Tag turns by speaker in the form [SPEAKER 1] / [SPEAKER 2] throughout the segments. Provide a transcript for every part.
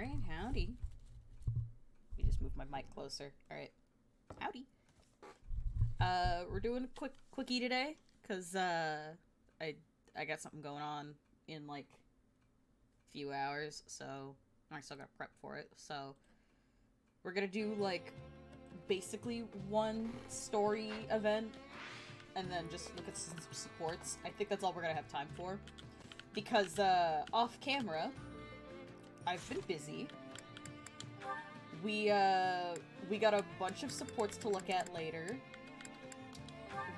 [SPEAKER 1] Alright, howdy. You just moved my mic closer. Alright. Howdy. We're doing a quickie today, because, I got something going on in, like, a few hours, so I still gotta prep for it, so we're gonna do, like, basically one story event, and then just look at some supports. I think that's all we're gonna have time for. Because, off camera, I've been busy. We got a bunch of supports to look at later.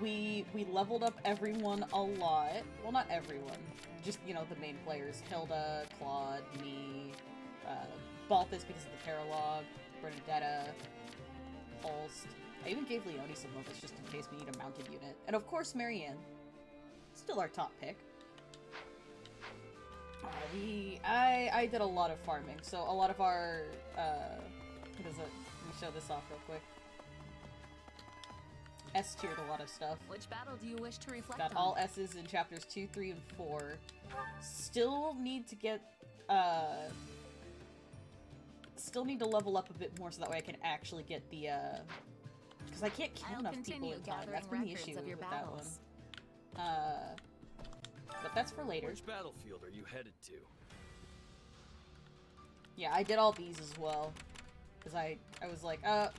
[SPEAKER 1] We leveled up everyone a lot. Well, not everyone. Just, you know, the main players. Hilda, Claude, me, Balthus because of the Paralog, Bernadetta, Holst. I even gave Leone some moments just in case we need a mounted unit. And of course, Marianne. Still our top pick. I did a lot of farming, so a lot of our, what is it? Let me show this off real quick. S-tiered a lot of stuff.
[SPEAKER 2] Which battle do you wish to reflect
[SPEAKER 1] Got
[SPEAKER 2] on?
[SPEAKER 1] all S's in chapters 2, 3, and 4. Still need to get, still need to level up a bit more so that way I can actually get the, because I can't kill enough people in time. That's been the issue with that one. But that's for later.
[SPEAKER 3] Which battlefield are you headed to?
[SPEAKER 1] Yeah, I did all these as well. Because I was like, I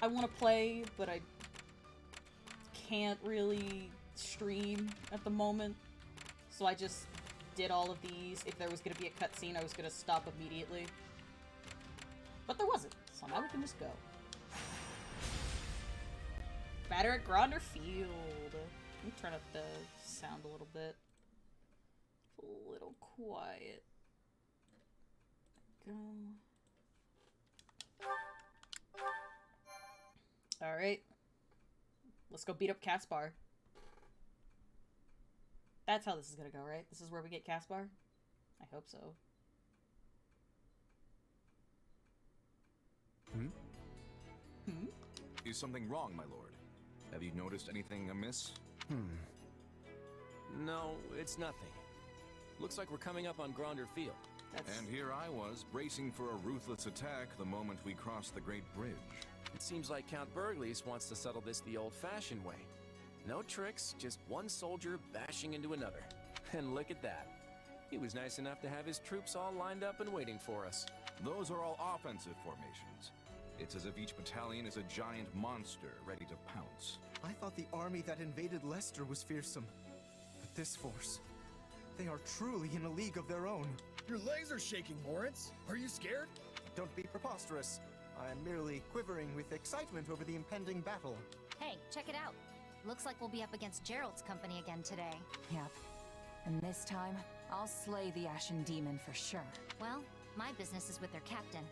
[SPEAKER 1] want to play, but I can't really stream at the moment. So I just did all of these. If there was going to be a cutscene, I was going to stop immediately. But there wasn't, so now we can just go. Batter at Gronder Field. Let me turn up the sound a little bit. A little quiet. Go. Alright. Let's go beat up Caspar. That's how this is gonna go, right? This is where we get Caspar? I hope so.
[SPEAKER 4] Is something wrong, my lord? Have you noticed anything amiss?
[SPEAKER 3] No, it's nothing. Looks like we're coming up on Gronder Field.
[SPEAKER 4] And here I was, bracing for a ruthless attack the moment we crossed the Great Bridge.
[SPEAKER 3] It seems like Count Burgles wants to settle this the old-fashioned way. No tricks, just one soldier bashing into another. And look at that. He was nice enough to have his troops all lined up and waiting for us.
[SPEAKER 4] Those are all offensive formations. It's as if each battalion is a giant monster ready to pounce.
[SPEAKER 5] I thought the army that invaded Leicester was fearsome. But this force, they are truly in a league of their own.
[SPEAKER 6] Your legs are shaking, Lawrence. Are you scared?
[SPEAKER 5] Don't be preposterous. I am merely quivering with excitement over the impending battle.
[SPEAKER 7] Hey, check it out. Looks like we'll be up against Gerald's company again today.
[SPEAKER 2] Yep. And this time, I'll slay the Ashen Demon for sure.
[SPEAKER 7] Well, my business is with their captain.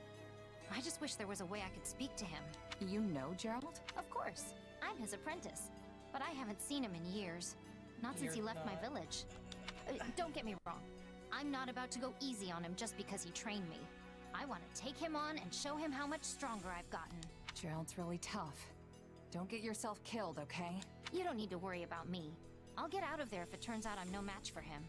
[SPEAKER 7] I just wish there was a way I could speak to him.
[SPEAKER 2] You know Gerald?
[SPEAKER 7] Of course. I'm his apprentice. But I haven't seen him in years. Not since he left my village. Don't get me wrong. I'm not about to go easy on him just because he trained me. I want to take him on and show him how much stronger I've gotten.
[SPEAKER 2] Gerald's really tough. Don't get yourself killed, okay?
[SPEAKER 7] You don't need to worry about me. I'll get out of there if it turns out I'm no match for him.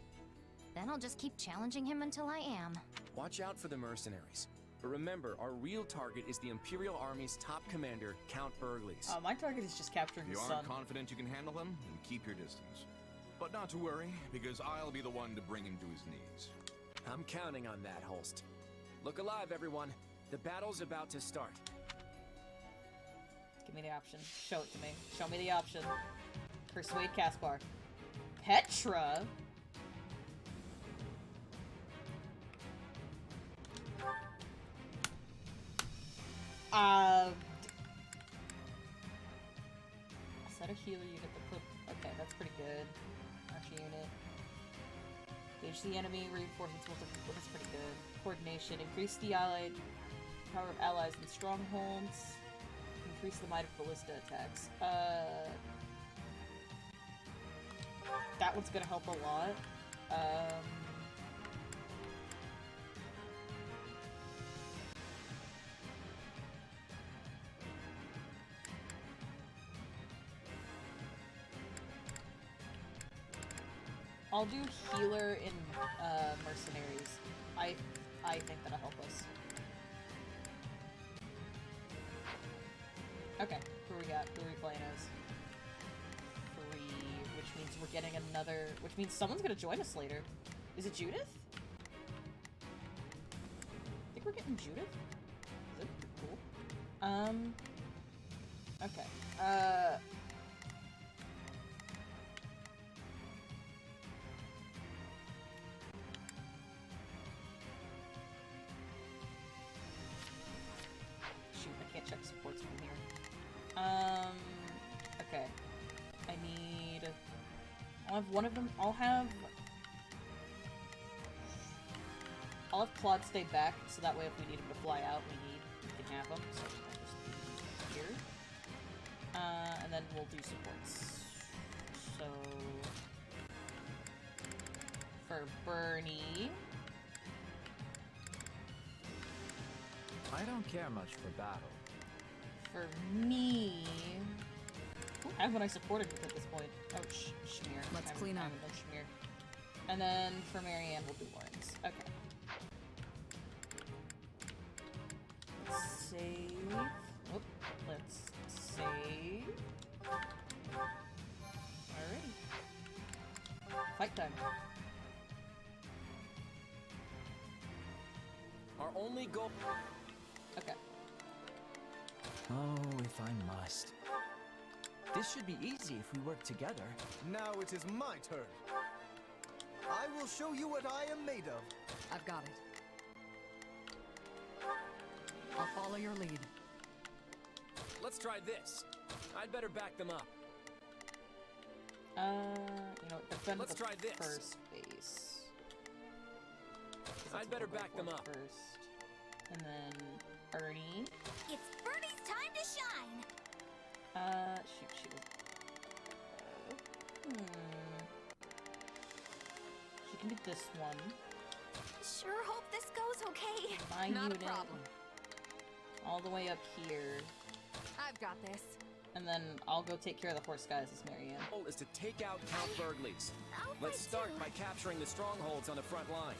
[SPEAKER 7] Then I'll just keep challenging him until I am.
[SPEAKER 3] Watch out for the mercenaries. But remember, our real target is the Imperial Army's top commander, Count Burgles.
[SPEAKER 1] My target is just capturing
[SPEAKER 4] If you
[SPEAKER 1] his
[SPEAKER 4] aren't
[SPEAKER 1] son.
[SPEAKER 4] confident you can handle him, then keep your distance. But not to worry, because I'll be the one to bring him to his knees.
[SPEAKER 3] I'm counting on that, Holst. Look alive, everyone. The battle's about to start.
[SPEAKER 1] Give me the option. Show it to me. Show me the option. Persuade Caspar. Petra? Set a healer unit to put. Okay, that's pretty good. Archer unit. Gauge the enemy, reinforcements multiple. That's pretty good. Coordination. Increase the allied power of allies in strongholds. Increase the might of ballista attacks. That one's gonna help a lot. I'll do healer in mercenaries. I think that'll help us. Okay, who we got? Who are we playing as? 3, which means we're getting another... Which means someone's gonna join us later. Is it Judith? I think we're getting Judith? Is it? Cool. Okay. Shoot, I can't check supports from here. Okay. I need... I'll have one of them. I'll have Claude stay back, so that way if we need him to fly out, we can have him. So I'll just be here. And then we'll do supports. So... For Bernie...
[SPEAKER 8] I don't care much for battle.
[SPEAKER 1] For me... Who haven't I supported with at this point? Oh, Schmear.
[SPEAKER 2] Let's clean up.
[SPEAKER 1] I haven't done Schmear. And then for Marianne, we'll do Lawrence. Okay. Let's save. Whoop. Let's save. Alrighty. Fight time.
[SPEAKER 3] Our only goal.
[SPEAKER 1] Okay.
[SPEAKER 8] Oh, if I must. This should be easy if we work together.
[SPEAKER 5] Now it is my turn. I will show you what I am made of.
[SPEAKER 2] I've got it. I'll follow your lead.
[SPEAKER 3] Let's try this. I'd better back them up.
[SPEAKER 1] You know, defend
[SPEAKER 3] Let's
[SPEAKER 1] the
[SPEAKER 3] try this.
[SPEAKER 1] first base. 'Cause that's
[SPEAKER 3] I'd better
[SPEAKER 1] what we'll
[SPEAKER 3] back
[SPEAKER 1] go
[SPEAKER 3] them
[SPEAKER 1] for
[SPEAKER 3] up.
[SPEAKER 1] first. And then Ernie.
[SPEAKER 7] It's Bernie's time to shine.
[SPEAKER 1] Shoot, she was. She can do this one.
[SPEAKER 7] Sure hope this goes okay.
[SPEAKER 1] My
[SPEAKER 2] Not a
[SPEAKER 1] unit.
[SPEAKER 2] problem.
[SPEAKER 1] All the way up here.
[SPEAKER 2] I've got this.
[SPEAKER 1] And then I'll go take care of the horse guys as Marianne.
[SPEAKER 3] Goal is to take out Count Burgley's.
[SPEAKER 7] I'll
[SPEAKER 3] Let's
[SPEAKER 7] fight
[SPEAKER 3] start
[SPEAKER 7] too.
[SPEAKER 3] by capturing the strongholds on the front line.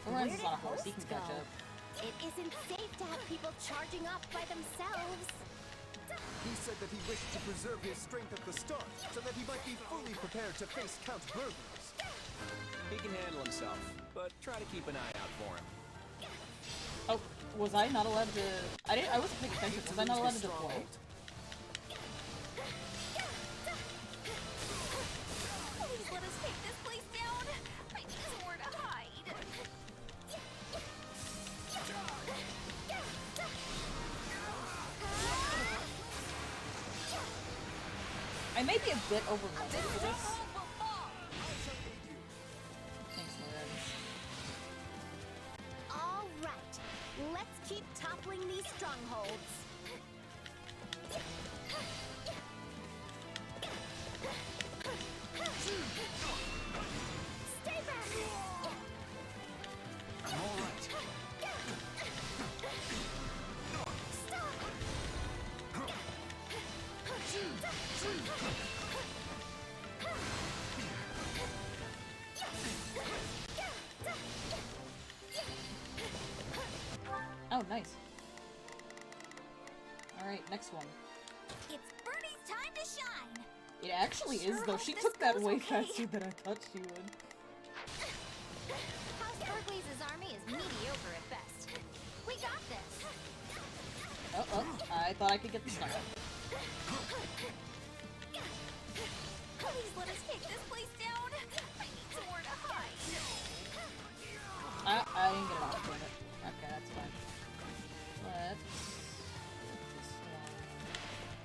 [SPEAKER 1] Lawrence is
[SPEAKER 7] Where
[SPEAKER 1] on a
[SPEAKER 7] did
[SPEAKER 1] horse, he can
[SPEAKER 7] hosts
[SPEAKER 1] catch
[SPEAKER 7] go?
[SPEAKER 1] up.
[SPEAKER 7] It isn't safe to have people charging off by themselves.
[SPEAKER 5] He said that he wished to preserve his strength at the start, so that he might be fully prepared to face Count Burglars.
[SPEAKER 3] He can handle himself, but try to keep an eye out for him.
[SPEAKER 1] Oh, was I not allowed to... I wasn't paying attention. Was I not allowed to deploy?
[SPEAKER 7] Please let us take this place down. I need somewhere to hide.
[SPEAKER 1] I may be a bit overloaded for this. Thanks, Lawrence.
[SPEAKER 7] All right, let's keep toppling these strongholds. Stay back!
[SPEAKER 8] I'm all right.
[SPEAKER 1] Oh, nice. Alright, next one.
[SPEAKER 7] It's Bernie's time to shine.
[SPEAKER 1] It actually
[SPEAKER 7] Sure
[SPEAKER 1] is, though.
[SPEAKER 7] hope
[SPEAKER 1] She
[SPEAKER 7] this
[SPEAKER 1] took that
[SPEAKER 7] goes
[SPEAKER 1] way
[SPEAKER 7] okay.
[SPEAKER 1] faster than I thought she would.
[SPEAKER 7] House Burgley's army is mediocre at best. We got this.
[SPEAKER 1] Oh, I thought I could get the stuff.
[SPEAKER 7] Please let us take this place down. I need somewhere to hide.
[SPEAKER 1] I didn't get it off, damn it. Okay, that's fine. Let's... this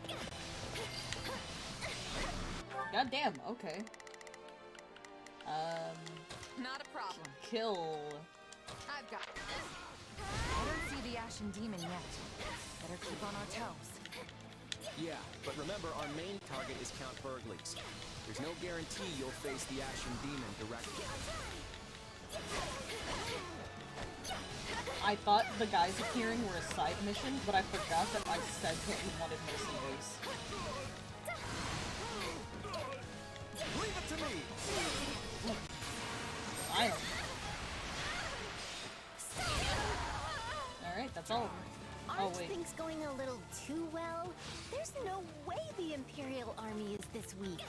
[SPEAKER 1] one. God damn, okay.
[SPEAKER 2] Not a problem.
[SPEAKER 1] Kill.
[SPEAKER 2] I've got this. I don't see the Ashen Demon yet. Better keep on our toes.
[SPEAKER 3] Yeah, but remember, our main target is Count Burgley's. There's no guarantee you'll face the Ashen Demon directly.
[SPEAKER 1] I thought the guys appearing were a side mission, but I forgot that I said that we wanted mercenaries.
[SPEAKER 5] Leave it to me!
[SPEAKER 1] Oh. Oh,
[SPEAKER 9] Aren't
[SPEAKER 1] wait.
[SPEAKER 9] things going a little too well? There's no way the Imperial Army is this weak.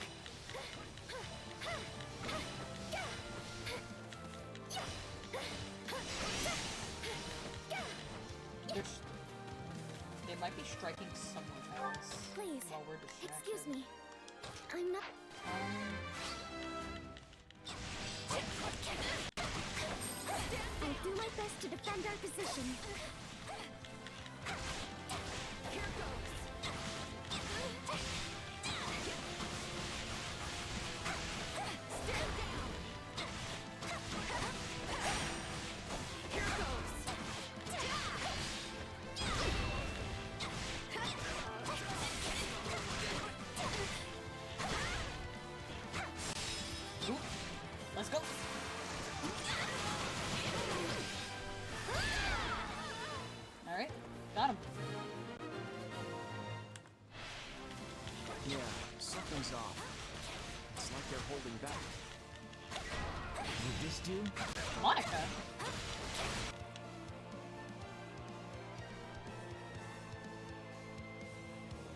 [SPEAKER 1] They might be striking somewhere else.
[SPEAKER 9] Please,
[SPEAKER 1] while we're distracted.
[SPEAKER 9] excuse me. I'm not... I'll do my best to defend our position.
[SPEAKER 2] Here goes. Stand down. Here goes.
[SPEAKER 1] Oop. Let's go. All right, got him.
[SPEAKER 8] Yeah, something's off. It's like they're holding back. Would this do?
[SPEAKER 1] Monica.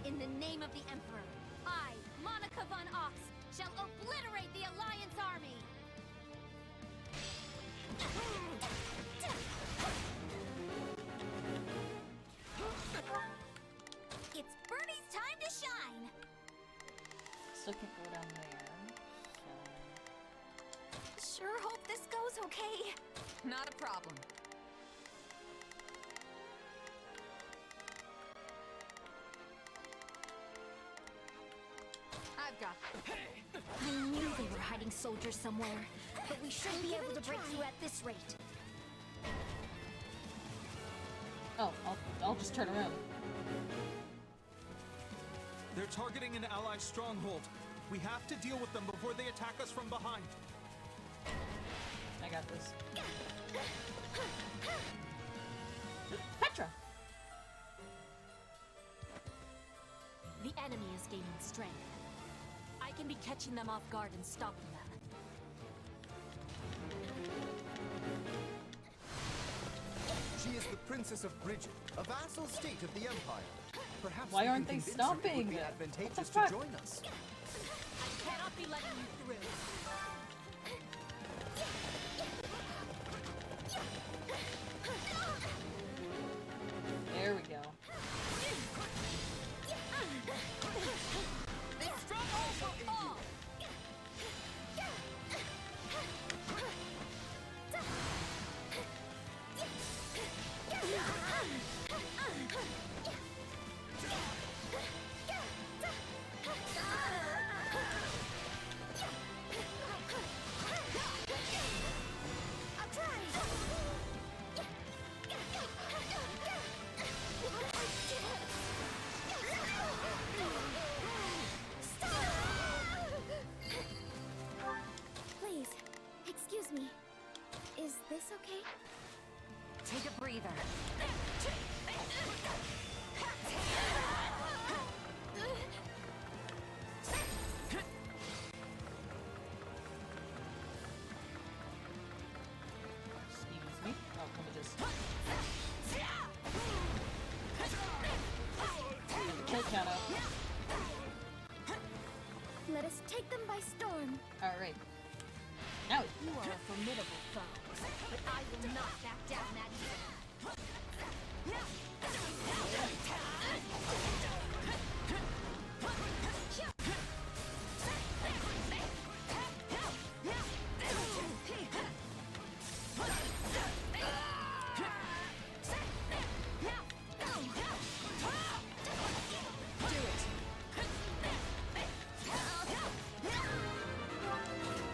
[SPEAKER 7] In the name of the Emperor, I, Monica von Ox, shall obliterate the Alliance army! It's Bernie's time to shine!
[SPEAKER 1] Still can't go down there.
[SPEAKER 2] Sure hope this goes okay. Not a problem. I've got...
[SPEAKER 7] I knew they were hiding soldiers somewhere, but we should be able to break through at this rate.
[SPEAKER 1] Oh, I'll just turn around.
[SPEAKER 5] They're targeting an ally stronghold. We have to deal with them before they attack us from behind.
[SPEAKER 1] I got this. Petra.
[SPEAKER 7] The enemy is gaining strength. I can be catching them off guard and stopping them.
[SPEAKER 10] She is the Princess of Bridget, a vassal state of the Empire. Perhaps
[SPEAKER 1] Why
[SPEAKER 10] we
[SPEAKER 1] aren't
[SPEAKER 10] can
[SPEAKER 1] they
[SPEAKER 10] convince her it would
[SPEAKER 1] stopping?
[SPEAKER 10] be
[SPEAKER 1] What the
[SPEAKER 10] advantageous to
[SPEAKER 1] fuck?
[SPEAKER 10] join us.
[SPEAKER 7] I cannot be letting you through.
[SPEAKER 1] There we go.
[SPEAKER 2] This stronghold will fall!
[SPEAKER 9] I'll try! Please, excuse me. Is this okay?
[SPEAKER 2] Take a breather.
[SPEAKER 1] Excuse me. Oh, let me just kill count up.
[SPEAKER 9] Let us take them by storm.
[SPEAKER 1] All right. Now
[SPEAKER 7] You are a formidable foe, but I will not back down that easily.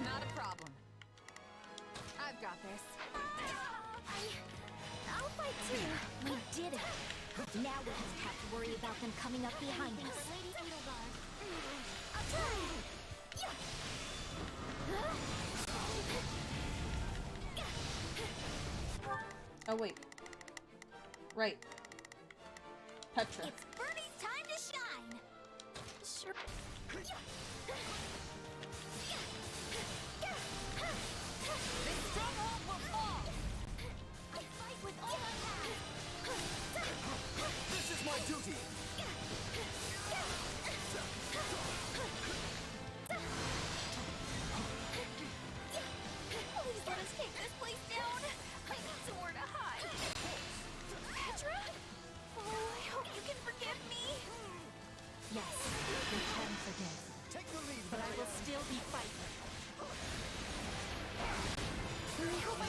[SPEAKER 2] Not a problem. I've got this.
[SPEAKER 9] I'll fight too.
[SPEAKER 7] We did it. Now we just have to worry about them coming up behind us.
[SPEAKER 9] Lady Edelgard. I'll try.
[SPEAKER 1] Oh wait. Right. Petra.
[SPEAKER 9] It's Bernie's time to shine. Sure.
[SPEAKER 2] This stronghold will fall!
[SPEAKER 9] I fight with all I have.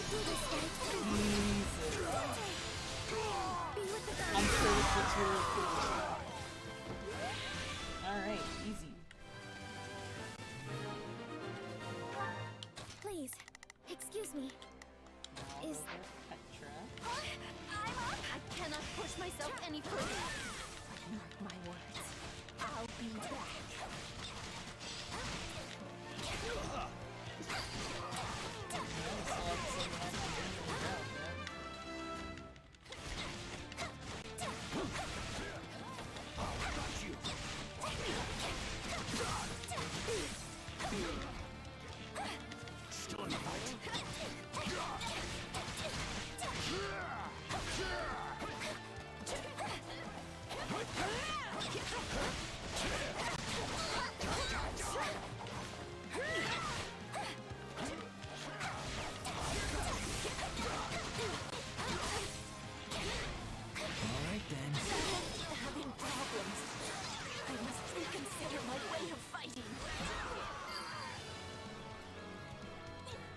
[SPEAKER 1] I'm sure this looks really cool. Alright, easy.
[SPEAKER 9] Please, excuse me. Is
[SPEAKER 1] Petra?
[SPEAKER 9] I cannot push myself any further. Mark my words. I'll be back.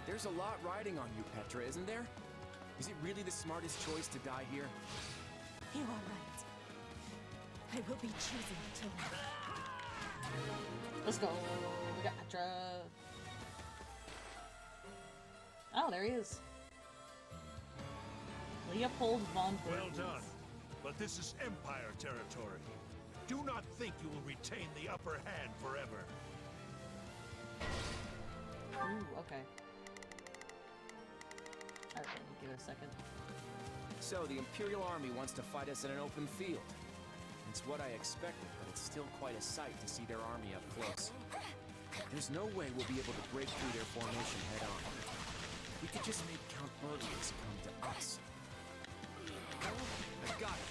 [SPEAKER 3] There's a lot riding on you, Petra, isn't there? Is it really the smartest choice to die here?
[SPEAKER 9] You are right. I will be choosing to live.
[SPEAKER 1] Let's go. We got Petra. Oh, there he is. Leopold von
[SPEAKER 11] Well
[SPEAKER 1] Berglis.
[SPEAKER 11] done. But this is Empire territory. Do not think you will retain the upper hand forever.
[SPEAKER 1] Ooh, okay. Alright, give it a second.
[SPEAKER 3] So, the Imperial Army wants to fight us in an open field. It's what I expected, but it's still quite a sight to see their army up close. There's no way we'll be able to break through their formation head-on. We could just make Count Berglis come to us. I've got it.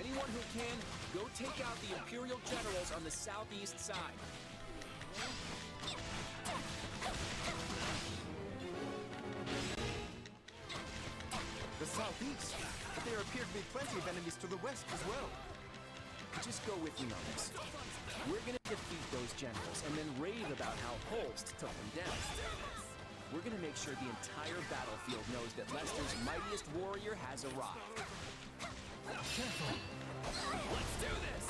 [SPEAKER 3] Anyone who can, go take out the Imperial generals on the southeast side.
[SPEAKER 10] The southeast, but there appear to be plenty of enemies to the west as well.
[SPEAKER 3] Just go with me on this. We're gonna defeat those generals and then rave about how Holst took them down. We're gonna make sure the entire battlefield knows that Leicester's mightiest warrior has arrived.
[SPEAKER 8] Careful.
[SPEAKER 3] Let's do this!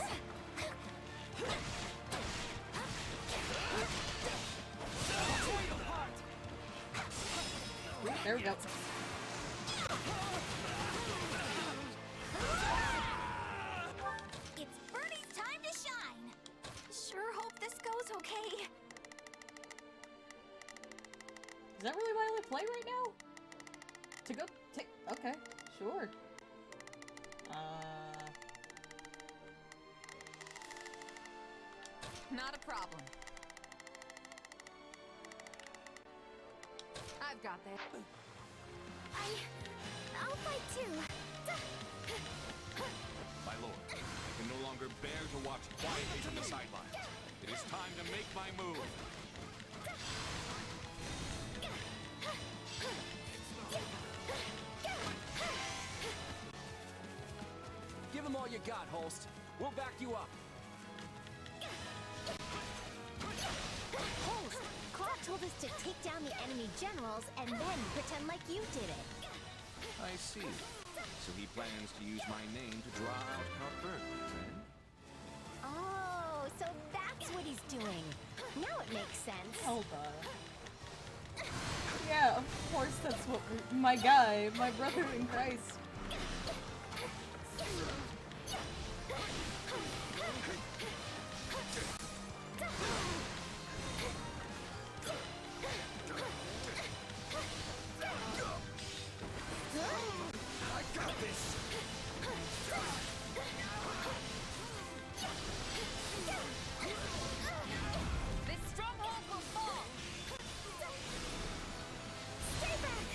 [SPEAKER 1] There we go.
[SPEAKER 9] It's Bernie's time to shine. Sure hope this goes okay.
[SPEAKER 1] Is that really my only play right now? To go take. Okay, sure.
[SPEAKER 2] Not a problem. I've got that.
[SPEAKER 9] I'll fight too.
[SPEAKER 4] My lord, I can no longer bear to watch quietly from the sidelines. It is time to make my move.
[SPEAKER 3] Give them all you got, Holst. We'll back you up.
[SPEAKER 9] Holst, Clark told us to take down the enemy generals and then pretend like you did it.
[SPEAKER 4] I see. So he plans to use my name to draw out Count Berglis, eh?
[SPEAKER 9] Oh, so that's what he's doing. Now it makes sense.
[SPEAKER 1] Hold on. Yeah, of course that's what my guy, my brother in Christ.
[SPEAKER 2] This stronghold will fall.
[SPEAKER 9] Stay back!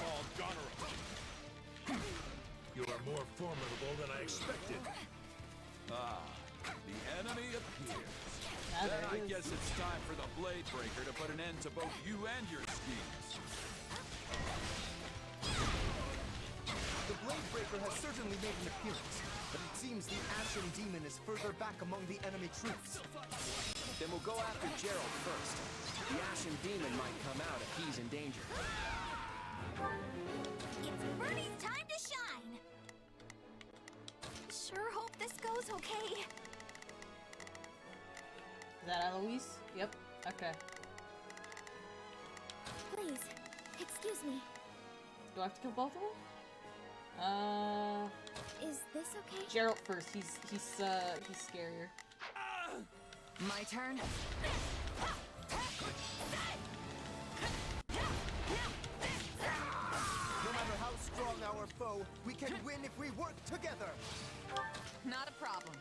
[SPEAKER 11] small goneril. You are more formidable than I expected.
[SPEAKER 4] Ah, the enemy appears.
[SPEAKER 1] Ah,
[SPEAKER 4] Then
[SPEAKER 1] there
[SPEAKER 4] I
[SPEAKER 1] he is.
[SPEAKER 4] guess it's time for the Blade Breaker to put an end to both you and your schemes.
[SPEAKER 10] The Blade Breaker has certainly made an appearance, but it seems the Ashen Demon is further back among the enemy troops.
[SPEAKER 3] Then we'll go after Gerald first. The Ashen Demon might come out if he's in danger.
[SPEAKER 9] It's Bernie's time to shine! Sure hope this goes okay.
[SPEAKER 1] Is that Eloise? Yep. Okay.
[SPEAKER 9] Please, excuse me.
[SPEAKER 1] Do I have to kill both of them?
[SPEAKER 9] Is this okay?
[SPEAKER 1] Gerald first. He's scarier.
[SPEAKER 2] My turn?
[SPEAKER 10] No matter how strong our foe, we can win if we work together.
[SPEAKER 2] Not a problem.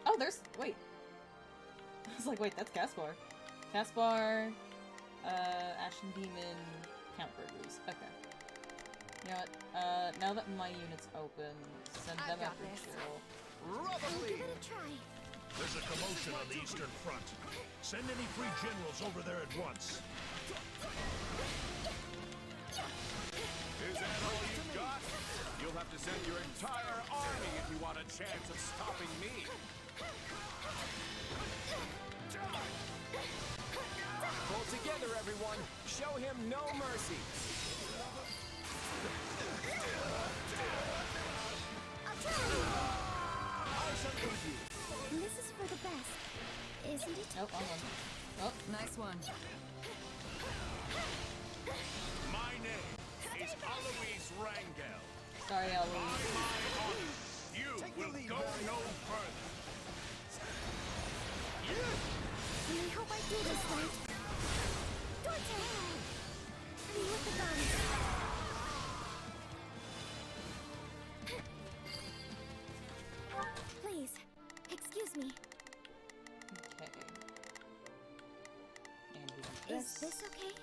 [SPEAKER 1] Oh, there's wait. I was like, wait, that's Caspar. Caspar, Ashen Demon, Count Burglaries. Okay. You know what? Now that my unit's open, send
[SPEAKER 2] I've
[SPEAKER 1] them
[SPEAKER 2] got
[SPEAKER 1] after
[SPEAKER 2] this.
[SPEAKER 1] Gerald.
[SPEAKER 9] I'll give it a try.
[SPEAKER 11] There's a commotion on the Eastern Front. Send any free generals over there at once.
[SPEAKER 4] Is that all you got? You'll have to send your entire army if you want a chance of stopping me.
[SPEAKER 3] Pull together, everyone. Show him no mercy.
[SPEAKER 9] I'll try.
[SPEAKER 3] I shall aid you.
[SPEAKER 9] This is for the best, isn't it?
[SPEAKER 1] Nope, wrong one. Oh,
[SPEAKER 2] Nice one.
[SPEAKER 11] My name is Alois Rangel.
[SPEAKER 1] sorry,
[SPEAKER 11] By
[SPEAKER 1] Eloise.
[SPEAKER 11] my honor, you
[SPEAKER 10] Take the
[SPEAKER 11] will
[SPEAKER 10] lead,
[SPEAKER 11] go
[SPEAKER 10] Barry.
[SPEAKER 11] no further.
[SPEAKER 9] I hope I do this right. Dorte! Me with the guns. Please, excuse me.
[SPEAKER 1] Okay. And we do
[SPEAKER 9] Is this okay?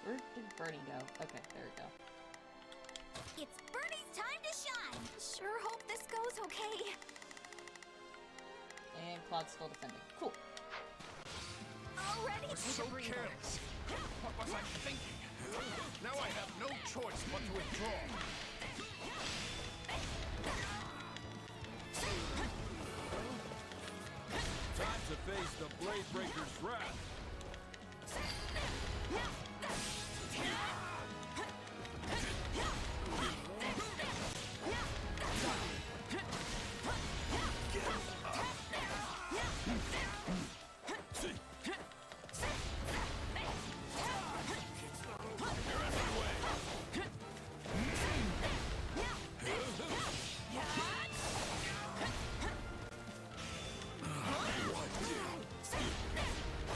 [SPEAKER 1] Where did Bernie go? Okay, there we go.
[SPEAKER 9] It's Bernie's time to shine! Sure hope this goes okay.
[SPEAKER 1] And Claude's still defending. Cool.
[SPEAKER 9] Already?
[SPEAKER 11] So careless. What was I thinking? Now I have no choice but to withdraw.
[SPEAKER 4] Time to face the Blade Breaker's wrath.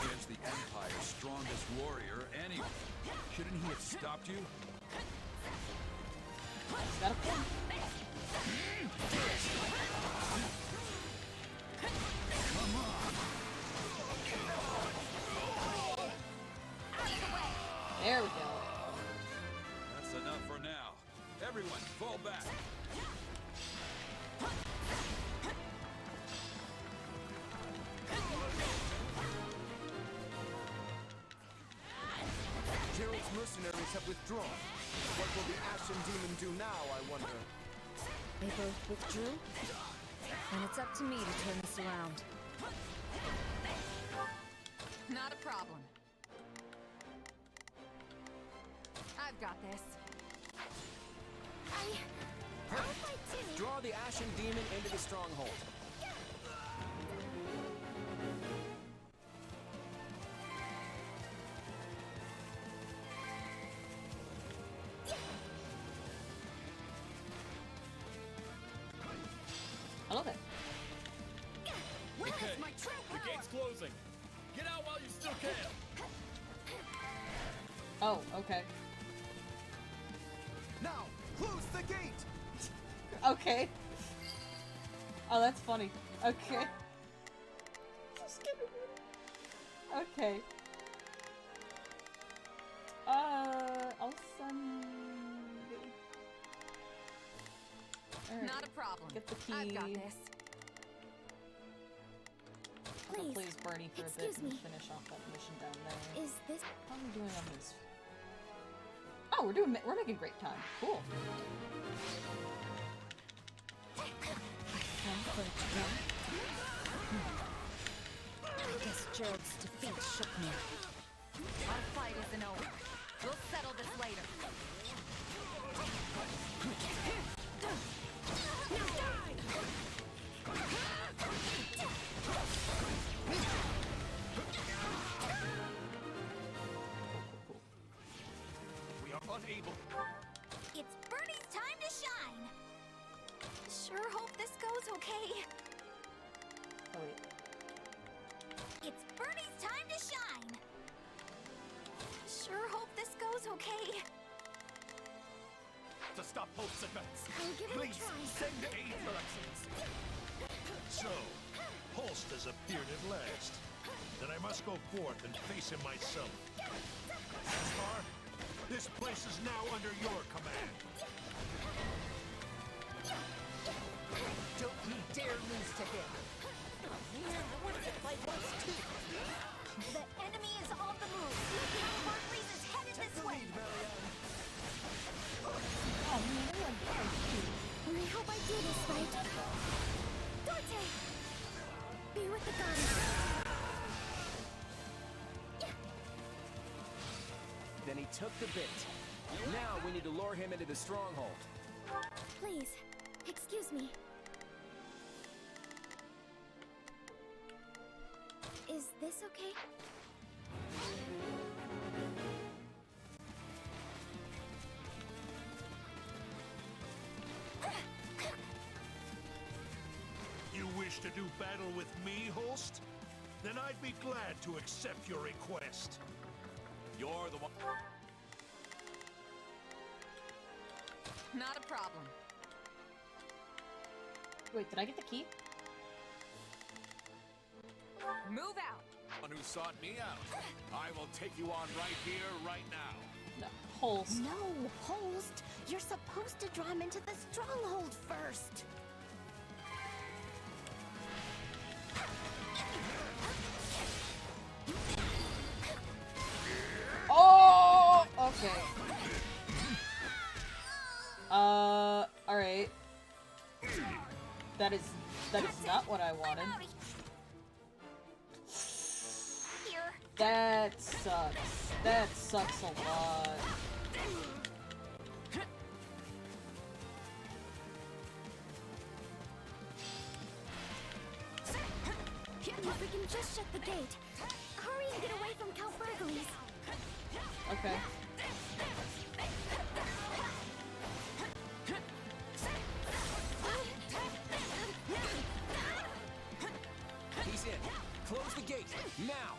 [SPEAKER 4] Against the Empire's strongest warrior, anyway. Shouldn't he have stopped you?
[SPEAKER 1] He's got a point. There we go.
[SPEAKER 4] That's enough for now. Everyone, fall back.
[SPEAKER 10] Gerald's mercenaries have withdrawn. What will the Ashen Demon do now, I wonder?
[SPEAKER 2] They both withdrew? And it's up to me to turn this around. Not a problem. I've got this.
[SPEAKER 9] I'll fight too.
[SPEAKER 3] Draw the Ashen Demon into the stronghold.
[SPEAKER 1] Hello there.
[SPEAKER 9] Where
[SPEAKER 11] Okay,
[SPEAKER 9] is my true
[SPEAKER 11] the
[SPEAKER 9] power?
[SPEAKER 11] gate's closing. Get out while you still can.
[SPEAKER 1] Oh, okay.
[SPEAKER 10] Now, close the gate!
[SPEAKER 1] Okay. Oh, that's funny. Okay. Just kidding. Okay.
[SPEAKER 2] problem.
[SPEAKER 1] Get the key.
[SPEAKER 2] I've got this.
[SPEAKER 1] I'll
[SPEAKER 7] Please,
[SPEAKER 1] play as Bernie for a bit
[SPEAKER 7] excuse
[SPEAKER 1] and
[SPEAKER 7] me.
[SPEAKER 1] finish off that mission down there.
[SPEAKER 7] Is this...
[SPEAKER 1] How are we doing on this? Oh, we're making great time. Cool.
[SPEAKER 2] I guess Gerald's defeat shook me. Our fight isn't over. We'll settle this later.
[SPEAKER 4] We are unable.
[SPEAKER 7] It's Bernie's time to shine! Sure hope this goes okay.
[SPEAKER 1] Oh wait.
[SPEAKER 7] It's Bernie's time to shine! Sure hope this goes okay.
[SPEAKER 4] To stop Holt's advance.
[SPEAKER 7] I'll give it a
[SPEAKER 4] Please,
[SPEAKER 7] try.
[SPEAKER 4] send aid, Your Excellency.
[SPEAKER 11] So, Holst has appeared at last. Then I must go forth and face him myself. Caspar, this place is now under your command.
[SPEAKER 10] Don't you dare lose to him! Oh man, I wanted to fight once too!
[SPEAKER 7] The enemy is on the move. Count Barclays is headed this way.
[SPEAKER 1] Oh man, I love that.
[SPEAKER 7] I hope I do this right. Dante! Be with the goddess.
[SPEAKER 3] Then he took the bait. Now we need to lure him into the stronghold.
[SPEAKER 7] Please, excuse me. Is this okay?
[SPEAKER 11] You wish to do battle with me, Holst? Then I'd be glad to accept your request.
[SPEAKER 4] You're the one.
[SPEAKER 2] Not a problem.
[SPEAKER 1] Wait, did I get the key?
[SPEAKER 2] Move out.
[SPEAKER 4] One who sought me out. I will take you on right here, right now.
[SPEAKER 1] No. Holes.
[SPEAKER 7] No, Holst. You're supposed to draw him into the stronghold first.
[SPEAKER 1] Oh! Okay. Alright. That is not what I wanted.
[SPEAKER 7] Here.
[SPEAKER 1] That sucks. That sucks a lot.
[SPEAKER 7] If we can just shut the gate. Hurry and get away from Count Burgley's.
[SPEAKER 1] Okay.
[SPEAKER 3] He's in. Close the gate. Now.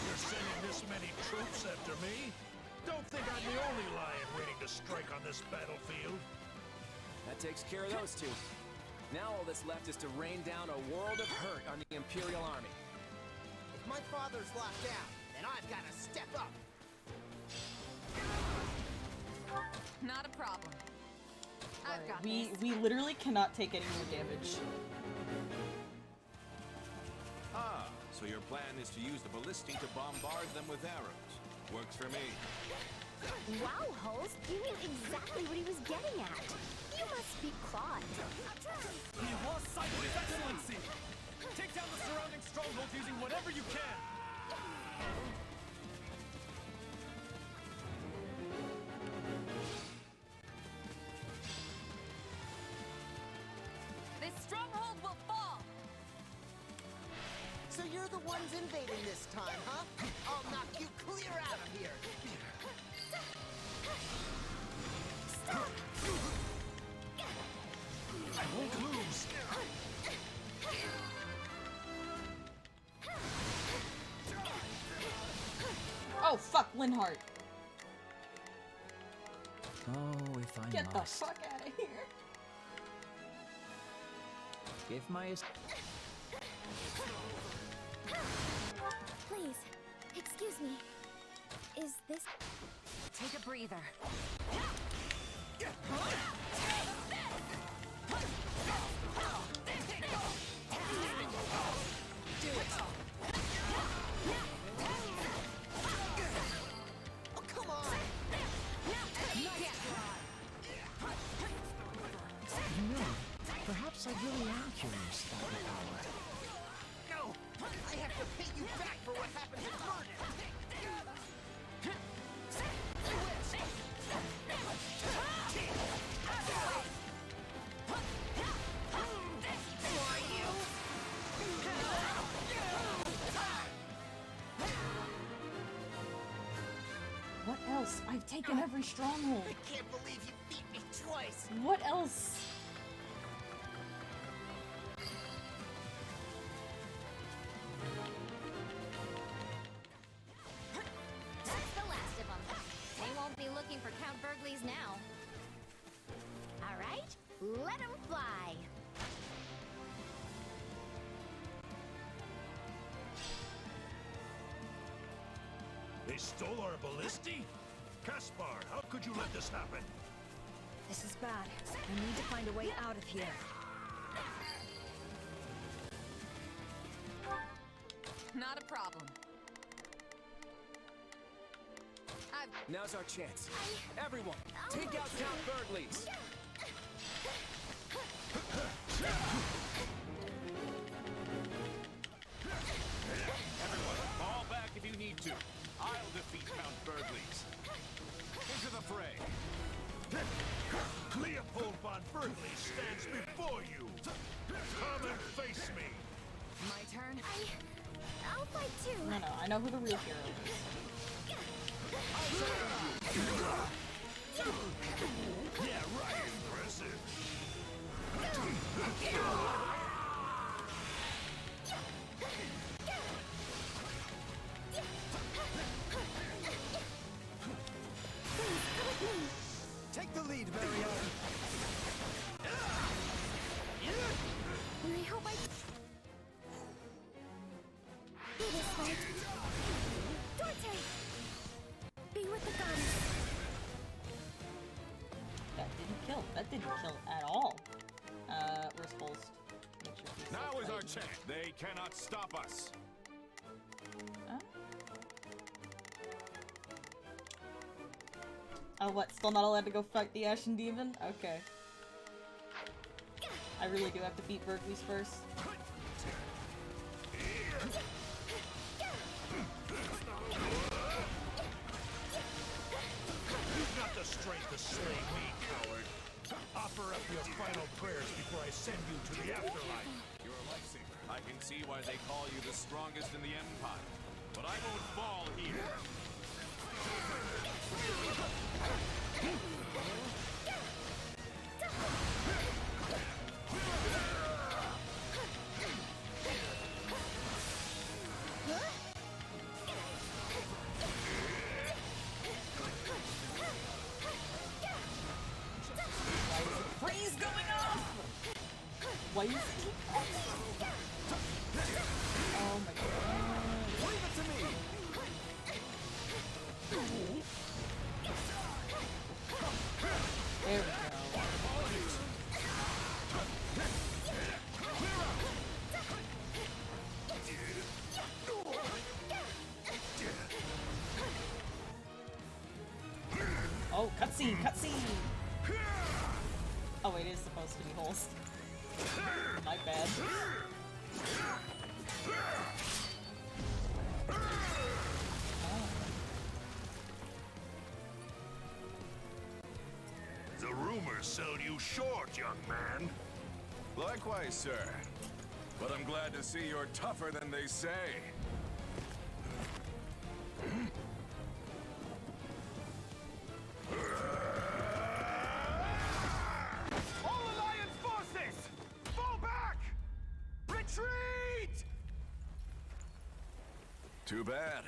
[SPEAKER 11] You're sending this many troops after me? Don't think I'm the only lion waiting to strike on this battlefield.
[SPEAKER 3] That takes care of those two. Now all that's left is to rain down a world of hurt on the Imperial Army.
[SPEAKER 10] If my father's locked out, then I've got to step up.
[SPEAKER 2] Not a problem. I've got
[SPEAKER 1] We
[SPEAKER 2] this.
[SPEAKER 1] we literally cannot take any more damage.
[SPEAKER 4] Ah, so your plan is to use the ballistae to bombard them with arrows. Works for me.
[SPEAKER 7] Wow, Holst, you knew exactly what he was getting at. You must be Claude.
[SPEAKER 6] We have lost sight of His Excellency! Take down the surrounding strongholds using whatever you can!
[SPEAKER 2] This stronghold will fall.
[SPEAKER 10] So you're the ones invading this time, huh? I'll knock you clear out of here.
[SPEAKER 11] I won't lose.
[SPEAKER 1] Oh fuck, Linhart.
[SPEAKER 8] Oh, if I
[SPEAKER 1] Get the
[SPEAKER 8] must.
[SPEAKER 1] fuck out of here.
[SPEAKER 8] If my
[SPEAKER 7] Please, excuse me.
[SPEAKER 9] Is this...
[SPEAKER 2] Take a breather. Do it.
[SPEAKER 10] Oh, come on!
[SPEAKER 8] You know, perhaps I really am curious about your power.
[SPEAKER 10] No! I have to pay you back for what happened to Vernon!
[SPEAKER 1] What else? I've taken every stronghold.
[SPEAKER 10] I can't believe you beat me twice!
[SPEAKER 1] What else?
[SPEAKER 7] That's the last of them. They won't be looking for Count Burgley's now. All right, let them fly.
[SPEAKER 11] They stole our ballisti? Caspar, how could you let this happen?
[SPEAKER 2] This is bad. I need to find a way out of here. Not a problem.
[SPEAKER 3] Now's our chance. Everyone, take out Count Burgley's.
[SPEAKER 4] Everyone, fall back if you need to. I'll defeat Count Burgley's. Into the fray.
[SPEAKER 11] Leopold von Berkeley stands before you. Come and face me.
[SPEAKER 2] My turn?
[SPEAKER 9] I'll fight too.
[SPEAKER 1] No, I know who the real hero is.
[SPEAKER 11] Yeah, right. Impressive.
[SPEAKER 10] Take the lead, Marion!
[SPEAKER 9] I hope I... Do this fight. Dorte! Be with the goddess.
[SPEAKER 1] That didn't kill. That didn't kill at all. Where's Holst? Make sure he's
[SPEAKER 4] Now
[SPEAKER 1] still
[SPEAKER 4] is our
[SPEAKER 1] fighting.
[SPEAKER 4] chance. They cannot stop us.
[SPEAKER 1] Oh, what? Still not allowed to go fight the Ashen Demon? Okay. I really do have to beat Burgley's first.
[SPEAKER 11] You've got the strength to slay me, coward. Offer up your final prayers before I send you to the afterlife.
[SPEAKER 4] You're a lifesaver. I can see why they call you the strongest in the Empire. But I won't fall here.
[SPEAKER 1] Freeze going off! Why is he? Oh my god.
[SPEAKER 10] Leave it to me!
[SPEAKER 1] There we go. Oh, cutscene, cutscene! Oh, wait, it is supposed to be Holst. My bad.
[SPEAKER 11] The rumors sell you short, young man.
[SPEAKER 4] Likewise, sir. But I'm glad to see you're tougher than they say.
[SPEAKER 6] All Alliance forces! Fall back! Retreat!
[SPEAKER 4] Too bad.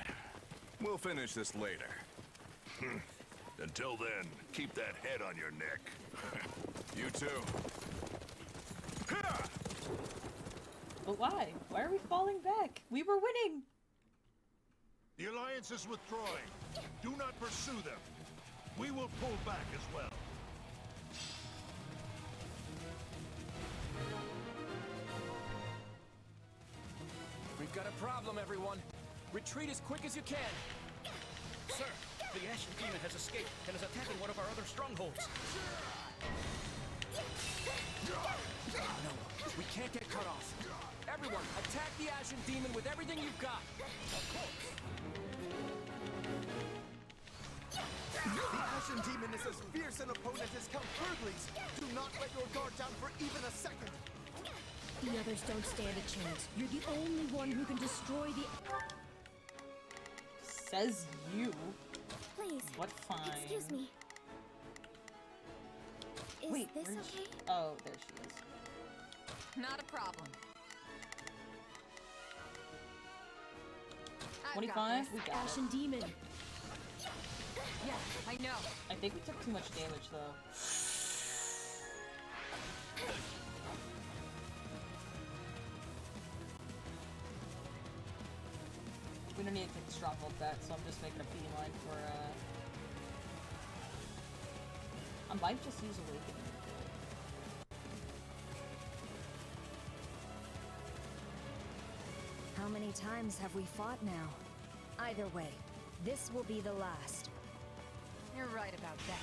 [SPEAKER 4] We'll finish this later.
[SPEAKER 11] Until then, keep that head on your neck.
[SPEAKER 4] You too.
[SPEAKER 1] But why? Why are we falling back? We were winning!
[SPEAKER 11] The Alliance is withdrawing. Do not pursue them. We will pull back as well.
[SPEAKER 3] We've got a problem, everyone. Retreat as quick as you can.
[SPEAKER 6] Sir, the Ashen Demon has escaped and is attacking one of our other strongholds.
[SPEAKER 3] No, we can't get cut off. Everyone, attack the Ashen Demon with everything you've got.
[SPEAKER 10] The Ashen Demon is as fierce an opponent as Count Burgley's. Do not let your guard down for even a second.
[SPEAKER 9] The others don't stand a chance. You're the only one who can destroy the...
[SPEAKER 1] Says you.
[SPEAKER 9] Please.
[SPEAKER 1] What fine?
[SPEAKER 9] Excuse me. Is
[SPEAKER 1] Wait,
[SPEAKER 9] this
[SPEAKER 1] where's
[SPEAKER 9] okay?
[SPEAKER 1] she? Oh, there she is.
[SPEAKER 2] Not a problem.
[SPEAKER 1] 25? We got it.
[SPEAKER 9] Ashen Demon.
[SPEAKER 2] Yeah, I know.
[SPEAKER 1] I think we took too much damage, though. We don't need to take the stronghold back, so I'm just making a beeline for, I might just use Awakening.
[SPEAKER 2] How many times have we fought now? Either way, this will be the last. You're right about that.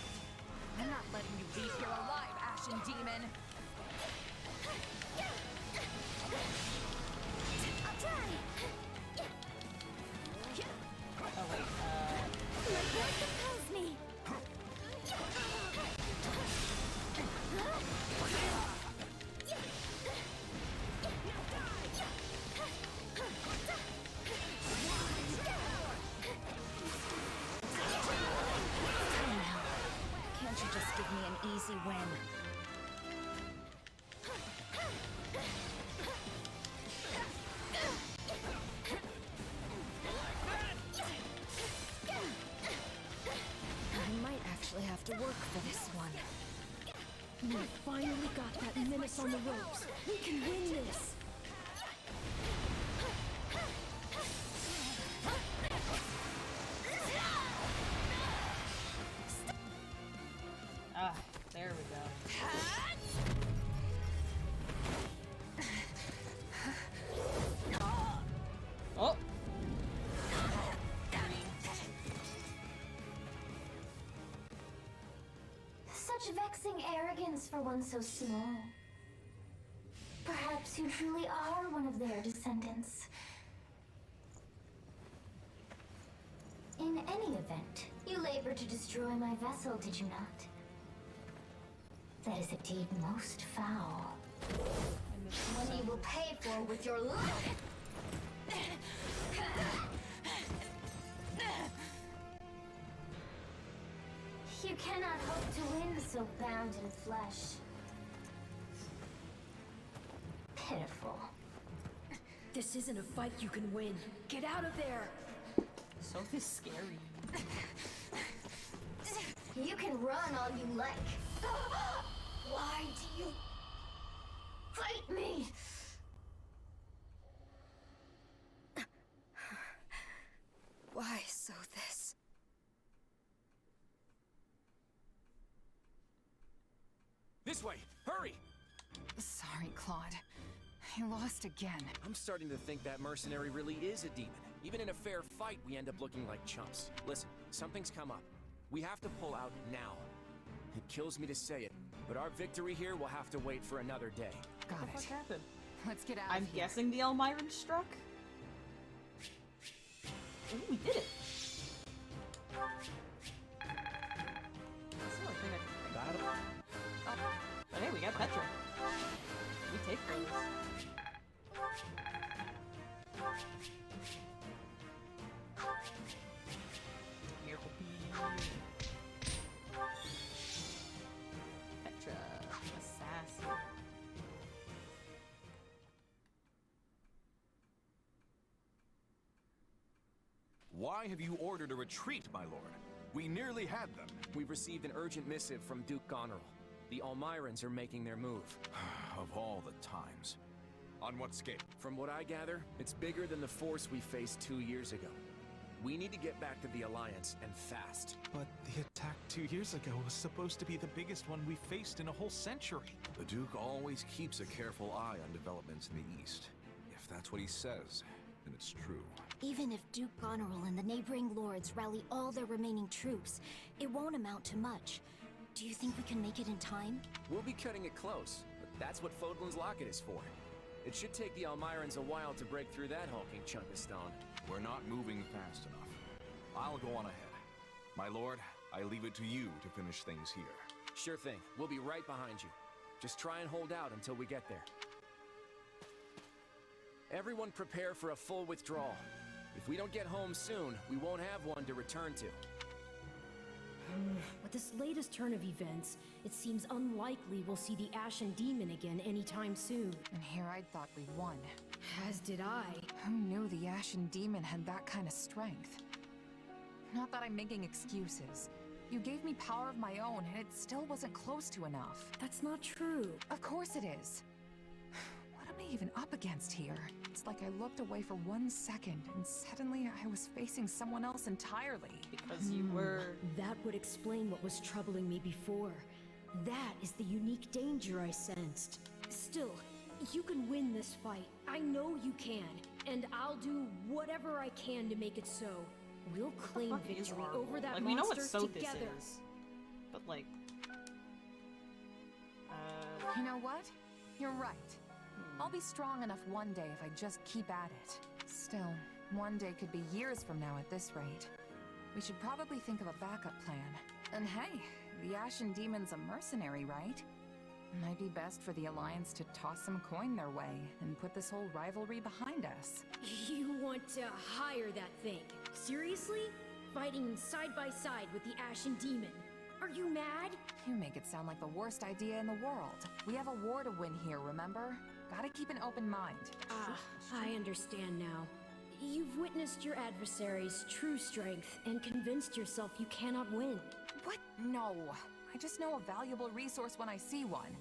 [SPEAKER 2] I'm not letting you leave here alive, Ashen Demon!
[SPEAKER 9] I'll try.
[SPEAKER 1] Oh, wait,
[SPEAKER 9] My breath compels me.
[SPEAKER 2] Can't you just give me an easy win? I might actually have to work for this one.
[SPEAKER 9] We finally got that menace on the ropes. We can win this.
[SPEAKER 1] ah, there we go. Oh!
[SPEAKER 12] Such vexing arrogance for one so small. Perhaps you truly are one of their descendants. In any event, you labored to destroy my vessel, did you not? That is a deed most foul. One you will pay for with your life. You cannot hope to win so bound in flesh. Pitiful.
[SPEAKER 9] This isn't a fight you can win. Get out of there.
[SPEAKER 1] Soph is scary.
[SPEAKER 12] You can run all you like. Why do you fight me?
[SPEAKER 2] Why so this?
[SPEAKER 3] This way! Hurry!
[SPEAKER 2] Sorry, Claude. I lost again.
[SPEAKER 3] I'm starting to think that mercenary really is a demon. Even in a fair fight, we end up looking like chumps. Listen, something's come up. We have to pull out now. It kills me to say it, but our victory here will have to wait for another day.
[SPEAKER 2] Got
[SPEAKER 1] What the
[SPEAKER 2] it.
[SPEAKER 1] fuck happened?
[SPEAKER 2] Let's get out
[SPEAKER 1] I'm
[SPEAKER 2] of here.
[SPEAKER 1] guessing the Elmiron struck? Ooh, we did it! That's the only thing I can think of. But hey, we got Petra. We take those. Here will be Petra, assassin.
[SPEAKER 4] Why have you ordered a retreat, my lord? We nearly had them.
[SPEAKER 3] We've received an urgent missive from Duke Goneril. The Almirans are making their move.
[SPEAKER 4] Of all the times. On what scale?
[SPEAKER 3] From what I gather, it's bigger than the force we faced 2 years ago. We need to get back to the Alliance, and fast.
[SPEAKER 6] But the attack 2 years ago was supposed to be the biggest one we faced in a whole century.
[SPEAKER 4] The Duke always keeps a careful eye on developments in the East. If that's what he says, then it's true.
[SPEAKER 2] Even if Duke Goneril and the neighboring lords rally all their remaining troops, it won't amount to much. Do you think we can make it in time?
[SPEAKER 3] We'll be cutting it close, but that's what Fodlan's Locket is for. It should take the Elmyrans a while to break through that hulking chunk of stone.
[SPEAKER 4] We're not moving fast enough. I'll go on ahead. My lord, I leave it to you to finish things here.
[SPEAKER 3] Sure thing. We'll be right behind you. Just try and hold out until we get there. Everyone prepare for a full withdrawal. If we don't get home soon, we won't have one to return to.
[SPEAKER 13] With this latest turn of events, it seems unlikely we'll see the Ashen Demon again anytime soon.
[SPEAKER 14] And here I thought we won.
[SPEAKER 13] As did I.
[SPEAKER 14] Who knew the Ashen Demon had that kind of strength? Not that I'm making excuses. You gave me power of my own, and it still wasn't close to enough.
[SPEAKER 13] That's not true.
[SPEAKER 14] Of course it is. What am I even up against here? It's like I looked away for 1 second, and suddenly I was facing someone else entirely.
[SPEAKER 1] Because you were...
[SPEAKER 13] That would explain what was troubling me before. That is the unique danger I sensed. Still, you can win this fight. I know you can. And I'll do whatever I can to make it so. We'll claim victory over that
[SPEAKER 1] like, we know what
[SPEAKER 13] monster
[SPEAKER 1] Sothis
[SPEAKER 13] together.
[SPEAKER 1] is, but like...
[SPEAKER 14] You know what? You're right. I'll be strong enough one day if I just keep at it. Still, one day could be years from now at this rate. We should probably think of a backup plan. And hey, the Ashen Demon's a mercenary, right? Might be best for the Alliance to toss some coin their way and put this whole rivalry behind us.
[SPEAKER 13] You want to hire that thing? Seriously? Fighting side by side with the Ashen Demon? Are you mad?
[SPEAKER 14] You make it sound like the worst idea in the world. We have a war to win here, remember? Gotta keep an open mind.
[SPEAKER 13] Ah, I understand now. You've witnessed your adversary's true strength and convinced yourself you cannot win.
[SPEAKER 14] What? No. I just know a valuable resource when I see one.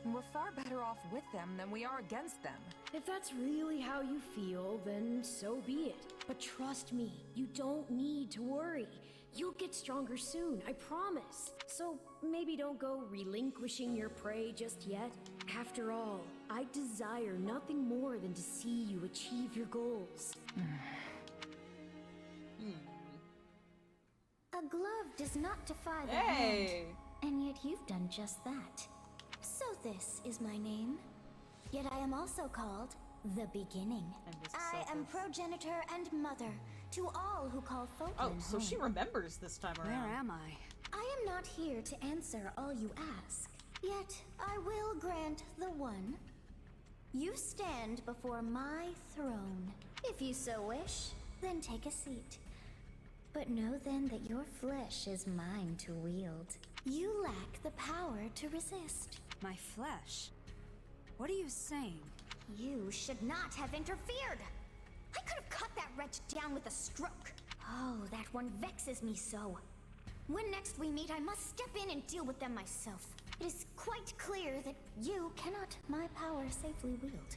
[SPEAKER 14] And we're far better off with them than we are against them.
[SPEAKER 13] If that's really how you feel, then so be it. But trust me, you don't need to worry. You'll get stronger soon, I promise. So maybe don't go relinquishing your prey just yet. After all, I desire nothing more than to see you achieve your goals.
[SPEAKER 12] A glove does not defy the
[SPEAKER 1] Hey!
[SPEAKER 12] hand, and yet you've done just that. Sothis is my name, yet I am also called the Beginning. I am progenitor and mother to all who call Fodlan
[SPEAKER 1] Oh, so
[SPEAKER 12] home.
[SPEAKER 1] she remembers this time around.
[SPEAKER 13] Where am I?
[SPEAKER 12] I am not here to answer all you ask, yet I will grant the one. You stand before my throne. If you so wish, then take a seat. But know then that your flesh is mine to wield. You lack the power to resist.
[SPEAKER 2] My flesh? What are you saying?
[SPEAKER 12] You should not have interfered! I could have cut that wretch down with a stroke. Oh, that one vexes me so. When next we meet, I must step in and deal with them myself. It is quite clear that you cannot my power safely wield.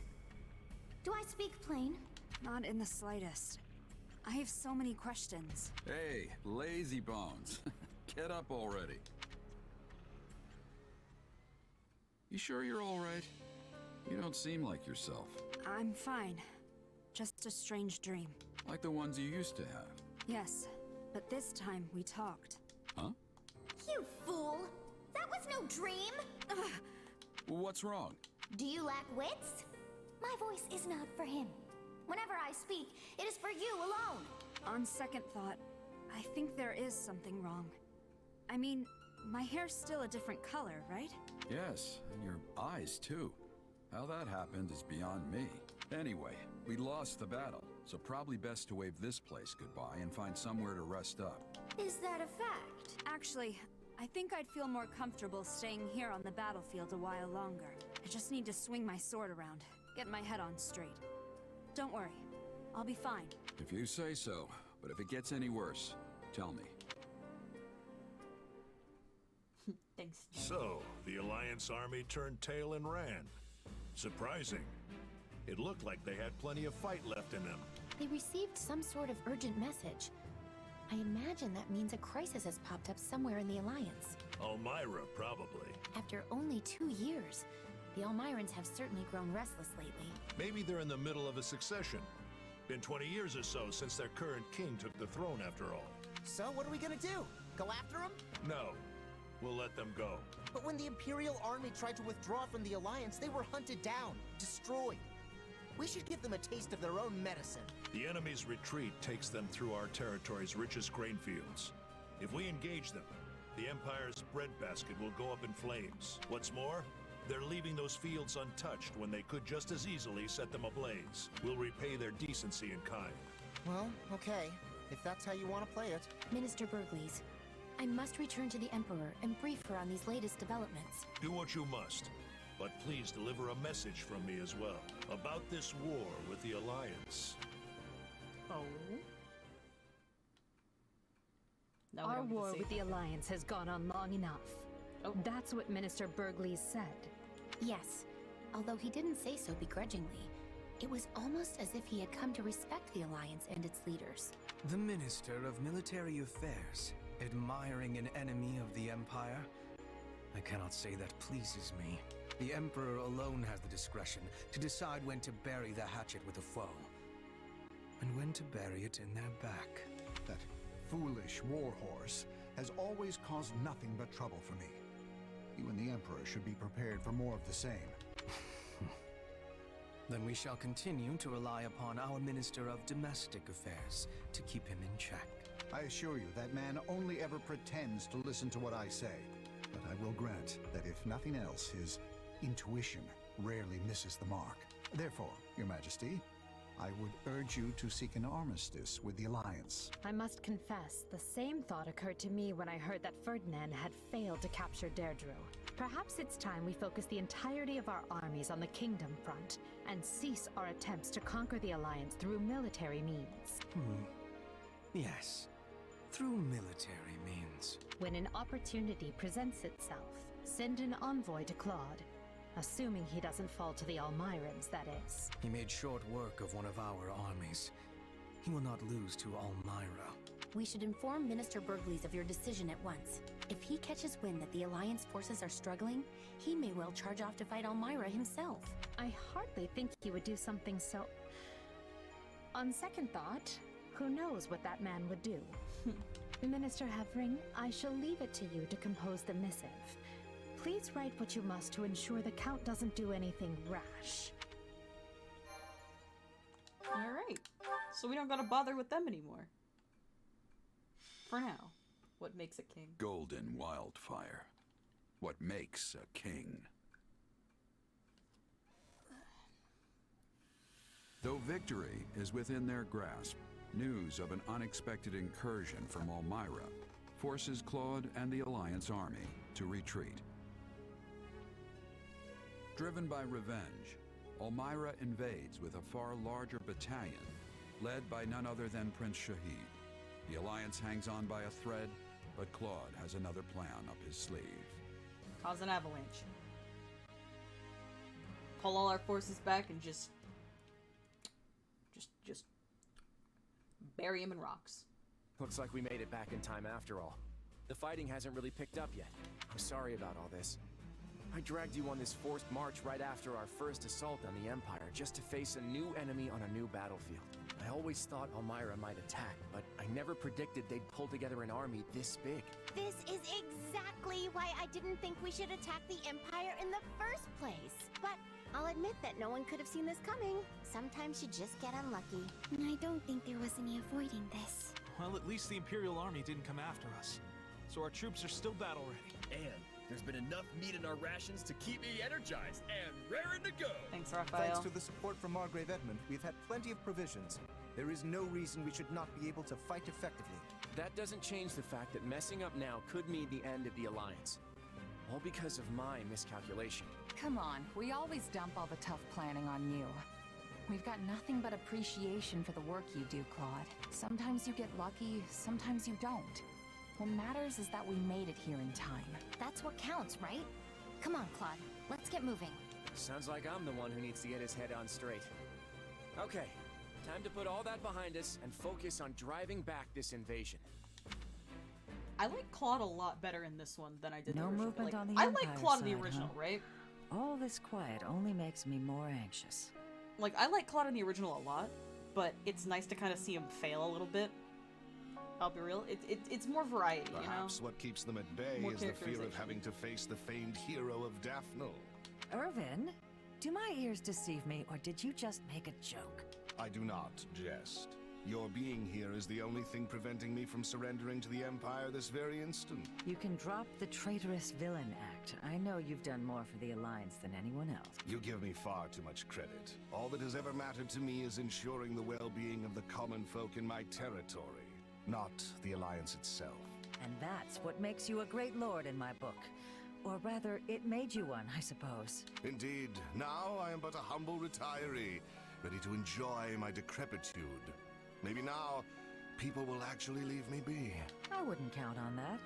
[SPEAKER 12] Do I speak plain?
[SPEAKER 2] Not in the slightest. I have so many questions.
[SPEAKER 15] Hey, lazy bones. Get up already. You sure you're all right? You don't seem like yourself.
[SPEAKER 2] I'm fine. Just a strange dream.
[SPEAKER 15] Like the ones you used to have.
[SPEAKER 2] Yes, but this time we talked.
[SPEAKER 15] Huh?
[SPEAKER 12] You fool! That was no dream!
[SPEAKER 15] Well, what's wrong?
[SPEAKER 12] Do you lack wits? My voice is not for him. Whenever I speak, it is for you alone.
[SPEAKER 2] On second thought, I think there is something wrong. I mean, my hair's still a different color, right?
[SPEAKER 15] Yes, and your eyes too. How that happened is beyond me. Anyway, we lost the battle, so probably best to wave this place goodbye and find somewhere to rest up.
[SPEAKER 12] Is that a fact?
[SPEAKER 2] Actually, I think I'd feel more comfortable staying here on the battlefield a while longer. I just need to swing my sword around, get my head on straight. Don't worry, I'll be fine.
[SPEAKER 15] If you say so, but if it gets any worse, tell me.
[SPEAKER 1] Thanks.
[SPEAKER 11] So, the Alliance army turned tail and ran. Surprising. It looked like they had plenty of fight left in them.
[SPEAKER 9] They received some sort of urgent message,
[SPEAKER 2] I imagine that means a crisis has popped up somewhere in the Alliance.
[SPEAKER 11] Elmira, probably.
[SPEAKER 2] After only 2 years, the Almirans have certainly grown restless lately.
[SPEAKER 11] Maybe they're in the middle of a succession. Been 20 years or so since their current king took the throne, after all.
[SPEAKER 10] So what are we gonna do? Go after him?
[SPEAKER 11] No. We'll let them go.
[SPEAKER 10] But when the Imperial Army tried to withdraw from the Alliance, they were hunted down, destroyed. We should give them a taste of their own medicine.
[SPEAKER 11] The enemy's retreat takes them through our territory's richest grain fields. If we engage them, the Empire's breadbasket will go up in flames. What's more, they're leaving those fields untouched when they could just as easily set them ablaze. We'll repay their decency in kind.
[SPEAKER 10] Well, okay. If that's how you want to play it.
[SPEAKER 2] Minister Burgleys, I must return to the Emperor and brief her on these latest developments.
[SPEAKER 11] Do what you must, but please deliver a message from me as well about this war with the Alliance.
[SPEAKER 1] Oh. No,
[SPEAKER 16] Our war with the Alliance has gone on long enough.
[SPEAKER 1] Oh.
[SPEAKER 16] That's what Minister Burgleys said.
[SPEAKER 2] Yes, although he didn't say so begrudgingly. It was almost as if he had come to respect the Alliance and its leaders.
[SPEAKER 5] The Minister of Military Affairs, admiring an enemy of the Empire? I cannot say that pleases me. The Emperor alone has the discretion to decide when to bury the hatchet with a foe, and when to bury it in their back.
[SPEAKER 17] That foolish warhorse has always caused nothing but trouble for me. You and the Emperor should be prepared for more of the same.
[SPEAKER 5] Then we shall continue to rely upon our Minister of Domestic Affairs to keep him in check.
[SPEAKER 17] I assure you, that man only ever pretends to listen to what I say. But I will grant that if nothing else, his intuition rarely misses the mark. Therefore, Your Majesty, I would urge you to seek an armistice with the Alliance.
[SPEAKER 16] I must confess, the same thought occurred to me when I heard that Ferdinand had failed to capture Deirdre. Perhaps it's time we focus the entirety of our armies on the Kingdom front and cease our attempts to conquer the Alliance through military means.
[SPEAKER 5] Yes, through military means.
[SPEAKER 16] When an opportunity presents itself, send an envoy to Claude. Assuming he doesn't fall to the Almirans, that is.
[SPEAKER 5] He made short work of one of our armies. He will not lose to Elmira.
[SPEAKER 2] We should inform Minister Burgleys of your decision at once. If he catches wind that the Alliance forces are struggling, he may well charge off to fight Elmira himself.
[SPEAKER 16] I hardly think he would do something so... On second thought, who knows what that man would do? Minister Hevering, I shall leave it to you to compose the missive. Please write what you must to ensure the Count doesn't do anything rash.
[SPEAKER 1] Alright. So we don't gotta bother with them anymore. For now. What makes a king?
[SPEAKER 15] Golden wildfire. What makes a king? Though victory is within their grasp, news of an unexpected incursion from Elmira forces Claude and the Alliance army to retreat. Driven by revenge, Elmira invades with a far larger battalion, led by none other than Prince Shahid. The Alliance hangs on by a thread, but Claude has another plan up his sleeve.
[SPEAKER 1] Cause an avalanche. Pull all our forces back and just bury him in rocks.
[SPEAKER 3] Looks like we made it back in time after all. The fighting hasn't really picked up yet. I'm sorry about all this. I dragged you on this forced march right after our first assault on the Empire, just to face a new enemy on a new battlefield. I always thought Elmira might attack, but I never predicted they'd pull together an army this big.
[SPEAKER 9] This is exactly why I didn't think we should attack the Empire in the first place. But I'll admit that no one could have seen this coming. Sometimes you just get unlucky.
[SPEAKER 12] I don't think there was any avoiding this.
[SPEAKER 6] Well, at least the Imperial Army didn't come after us. So our troops are still battle ready. And there's been enough meat in our rations to keep me energized and raring to go.
[SPEAKER 1] Thanks, Raphael.
[SPEAKER 10] Thanks to the support from Margrave Edmund, we've had plenty of provisions. There is no reason we should not be able to fight effectively.
[SPEAKER 3] That doesn't change the fact that messing up now could mean the end of the Alliance. All because of my miscalculation.
[SPEAKER 14] Come on, we always dump all the tough planning on you. We've got nothing but appreciation for the work you do, Claude. Sometimes you get lucky, sometimes you don't. What matters is that we made it here in time.
[SPEAKER 2] That's what counts, right? Come on, Claude. Let's get moving.
[SPEAKER 3] Sounds like I'm the one who needs to get his head on straight. Okay, time to put all that behind us and focus on driving back this invasion.
[SPEAKER 1] I like Claude a lot better in this one than I did
[SPEAKER 18] No
[SPEAKER 1] the original.
[SPEAKER 18] movement
[SPEAKER 1] Like,
[SPEAKER 18] on the
[SPEAKER 1] I
[SPEAKER 18] Empire
[SPEAKER 1] like Claude in the
[SPEAKER 18] side,
[SPEAKER 1] original,
[SPEAKER 18] huh?
[SPEAKER 1] right?
[SPEAKER 18] All this quiet only makes me more anxious.
[SPEAKER 1] Like, I like Claude in the original a lot, but it's nice to kind of see him fail a little bit. I'll be real. It's more variety, you know?
[SPEAKER 4] Perhaps what keeps them at bay
[SPEAKER 1] More
[SPEAKER 4] is the fear of
[SPEAKER 1] characterization.
[SPEAKER 4] having to face the famed hero of Daphne.
[SPEAKER 18] Irvin, do my ears deceive me, or did you just make a joke?
[SPEAKER 4] I do not jest. Your being here is the only thing preventing me from surrendering to the Empire this very instant.
[SPEAKER 18] You can drop the traitorous villain act. I know you've done more for the Alliance than anyone else.
[SPEAKER 4] You give me far too much credit. All that has ever mattered to me is ensuring the well-being of the common folk in my territory, not the Alliance itself.
[SPEAKER 18] And that's what makes you a great lord in my book. Or rather, it made you one, I suppose.
[SPEAKER 4] Indeed, now I am but a humble retiree, ready to enjoy my decrepitude. Maybe now, people will actually leave me be.
[SPEAKER 18] I wouldn't count on that.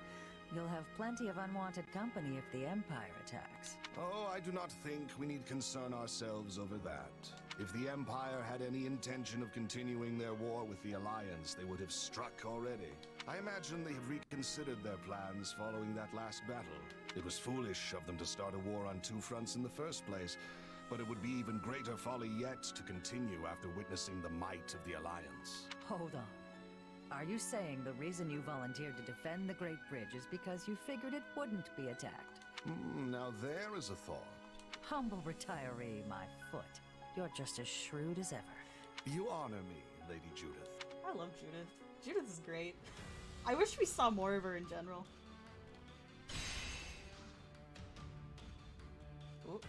[SPEAKER 18] You'll have plenty of unwanted company if the Empire attacks.
[SPEAKER 4] Oh, I do not think we need concern ourselves over that. If the Empire had any intention of continuing their war with the Alliance, they would have struck already. I imagine they have reconsidered their plans following that last battle. It was foolish of them to start a war on two fronts in the first place, but it would be even greater folly yet to continue after witnessing the might of the Alliance.
[SPEAKER 18] Hold on. Are you saying the reason you volunteered to defend the Great Bridge is because you figured it wouldn't be attacked?
[SPEAKER 4] Now there is a thought.
[SPEAKER 18] Humble retiree, my foot. You're just as shrewd as ever.
[SPEAKER 4] You honor me, Lady Judith.
[SPEAKER 1] I love Judith. Judith is great. I wish we saw more of her in general. Ooh.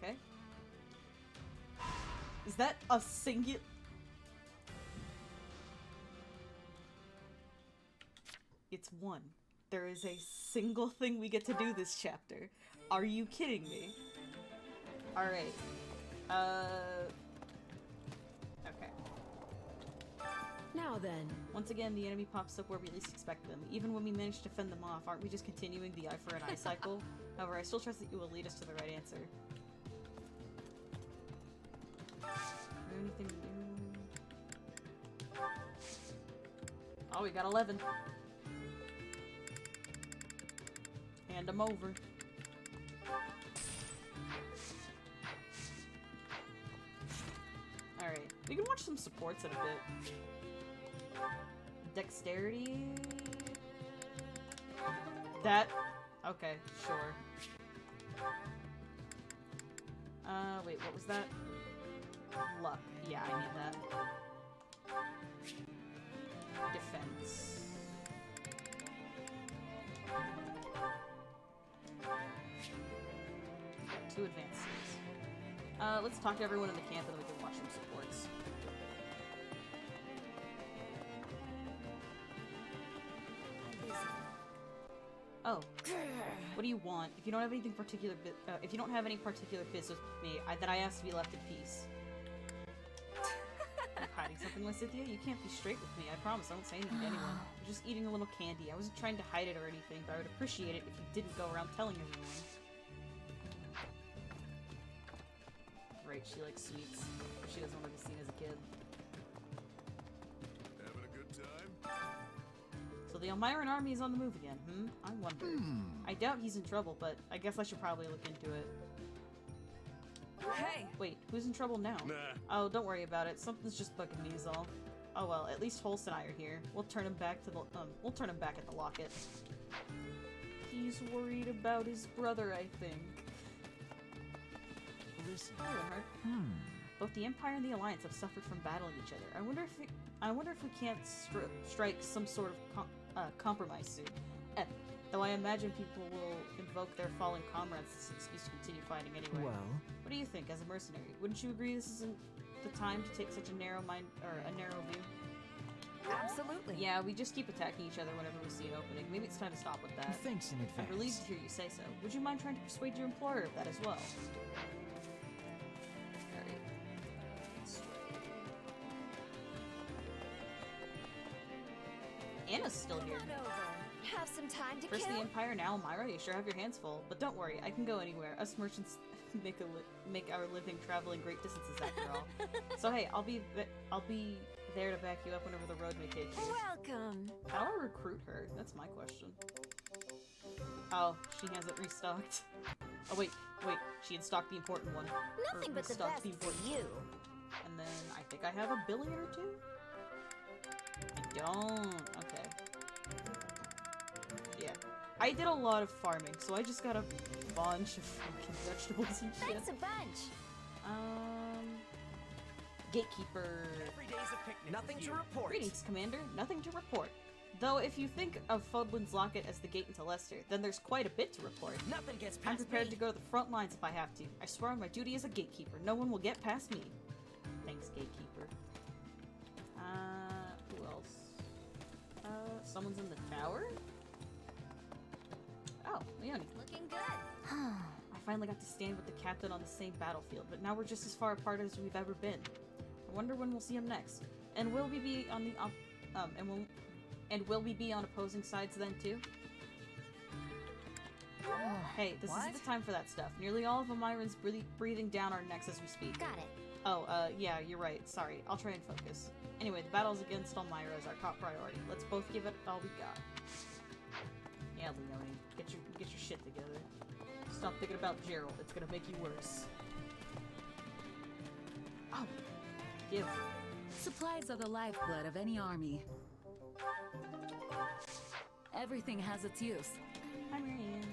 [SPEAKER 1] Okay. Is that a singular? It's one. There is a single thing we get to do this chapter. Are you kidding me? Alright. Okay.
[SPEAKER 13] Now then.
[SPEAKER 1] Once again, the enemy pops up where we least expect them. Even when we manage to fend them off, aren't we just continuing the eye for an eye cycle? However, I still trust that you will lead us to the right answer. Anything new? Oh, we got 11. Hand them over. Alright, we can watch some supports in a bit. Dexterity? That? Okay, sure. Wait, what was that? Luck. Yeah, I need that. Defense. Got 2 advances. Let's talk to everyone in the camp and then we can watch some supports. Oh, what do you want? If you don't have anything particular, if you don't have any particular business with me, then I ask to be left in peace. You're hiding something, Lysithia? You can't be straight with me. I promise. I won't say anything to anyone. I'm just eating a little candy. I wasn't trying to hide it or anything, but I would appreciate it if you didn't go around telling everyone. Right, she likes sweets. She doesn't want to be seen as a kid.
[SPEAKER 4] Having a good time?
[SPEAKER 1] So the Elmyran army is on the move again, I wonder. I doubt he's in trouble, but I guess I should probably look into it.
[SPEAKER 14] Hey!
[SPEAKER 1] Wait, who's in trouble now?
[SPEAKER 4] Nah.
[SPEAKER 1] Oh, don't worry about it. Something's just bugging me is all. Oh well, at least Holst and I are here. We'll turn him back to the we'll turn him back at the locket. He's worried about his brother, I think.
[SPEAKER 8] Listen.
[SPEAKER 1] Both the Empire and the Alliance have suffered from battling each other. I wonder if we can't strike some sort of compromise soon. Though I imagine people will invoke their fallen comrades as an excuse to continue fighting anyway.
[SPEAKER 8] Well,
[SPEAKER 1] what do you think, as a mercenary? Wouldn't you agree this isn't the time to take such a narrow view?
[SPEAKER 14] Absolutely.
[SPEAKER 1] Yeah, we just keep attacking each other whenever we see an opening. Maybe it's time to stop with that.
[SPEAKER 8] thanks in advance.
[SPEAKER 1] I'm relieved to hear you say so. Would you mind trying to persuade your employer of that as well? Alright. Anna's still here.
[SPEAKER 2] Come on over. Have some time to
[SPEAKER 1] First
[SPEAKER 2] kill.
[SPEAKER 1] the Empire, now Elmyra. You sure have your hands full. But don't worry, I can go anywhere. Us merchants make our living traveling great distances after all. So hey, I'll be there to back you up whenever the road may take you.
[SPEAKER 9] Welcome!
[SPEAKER 1] How do I recruit her? That's my question. Oh, she hasn't restocked. Oh wait, she had stocked the important one.
[SPEAKER 9] Nothing but the
[SPEAKER 1] restocked
[SPEAKER 9] best for
[SPEAKER 1] important
[SPEAKER 9] you.
[SPEAKER 1] one. And then I think I have a billion or two? I don't. Okay. Yeah. I did a lot of farming, so I just got a bunch of fucking vegetables and shit.
[SPEAKER 9] Thanks a bunch!
[SPEAKER 1] Gatekeeper.
[SPEAKER 8] Every day's a picnic. Nothing to report.
[SPEAKER 1] Greetings, Commander. Nothing to report. Though if you think of Fodlan's Locket as the gate into Leicester, then there's quite a bit to report.
[SPEAKER 8] Nothing gets past
[SPEAKER 1] I'm prepared
[SPEAKER 8] me.
[SPEAKER 1] to go to the front lines if I have to. I swear on my duty as a gatekeeper. No one will get past me. Thanks, Gatekeeper. Who else? Someone's in the tower? Oh, Leonie.
[SPEAKER 9] Looking good.
[SPEAKER 1] I finally got to stand with the captain on the same battlefield, but now we're just as far apart as we've ever been. I wonder when we'll see him next. And will we be on the will we be on opposing sides then too? Hey, this isn't the time for that stuff. Nearly all of Elmiran's breathing down our necks as we speak.
[SPEAKER 9] Got it.
[SPEAKER 1] Oh, yeah, you're right. Sorry. I'll try and focus. Anyway, the battles against Elmira is our top priority. Let's both give it all we got. Yeah, Leonie. Get your shit together. Stop thinking about Gerald. It's gonna make you worse. Oh. Give.
[SPEAKER 19] Supplies are the lifeblood of any army. Everything has its use.
[SPEAKER 1] Hi, Marianne.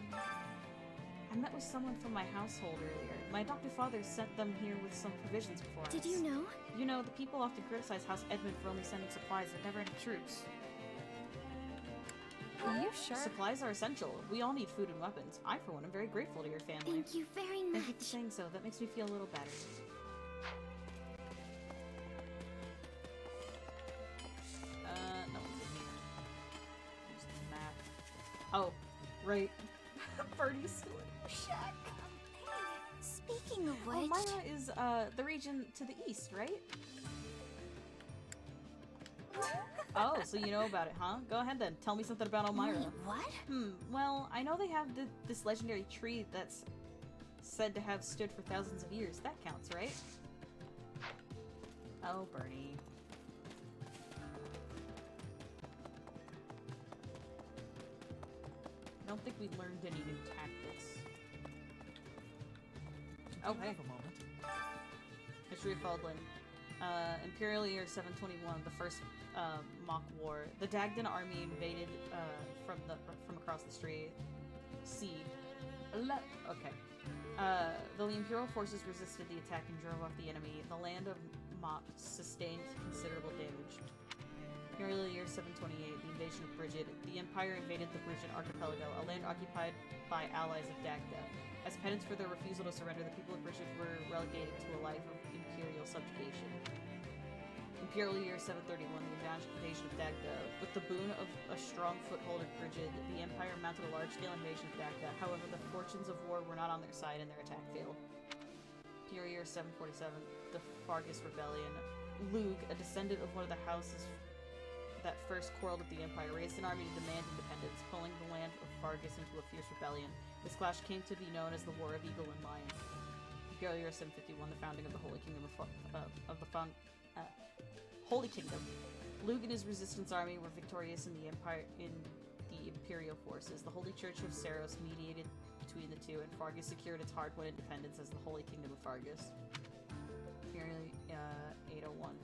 [SPEAKER 1] I met with someone from my household earlier. My adoptive father sent them here with some provisions before us.
[SPEAKER 9] Did you know?
[SPEAKER 1] You know, the people often criticize House Edmund for only sending supplies and never any troops.
[SPEAKER 14] Are you sure?
[SPEAKER 1] Supplies are essential. We all need food and weapons. I, for one, am very grateful to your family.
[SPEAKER 9] Thank you very much.
[SPEAKER 1] Thank you for saying so. That makes me feel a little better. No one's in here. Use the map. Oh, right. Birdie's still in her shack.
[SPEAKER 9] Speaking of which...
[SPEAKER 1] Elmira is, the region to the east, right? Oh, so you know about it, huh? Go ahead then. Tell me something about Elmira.
[SPEAKER 9] Wait, what?
[SPEAKER 1] Well, I know they have this legendary tree that's said to have stood for thousands of years. That counts, right? Oh, Bernie. I don't think we learned any new tactics. Oh, hey. History of Fodlan. Imperial year 721, the first mock war. The Dagdan army invaded from across the sea. Okay. Though the Imperial forces resisted the attack and drove off the enemy, the land of Mok sustained considerable damage. Imperial year 728, the invasion of Brigid. The Empire invaded the Brigid archipelago, a land occupied by allies of Dagda. As penance for their refusal to surrender, the people of Brigid were relegated to a life of imperial subjugation. Imperial year 731, the invasion of Dagda. With the boon of a strong foothold at Brigid, the Empire mounted a large-scale invasion of Dagda. However, the fortunes of war were not on their side and their attack failed. Imperial year 747, the Fargus Rebellion. Lug, a descendant of one of the houses that first quarreled with the Empire, raised an army to demand independence, pulling the land of Fargus into a fierce rebellion. This clash came to be known as the War of Eagle and Lion. Imperial year 751, the founding of the Holy Kingdom Holy Kingdom. Lug and his resistance army were victorious in the Imperial forces. The Holy Church of Saros mediated between the two, and Fargus secured its hard-won independence as the Holy Kingdom of Fargus. Imperial 801.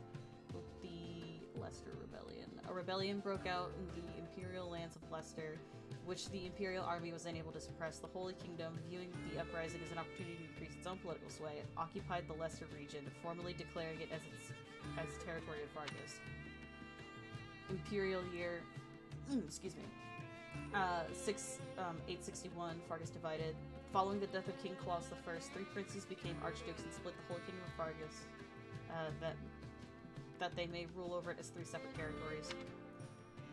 [SPEAKER 1] The Leicester Rebellion. A rebellion broke out in the imperial lands of Leicester, which the Imperial army was unable to suppress. The Holy Kingdom, viewing the uprising as an opportunity to increase its own political sway, occupied the Leicester region, formally declaring it as territory of Fargus. Imperial year, 861, Fargus divided. Following the death of King Claus I, three princes became archdukes and split the Holy Kingdom of Fargus. That they may rule over it as three separate territories.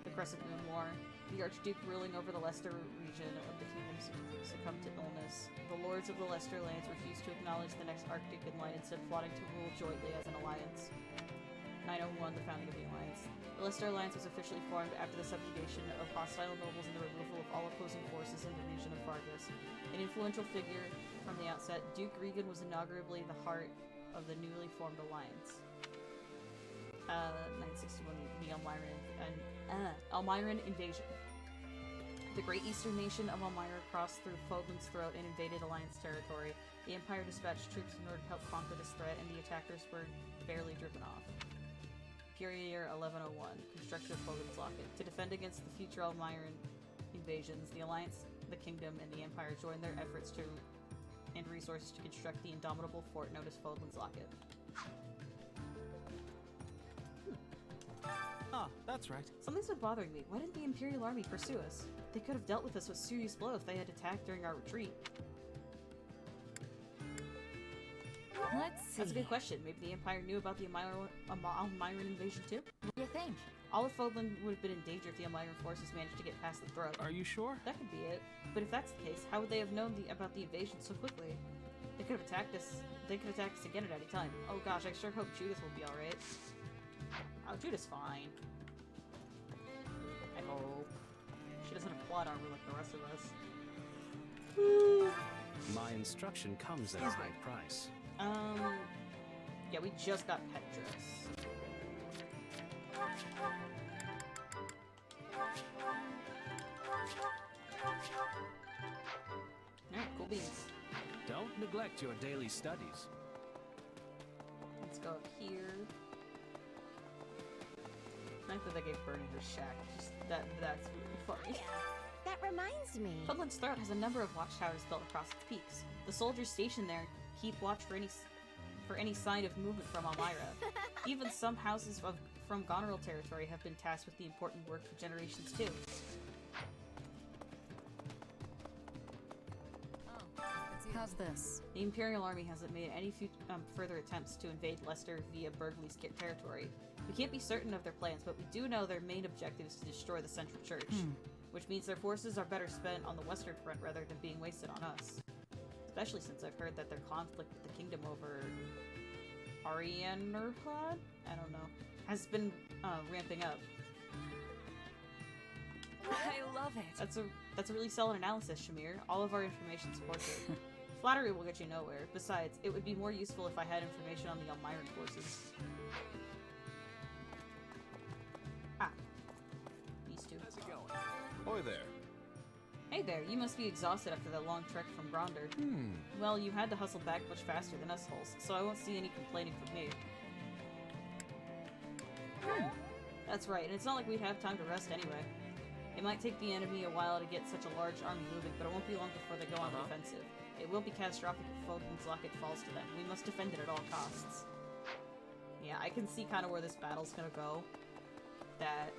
[SPEAKER 1] The Crescent Moon War. The Archduke ruling over the Leicester region of the kingdom succumbed to illness. The lords of the Leicester lands refused to acknowledge the next Archduke in line, instead plotting to rule jointly as an alliance. 901, the founding of the alliance. The Leicester Alliance was officially formed after the subjugation of hostile nobles and the removal of all opposing forces in the region of Fargus. An influential figure from the outset, Duke Regan was inaugurably the heart of the newly formed alliance. 961, the Elmiran invasion. The great eastern nation of Elmira crossed through Fogland's throat and invaded Alliance territory. The Empire dispatched troops in order to help conquer this threat, and the attackers were barely driven off. Period year 1101. Construction of Fogland's Locket. To defend against the future Elmiran invasions, the Alliance, the Kingdom, and the Empire joined their efforts and resources to construct the indomitable fort known as Fogland's Locket.
[SPEAKER 6] Ah, that's right.
[SPEAKER 1] Something's been bothering me. Why didn't the Imperial Army pursue us? They could have dealt with us with serious blow if they had attacked during our retreat.
[SPEAKER 14] Let's see.
[SPEAKER 1] That's a good question. Maybe the Empire knew about the Elmiran invasion too?
[SPEAKER 14] What do you think?
[SPEAKER 1] All of Fogland would have been in danger if the Elmiran forces managed to get past the throat.
[SPEAKER 6] Are you sure?
[SPEAKER 1] That could be it. But if that's the case, how would they have known about the invasion so quickly? They could have attacked us. They could attack us again at any time. Oh gosh, I sure hope Judas will be alright. Oh, Judas fine. I hope. She doesn't have plot armor like the rest of us.
[SPEAKER 20] My instruction comes at a high price.
[SPEAKER 1] Yeah, we just got Petrus. Alright, cool beans.
[SPEAKER 20] Don't neglect your daily studies.
[SPEAKER 1] Let's go up here. Not that they gave Bernie her shack, just that's really funny.
[SPEAKER 9] That reminds me.
[SPEAKER 1] Fogland's Throat has a number of watchtowers built across its peaks. The soldiers stationed there keep watch for any sign of movement from Elmira. Even some houses from Goneril territory have been tasked with the important work for generations too.
[SPEAKER 14] How's this?
[SPEAKER 1] The Imperial Army hasn't made any further attempts to invade Leicester via Burgley's territory. We can't be certain of their plans, but we do know their main objective is to destroy the Central Church, which means their forces are better spent on the Western Front rather than being wasted on us. Especially since I've heard that their conflict with the Kingdom over Arianerhad? I don't know. Has been ramping up.
[SPEAKER 14] I love it.
[SPEAKER 1] That's a really solid analysis, Shamir. All of our information supports it. Flattery will get you nowhere. Besides, it would be more useful if I had information on the Elmiran forces. Ah. These two.
[SPEAKER 3] How's it going?
[SPEAKER 4] Ahoy there.
[SPEAKER 1] Hey there, you must be exhausted after that long trek from Gronder. Well, you had to hustle back much faster than us holes, so I won't see any complaining from me. That's right, and it's not like we'd have time to rest anyway. It might take the enemy a while to get such a large army moving, but it won't be long before they go on the offensive. It will be catastrophic if Fogland's Locket falls to them. We must defend it at all costs. Yeah, I can see kind of where this battle's gonna go. That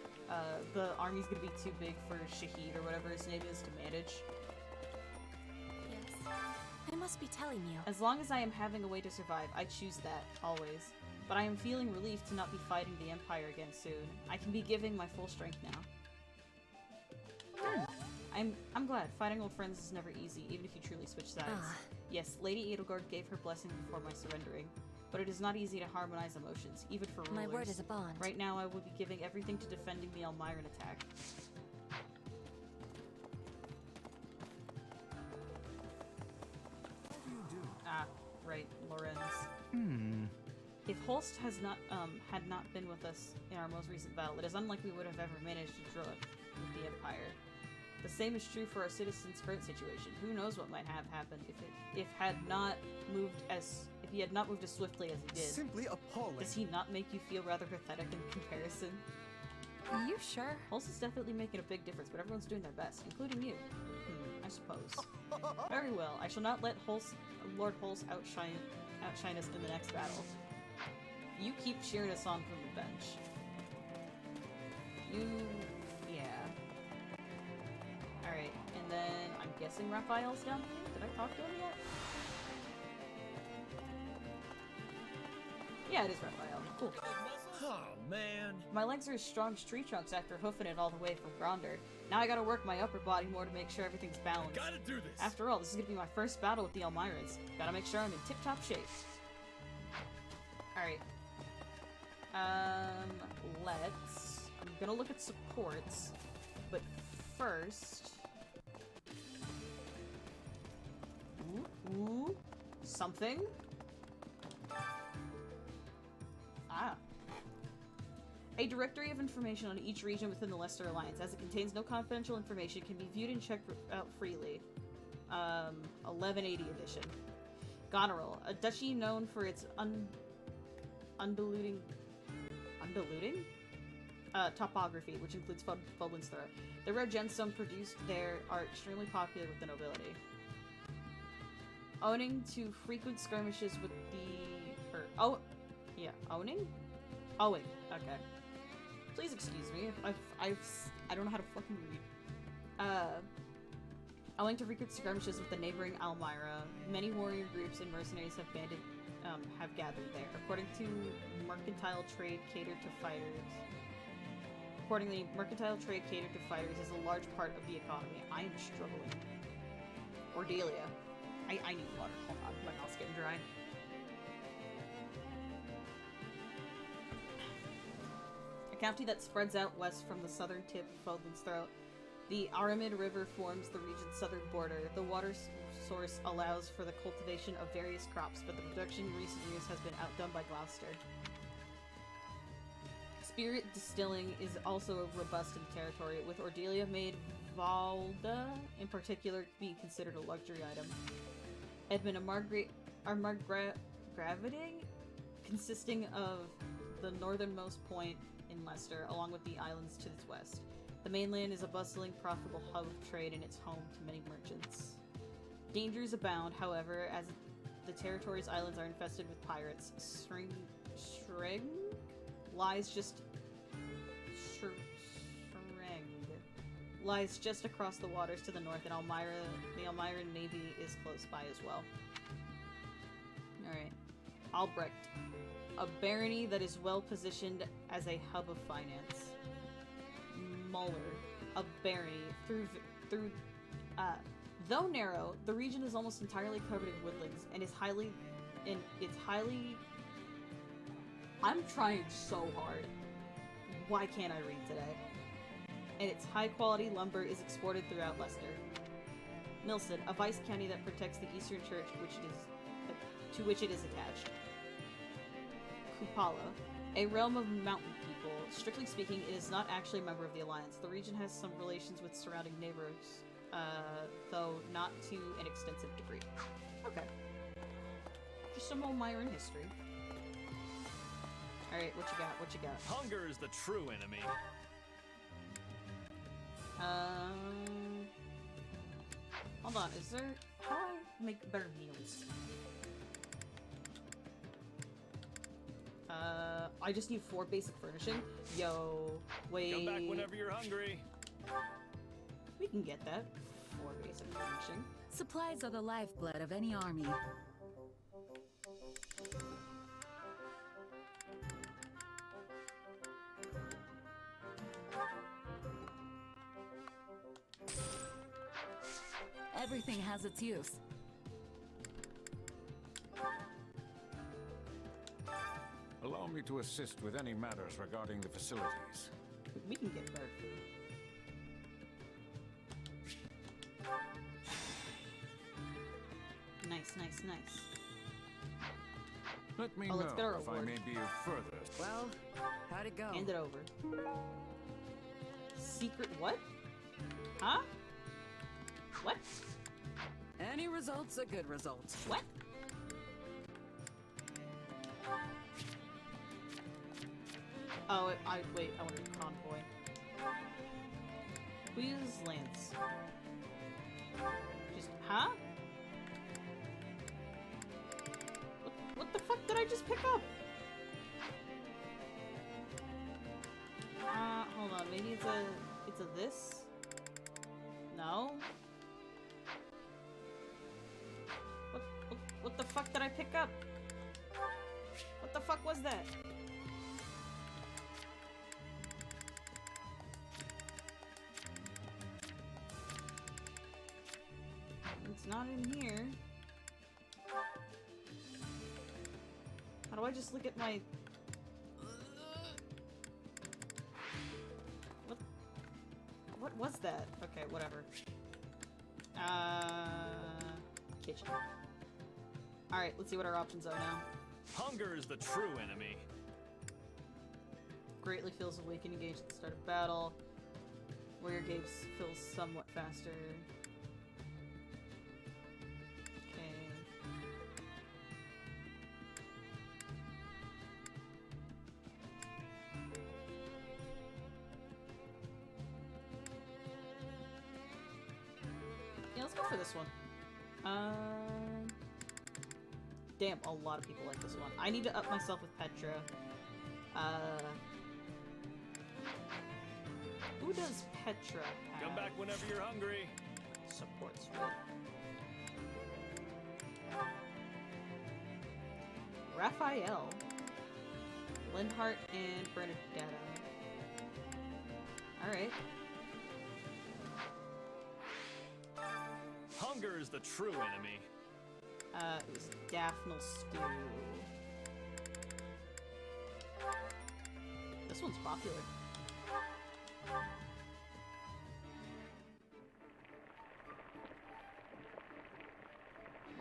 [SPEAKER 1] the army's gonna be too big for Shahid or whatever his name is to manage.
[SPEAKER 9] Yes. I must be telling you.
[SPEAKER 1] As long as I am having a way to survive, I choose that, always. But I am feeling relieved to not be fighting the Empire again soon. I can be giving my full strength now. I'm glad. Fighting old friends is never easy, even if you truly switch sides. Yes, Lady Edelgard gave her blessing before my surrendering. But it is not easy to harmonize emotions, even for rulers.
[SPEAKER 9] My word is a bond.
[SPEAKER 1] Right now, I will be giving everything to defending the Elmiran attack.
[SPEAKER 5] What do you do?
[SPEAKER 1] Ah, right, Lorenz. If Holst has not had not been with us in our most recent battle, it is unlikely we would have ever managed to draw it with the Empire. The same is true for our citizens' current situation. Who knows what might have happened if he had not moved as swiftly as he did.
[SPEAKER 10] Simply appalling.
[SPEAKER 1] Does he not make you feel rather pathetic in comparison?
[SPEAKER 14] Are you sure?
[SPEAKER 1] Holst is definitely making a big difference, but everyone's doing their best, including you. I suppose. Very well. I shall not let Lord Holst outshine us in the next battle. You keep cheering us on from the bench. Yeah. Alright, and then I'm guessing Raphael's down here? Did I talk to him yet? Yeah, it is Raphael. Cool.
[SPEAKER 11] Oh, man.
[SPEAKER 1] My legs are as strong as tree trunks after hoofing it all the way from Gronder. Now I gotta work my upper body more to make sure everything's balanced.
[SPEAKER 11] Gotta do this.
[SPEAKER 1] After all, this is gonna be my first battle with the Elmirans. Gotta make sure I'm in tip-top shape. Alright. I'm gonna look at supports, but first... Ooh, something? Ah. A directory of information on each region within the Leicester Alliance, as it contains no confidential information, can be viewed and checked out freely. 1180 edition. Goneril, a duchy known for its undulating topography, which includes Fodlan's Throat. The rare gemstones produced there are extremely popular with the nobility. Owing to frequent skirmishes with the... Owing? Okay. Please excuse me. I don't know how to fucking read. Owing to frequent skirmishes with the neighboring Elmira, many warrior groups and mercenaries have gathered there. According to mercantile trade catered to fighters. Accordingly, mercantile trade catered to fighters is a large part of the economy. I am struggling. Ordelia. I need water. Hold on, my mouth's getting dry. A county that spreads out west from the southern tip of Fodlan's Throat. The Aramid River forms the region's southern border. The water source allows for the cultivation of various crops, but the production in recent years has been outdone by Gloucester. Spirit distilling is also robust in the territory, with Ordelia made Valda in particular be considered a luxury item. Edmund, a margravity consisting of the northernmost point in Leicester, along with the islands to its west. The mainland is a bustling, profitable hub of trade and it's home to many merchants. Dangers abound, however, as the territory's islands are infested with pirates. Shreng lies just across the waters to the north, and the Elmira Navy is close by as well. Alright. Albrecht. A barony that is well positioned as a hub of finance. Muller. A barony. Though narrow, the region is almost entirely covered in woodlands and is highly... I'm trying so hard. Why can't I read today? And its high-quality lumber is exported throughout Leicester. Milson, a vice county that protects the Eastern Church, to which it is attached. Kupala, a realm of mountain people. Strictly speaking, it is not actually a member of the Alliance. The region has some relations with surrounding neighbors, though not to an extensive degree. Okay. Just some old Myron history. Alright, what you got? What you got?
[SPEAKER 6] Hunger is the true enemy.
[SPEAKER 1] Hold on, is there... How do I make better meals? I just need 4 basic furnishing. Yo, wait...
[SPEAKER 6] Come back whenever you're hungry.
[SPEAKER 1] We can get that. 4 basic furnishing.
[SPEAKER 19] Supplies are the lifeblood of any army. Everything has its use.
[SPEAKER 21] Allow me to assist with any matters regarding the facilities.
[SPEAKER 1] We can get better food. Nice, nice, nice.
[SPEAKER 21] Let me
[SPEAKER 1] let's get our
[SPEAKER 21] know if I
[SPEAKER 1] reward.
[SPEAKER 21] may be of further.
[SPEAKER 18] Well, how'd it go?
[SPEAKER 1] Hand it over. Secret what? Huh? What?
[SPEAKER 18] Any result's a good result.
[SPEAKER 1] What? Oh, wait, I want to do convoy. Who uses Lance? Just, huh? What the fuck did I just pick up? Hold on, maybe it's a this? No? What the fuck did I pick up? What the fuck was that? It's not in here. How do I just look at my... What was that? Okay, whatever. Kitchen. Alright, let's see what our options are now.
[SPEAKER 6] Hunger is the true enemy.
[SPEAKER 1] greatly fills awakening gauge at the start of battle. Warrior gauge fills somewhat faster. Okay. Yeah, let's go for this one. Damn, a lot of people like this one. I need to up myself with Petra. Who does Petra have?
[SPEAKER 6] Come back whenever you're hungry.
[SPEAKER 1] Supports, right? Raphael, Lindhart, and Bernadetta. Alright.
[SPEAKER 6] Hunger is the true enemy.
[SPEAKER 1] It was Daphne Stew. This one's popular.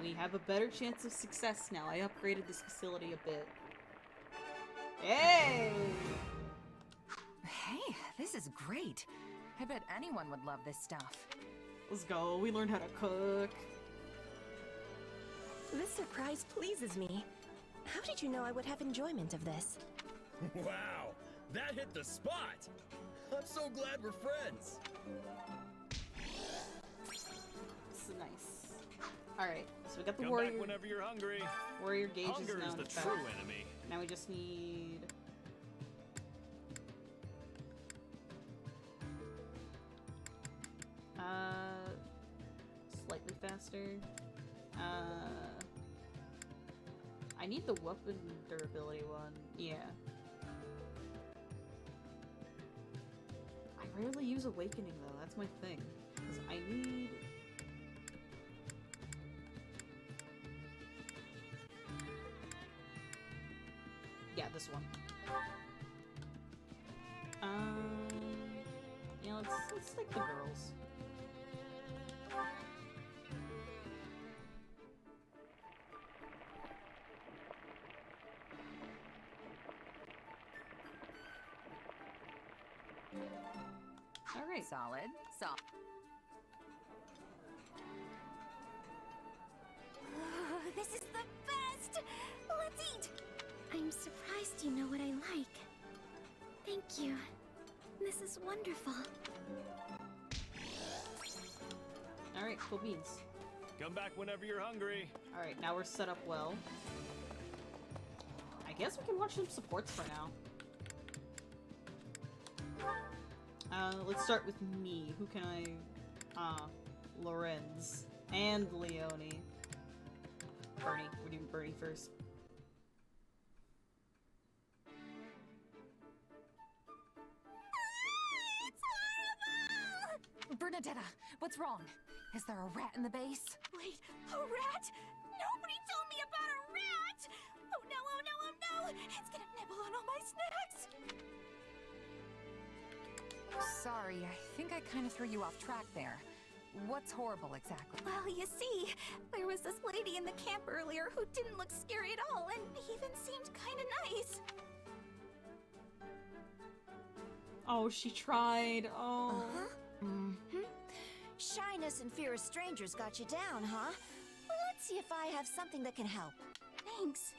[SPEAKER 1] We have a better chance of success now. I upgraded this facility a bit. Hey!
[SPEAKER 14] Hey, this is great. I bet anyone would love this stuff.
[SPEAKER 1] Let's go. We learned how to cook.
[SPEAKER 7] This surprise pleases me. How did you know I would have enjoyment of this?
[SPEAKER 6] Wow, that hit the spot. I'm so glad we're friends.
[SPEAKER 1] This is nice. Alright, so we got the
[SPEAKER 6] Come
[SPEAKER 1] warrior.
[SPEAKER 6] back whenever you're hungry.
[SPEAKER 1] Warrior gauge
[SPEAKER 6] Hunger
[SPEAKER 1] is now
[SPEAKER 6] is the
[SPEAKER 1] in effect.
[SPEAKER 6] true enemy.
[SPEAKER 1] Now we just need... slightly faster. I need the weapon durability one. Yeah. I rarely use awakening though, that's my thing. Because I need... Yeah, this one. Yeah, let's take the girls.
[SPEAKER 14] All right, solid.
[SPEAKER 9] This is the best! Let's eat! I'm surprised you know what I like. Thank you. This is wonderful.
[SPEAKER 1] Alright, cool beans.
[SPEAKER 6] Come back whenever you're hungry.
[SPEAKER 1] Alright, now we're set up well. I guess we can watch some supports for now. Let's start with me. Who can I... Lorenz. And Leonie. Bernie. We're doing Bernie first.
[SPEAKER 14] Bernadetta, what's wrong? Is there a rat in the base?
[SPEAKER 2] Wait, a rat? Nobody told me about a rat! Oh no, oh no, oh no! It's gonna nibble on all my snacks!
[SPEAKER 14] Sorry, I think I kind of threw you off track there. What's horrible exactly?
[SPEAKER 2] Well, you see, there was this lady in the camp earlier who didn't look scary at all and even seemed kinda nice.
[SPEAKER 1] Oh, she tried. Oh.
[SPEAKER 22] Shyness and fear of strangers got you down, huh? Well, let's see if I have something that can help.
[SPEAKER 2] Thanks.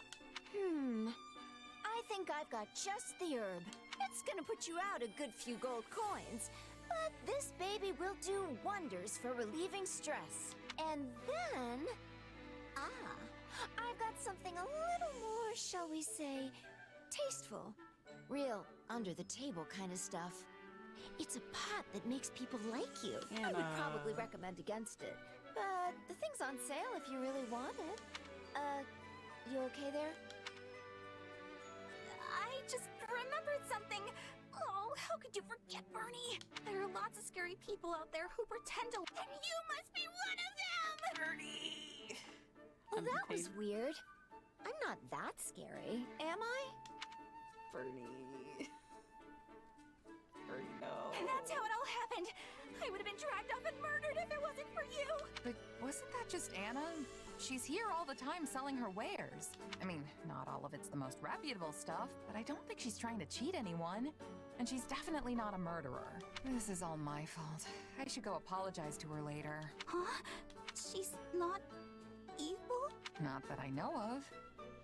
[SPEAKER 22] I think I've got just the herb. It's gonna put you out a good few gold coins, but this baby will do wonders for relieving stress. And then... I've got something a little more, shall we say, tasteful. Real under-the-table kind of stuff. It's a pot that makes people like you. I would probably recommend against it. But the thing's on sale if you really want it. You okay there?
[SPEAKER 2] I just remembered something. Oh, how could you forget, Bernie? There are lots of scary people out there who pretend to... And you must be one of them!
[SPEAKER 1] Bernie!
[SPEAKER 22] Well, that was weird. I'm not that scary, am I?
[SPEAKER 1] Bernie. Bernie, no.
[SPEAKER 2] And that's how it all happened. I would have been dragged off and murdered if it wasn't for you.
[SPEAKER 14] But wasn't that just Anna? She's here all the time selling her wares. I mean, not all if it's the most reputable stuff, but I don't think she's trying to cheat anyone. And she's definitely not a murderer. This is all my fault. I should go apologize to her later.
[SPEAKER 22] Huh? She's not evil?
[SPEAKER 14] Not that I know of.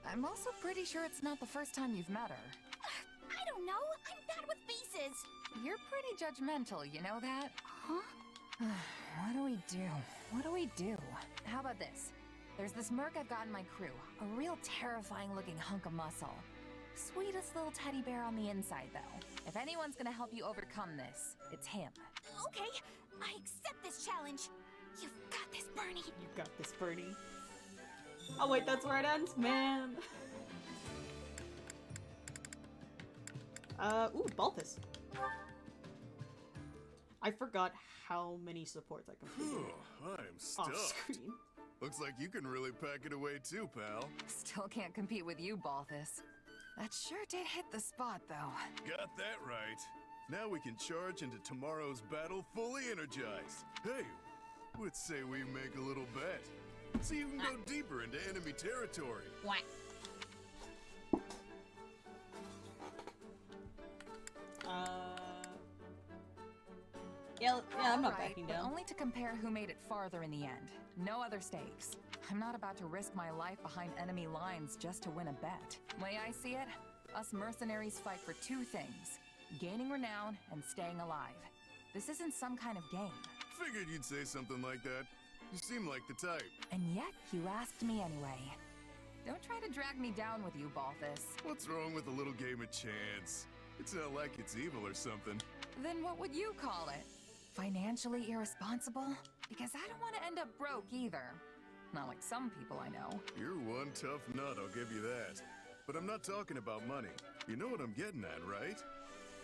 [SPEAKER 14] I'm also pretty sure it's not the first time you've met her.
[SPEAKER 22] I don't know. I'm bad with faces.
[SPEAKER 14] You're pretty judgmental, you know that?
[SPEAKER 22] Huh?
[SPEAKER 14] What do we do? What do we do? How about this? There's this merc I've got in my crew. A real terrifying looking hunk of muscle. Sweetest little teddy bear on the inside, though. If anyone's gonna help you overcome this, it's him.
[SPEAKER 22] Okay, I accept this challenge. You've got this, Bernie.
[SPEAKER 1] You got this, Bernie. Oh wait, that's where it ends, man. Ooh, Balthus. I forgot how many supports I completed.
[SPEAKER 16] I'm stuffed.
[SPEAKER 1] Off screen.
[SPEAKER 16] Looks like you can really pack it away too, pal.
[SPEAKER 14] Still can't compete with you, Balthus. That sure did hit the spot, though.
[SPEAKER 16] Got that right. Now we can charge into tomorrow's battle fully energized. Hey, let's say we make a little bet. See who can go deeper into enemy territory.
[SPEAKER 1] What? Yeah, I'm not backing
[SPEAKER 14] but
[SPEAKER 1] down.
[SPEAKER 14] only to compare who made it farther in the end. No other stakes. I'm not about to risk my life behind enemy lines just to win a bet. Way I see it, us mercenaries fight for two things: gaining renown and staying alive. This isn't some kind of game.
[SPEAKER 16] Figured you'd say something like that. You seem like the type.
[SPEAKER 14] And yet, you asked me anyway. Don't try to drag me down with you, Balthus.
[SPEAKER 16] What's wrong with a little game of chance? It's not like it's evil or something.
[SPEAKER 14] Then what would you call it? Financially irresponsible? Because I don't want to end up broke either. Not like some people I know.
[SPEAKER 16] You're one tough nut, I'll give you that. But I'm not talking about money. You know what I'm getting at, right?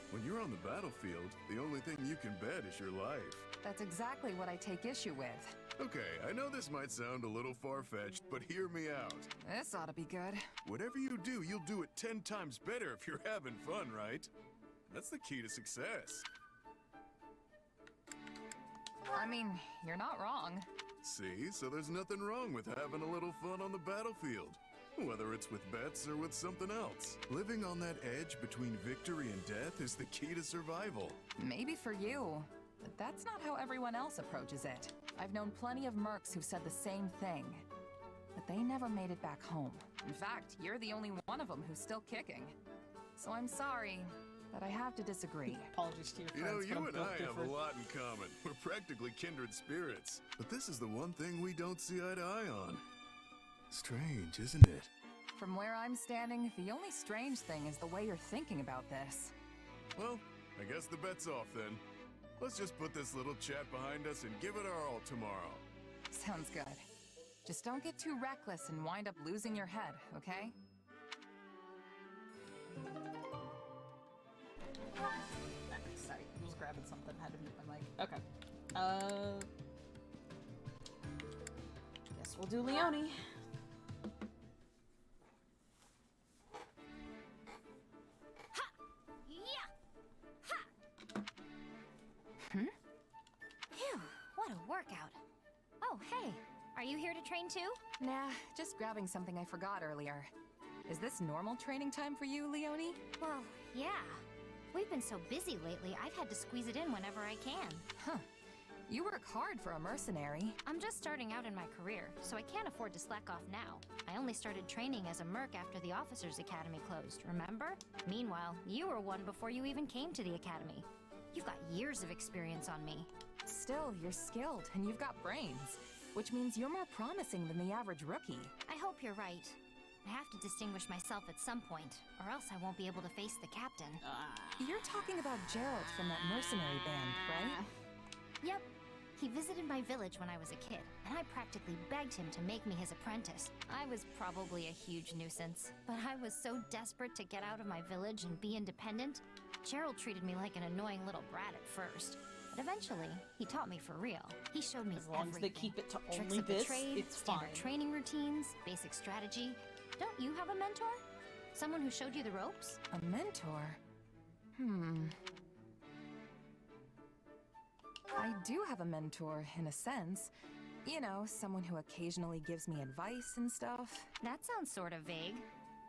[SPEAKER 16] When you're on the battlefield, the only thing you can bet is your life.
[SPEAKER 14] That's exactly what I take issue with.
[SPEAKER 16] Okay, I know this might sound a little far-fetched, but hear me out.
[SPEAKER 14] This ought to be good.
[SPEAKER 16] Whatever you do, you'll do it 10 times better if you're having fun, right? That's the key to success.
[SPEAKER 14] I mean, you're not wrong.
[SPEAKER 16] See, so there's nothing wrong with having a little fun on the battlefield. Whether it's with bets or with something else. Living on that edge between victory and death is the key to survival.
[SPEAKER 14] Maybe for you, but that's not how everyone else approaches it. I've known plenty of mercs who said the same thing, but they never made it back home. In fact, you're the only one of them who's still kicking. So I'm sorry, but I have to disagree.
[SPEAKER 1] Apologies to your
[SPEAKER 16] You know,
[SPEAKER 1] friends, but
[SPEAKER 16] you
[SPEAKER 1] I'm
[SPEAKER 16] and
[SPEAKER 1] built
[SPEAKER 16] I have
[SPEAKER 1] different.
[SPEAKER 16] a lot in common. We're practically kindred spirits. But this is the one thing we don't see eye to eye on. Strange, isn't it?
[SPEAKER 14] From where I'm standing, the only strange thing is the way you're thinking about this.
[SPEAKER 16] Well, I guess the bet's off then. Let's just put this little chat behind us and give it our all tomorrow.
[SPEAKER 14] Sounds good. Just don't get too reckless and wind up losing your head, okay?
[SPEAKER 1] Sorry, I was grabbing something, had to mute my mic. Okay. Guess we'll do Leone.
[SPEAKER 22] Phew, what a workout. Oh, hey, are you here to train too?
[SPEAKER 14] Nah, just grabbing something I forgot earlier. Is this normal training time for you, Leone?
[SPEAKER 22] Well, yeah. We've been so busy lately, I've had to squeeze it in whenever I can.
[SPEAKER 14] Huh. You work hard for a mercenary.
[SPEAKER 22] I'm just starting out in my career, so I can't afford to slack off now. I only started training as a merc after the Officers Academy closed, remember? Meanwhile, you were one before you even came to the Academy. You've got years of experience on me.
[SPEAKER 14] Still, you're skilled and you've got brains, which means you're more promising than the average rookie.
[SPEAKER 22] I hope you're right. I have to distinguish myself at some point, or else I won't be able to face the captain.
[SPEAKER 14] You're talking about Gerald from that mercenary band, right?
[SPEAKER 22] Yep. He visited my village when I was a kid, and I practically begged him to make me his apprentice. I was probably a huge nuisance, but I was so desperate to get out of my village and be independent. Gerald treated me like an annoying little brat at first, but eventually, he taught me for real. He showed me
[SPEAKER 1] As long as they keep it to
[SPEAKER 22] Tricks
[SPEAKER 1] only
[SPEAKER 22] of the
[SPEAKER 1] this,
[SPEAKER 22] trade,
[SPEAKER 1] it's
[SPEAKER 22] standard
[SPEAKER 1] fine.
[SPEAKER 22] training routines, basic strategy. Don't you have a mentor? Someone who showed you the ropes?
[SPEAKER 14] A mentor? I do have a mentor, in a sense. You know, someone who occasionally gives me advice and stuff.
[SPEAKER 22] That sounds sort of vague.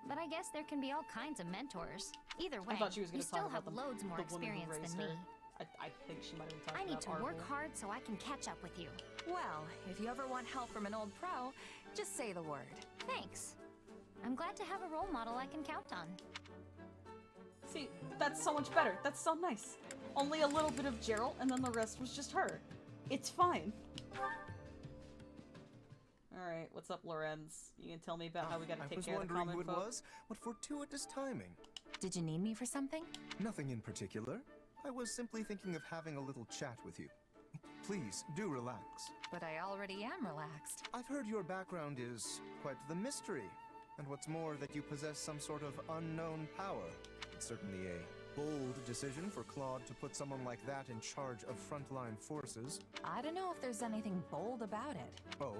[SPEAKER 15] but I guess there can be all kinds of mentors. Either way,
[SPEAKER 1] I thought she was
[SPEAKER 15] you
[SPEAKER 1] going to
[SPEAKER 15] still
[SPEAKER 1] talk
[SPEAKER 15] have
[SPEAKER 1] about
[SPEAKER 15] loads more
[SPEAKER 1] the woman who
[SPEAKER 15] experience
[SPEAKER 1] raised
[SPEAKER 15] than me.
[SPEAKER 1] her. I think she might have been talking
[SPEAKER 15] I need
[SPEAKER 1] about
[SPEAKER 15] to
[SPEAKER 1] Arvel.
[SPEAKER 15] work hard so I can catch up with you.
[SPEAKER 14] Well, if you ever want help from an old pro, just say the word.
[SPEAKER 15] Thanks. I'm glad to have a role model I can count on.
[SPEAKER 1] See, that's so much better. That's so nice. Only a little bit of Gerald, and then the rest was just her. It's fine. Alright, what's up, Lorenz? You can tell me about how we gotta take care of the common
[SPEAKER 10] I was wondering who it
[SPEAKER 1] folk?
[SPEAKER 10] was. What fortuitous timing.
[SPEAKER 14] Did you need me for something?
[SPEAKER 10] Nothing in particular. I was simply thinking of having a little chat with you. Please, do relax.
[SPEAKER 14] But I already am relaxed.
[SPEAKER 10] I've heard your background is quite the mystery. And what's more, that you possess some sort of unknown power. It's certainly a bold decision for Claude to put someone like that in charge of frontline forces.
[SPEAKER 14] I don't know if there's anything bold about it.
[SPEAKER 10] Oh?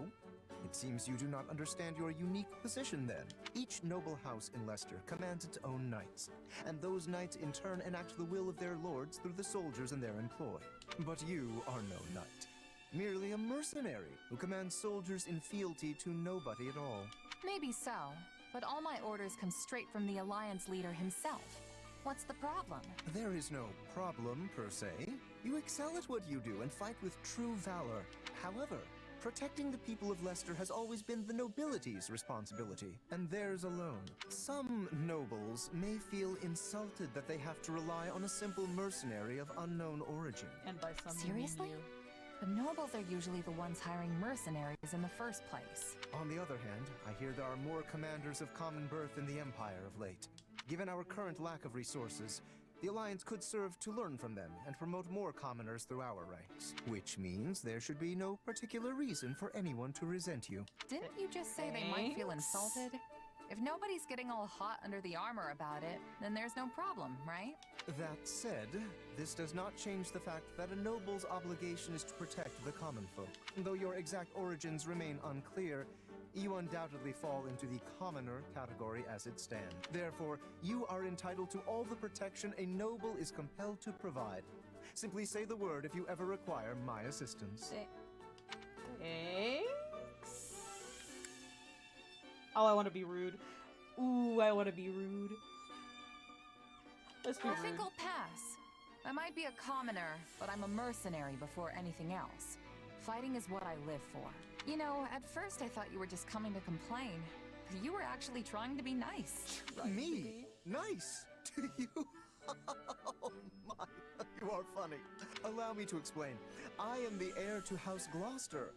[SPEAKER 10] It seems you do not understand your unique position then. Each noble house in Leicester commands its own knights, and those knights in turn enact the will of their lords through the soldiers in their employ. But you are no knight, merely a mercenary who commands soldiers in fealty to nobody at all.
[SPEAKER 14] Maybe so, but all my orders come straight from the Alliance leader himself. What's the problem?
[SPEAKER 10] There is no problem, per se. You excel at what you do and fight with true valor. However, protecting the people of Leicester has always been the nobility's responsibility, and theirs alone. Some nobles may feel insulted that they have to rely on a simple mercenary of unknown origin.
[SPEAKER 1] And by some
[SPEAKER 14] Seriously? The nobles are usually the ones hiring mercenaries in the first place.
[SPEAKER 10] On the other hand, I hear there are more commanders of common birth in the Empire of late. Given our current lack of resources, the Alliance could serve to learn from them and promote more commoners through our ranks. Which means there should be no particular reason for anyone to resent you.
[SPEAKER 14] Didn't you just say they might feel insulted? If nobody's getting all hot under the armor about it, then there's no problem, right?
[SPEAKER 10] That said, this does not change the fact that a noble's obligation is to protect the common folk. Though your exact origins remain unclear, you undoubtedly fall into the commoner category as it stands. Therefore, you are entitled to all the protection a noble is compelled to provide. Simply say the word if you ever require my assistance.
[SPEAKER 1] Thanks? Oh, I want to be rude. Ooh, I want to be rude. Let's be
[SPEAKER 14] I
[SPEAKER 1] rude.
[SPEAKER 14] think I'll pass. I might be a commoner, but I'm a mercenary before anything else. Fighting is what I live for. You know, at first I thought you were just coming to complain. But you were actually trying to be nice.
[SPEAKER 10] Me? Nice? To you? Oh my, you are funny. Allow me to explain. I am the heir to House Gloucester.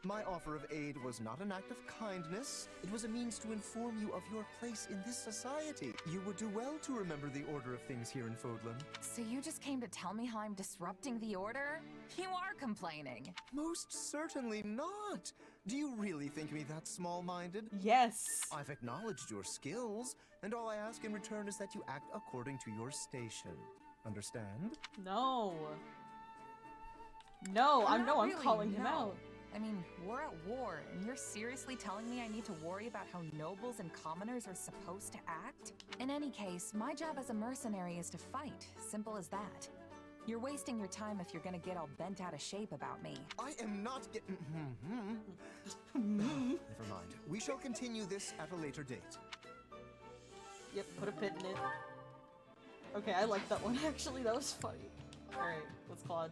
[SPEAKER 10] My offer of aid was not an act of kindness. It was a means to inform you of your place in this society. You would do well to remember the order of things here in Fodlan.
[SPEAKER 14] So you just came to tell me how I'm disrupting the order? You are complaining.
[SPEAKER 10] Most certainly not. Do you really think me that small-minded?
[SPEAKER 1] Yes.
[SPEAKER 10] I've acknowledged your skills, and all I ask in return is that you act according to your station. Understand?
[SPEAKER 1] No. No, I'm
[SPEAKER 14] Not really,
[SPEAKER 1] calling him
[SPEAKER 14] no.
[SPEAKER 1] out.
[SPEAKER 14] I mean, we're at war, and you're seriously telling me I need to worry about how nobles and commoners are supposed to act? In any case, my job as a mercenary is to fight. Simple as that. You're wasting your time if you're gonna get all bent out of shape about me.
[SPEAKER 10] I am not getting... Never mind. We shall continue this at a later date.
[SPEAKER 1] Yep, put a pin in it. Okay, I like that one actually. That was funny. Alright, what's Claude?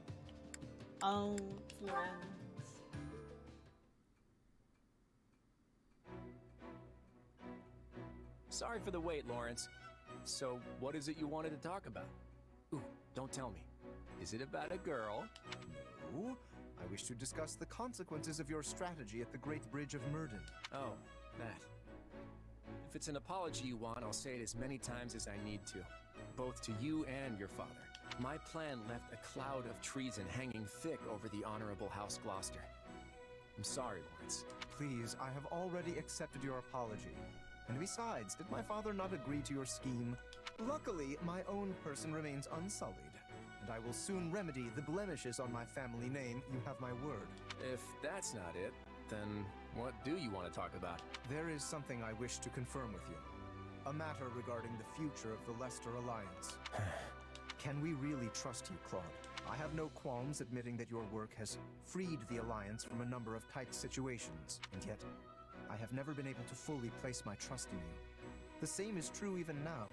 [SPEAKER 1] Oh, Florence.
[SPEAKER 3] Sorry for the wait, Lawrence. So, what is it you wanted to talk about? Ooh, don't tell me. Is it about a girl?
[SPEAKER 10] No. I wish to discuss the consequences of your strategy at the Great Bridge of Murden.
[SPEAKER 3] Oh, that. If it's an apology you want, I'll say it as many times as I need to. Both to you and your father. My plan left a cloud of treason hanging thick over the Honorable House Gloucester. I'm sorry, Lawrence.
[SPEAKER 10] Please, I have already accepted your apology. And besides, did my father not agree to your scheme? Luckily, my own person remains unsullied. And I will soon remedy the blemishes on my family name. You have my word.
[SPEAKER 3] If that's not it, then what do you want to talk about?
[SPEAKER 10] There is something I wish to confirm with you. A matter regarding the future of the Leicester Alliance. Can we really trust you, Claude? I have no qualms admitting that your work has freed the Alliance from a number of tight situations, and yet I have never been able to fully place my trust in you. The same is true even now.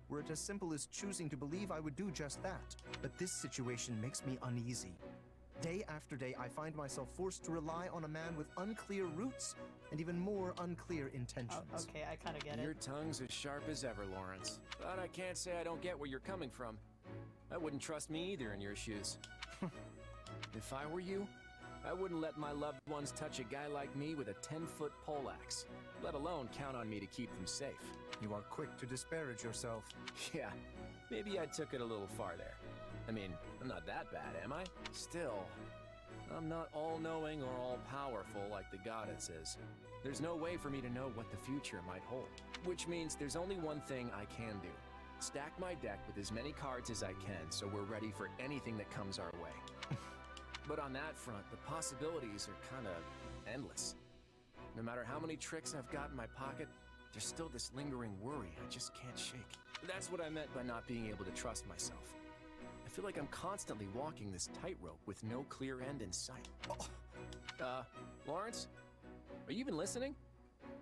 [SPEAKER 10] Were it as simple as choosing to believe, I would do just that. But this situation makes me uneasy. Day after day, I find myself forced to rely on a man with unclear roots and even more unclear intentions.
[SPEAKER 1] Oh, okay, I kind of get it.
[SPEAKER 3] Your tongue's as sharp as ever, Lawrence. But I can't say I don't get where you're coming from. I wouldn't trust me either in your shoes. If I were you, I wouldn't let my loved ones touch a guy like me with a 10-foot poleaxe, let alone count on me to keep them safe.
[SPEAKER 10] You are quick to disparage yourself.
[SPEAKER 3] Yeah, maybe I took it a little far there. I mean, I'm not that bad, am I? Still, I'm not all-knowing or all-powerful like the goddess is. There's no way for me to know what the future might hold. Which means there's only one thing I can do. Stack my deck with as many cards as I can so we're ready for anything that comes our way. But on that front, the possibilities are kind of endless. No matter how many tricks I've got in my pocket, there's still this lingering worry I just can't shake. That's what I meant by not being able to trust myself. I feel like I'm constantly walking this tightrope with no clear end in sight. Lawrence? Are you even listening?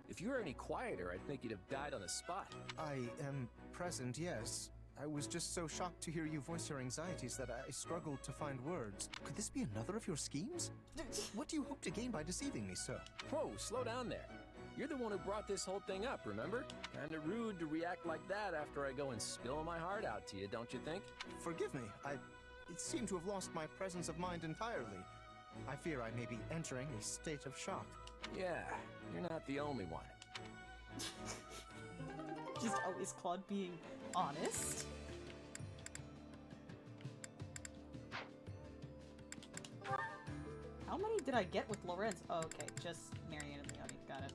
[SPEAKER 3] If you were any quieter, I'd think you'd have died on the spot.
[SPEAKER 10] I am present, yes. I was just so shocked to hear you voice your anxieties that I struggled to find words. Could this be another of your schemes? What do you hope to gain by deceiving me so?
[SPEAKER 3] Whoa, slow down there. You're the one who brought this whole thing up, remember? Kinda rude to react like that after I go and spill my heart out to you, don't you think?
[SPEAKER 10] Forgive me. I seem to have lost my presence of mind entirely. I fear I may be entering a state of shock.
[SPEAKER 3] Yeah, you're not the only one.
[SPEAKER 1] Just always Claude being honest. How many did I get with Lorenz? Oh, okay, just Marianne and Leonie. Got it.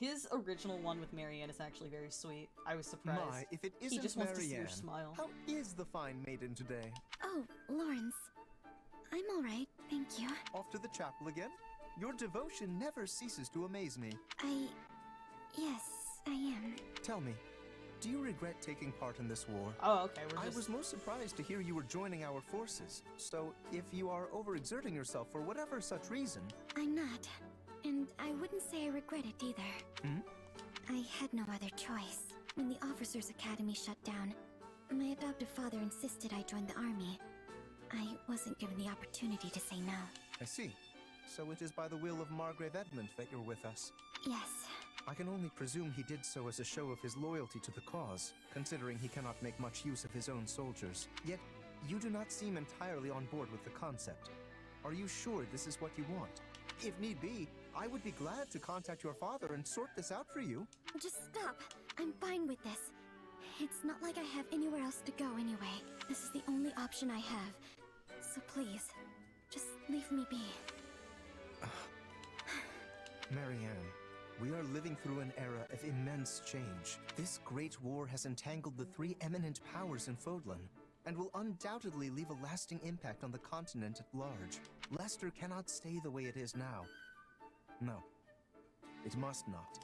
[SPEAKER 1] His original one with Marianne is actually very sweet. I was surprised.
[SPEAKER 10] My, if it isn't
[SPEAKER 1] he just wants to see her
[SPEAKER 10] Marianne,
[SPEAKER 1] smile.
[SPEAKER 10] how is the fine maiden today?
[SPEAKER 22] Oh, Lawrence. I'm alright, thank you.
[SPEAKER 10] Off to the chapel again? Your devotion never ceases to amaze me.
[SPEAKER 22] Yes, I am.
[SPEAKER 10] Tell me, do you regret taking part in this war?
[SPEAKER 1] Oh, okay,
[SPEAKER 10] I was most surprised to hear you were joining our forces. So, if you are overexerting yourself for whatever such reason...
[SPEAKER 22] I'm not. And I wouldn't say I regret it either.
[SPEAKER 10] Hmm?
[SPEAKER 22] I had no other choice. When the Officers' Academy shut down, my adoptive father insisted I join the army. I wasn't given the opportunity to say no.
[SPEAKER 10] I see. So it is by the will of Margrave Edmund that you're with us?
[SPEAKER 22] Yes.
[SPEAKER 10] I can only presume he did so as a show of his loyalty to the cause, considering he cannot make much use of his own soldiers. Yet, you do not seem entirely on board with the concept. Are you sure this is what you want? If need be, I would be glad to contact your father and sort this out for you.
[SPEAKER 22] Just stop. I'm fine with this. It's not like I have anywhere else to go anyway. This is the only option I have. So please, just leave me be.
[SPEAKER 10] Marianne, we are living through an era of immense change. This great war has entangled the three eminent powers in Fodlan, and will undoubtedly leave a lasting impact on the continent at large. Leicester cannot stay the way it is now. No, it must not.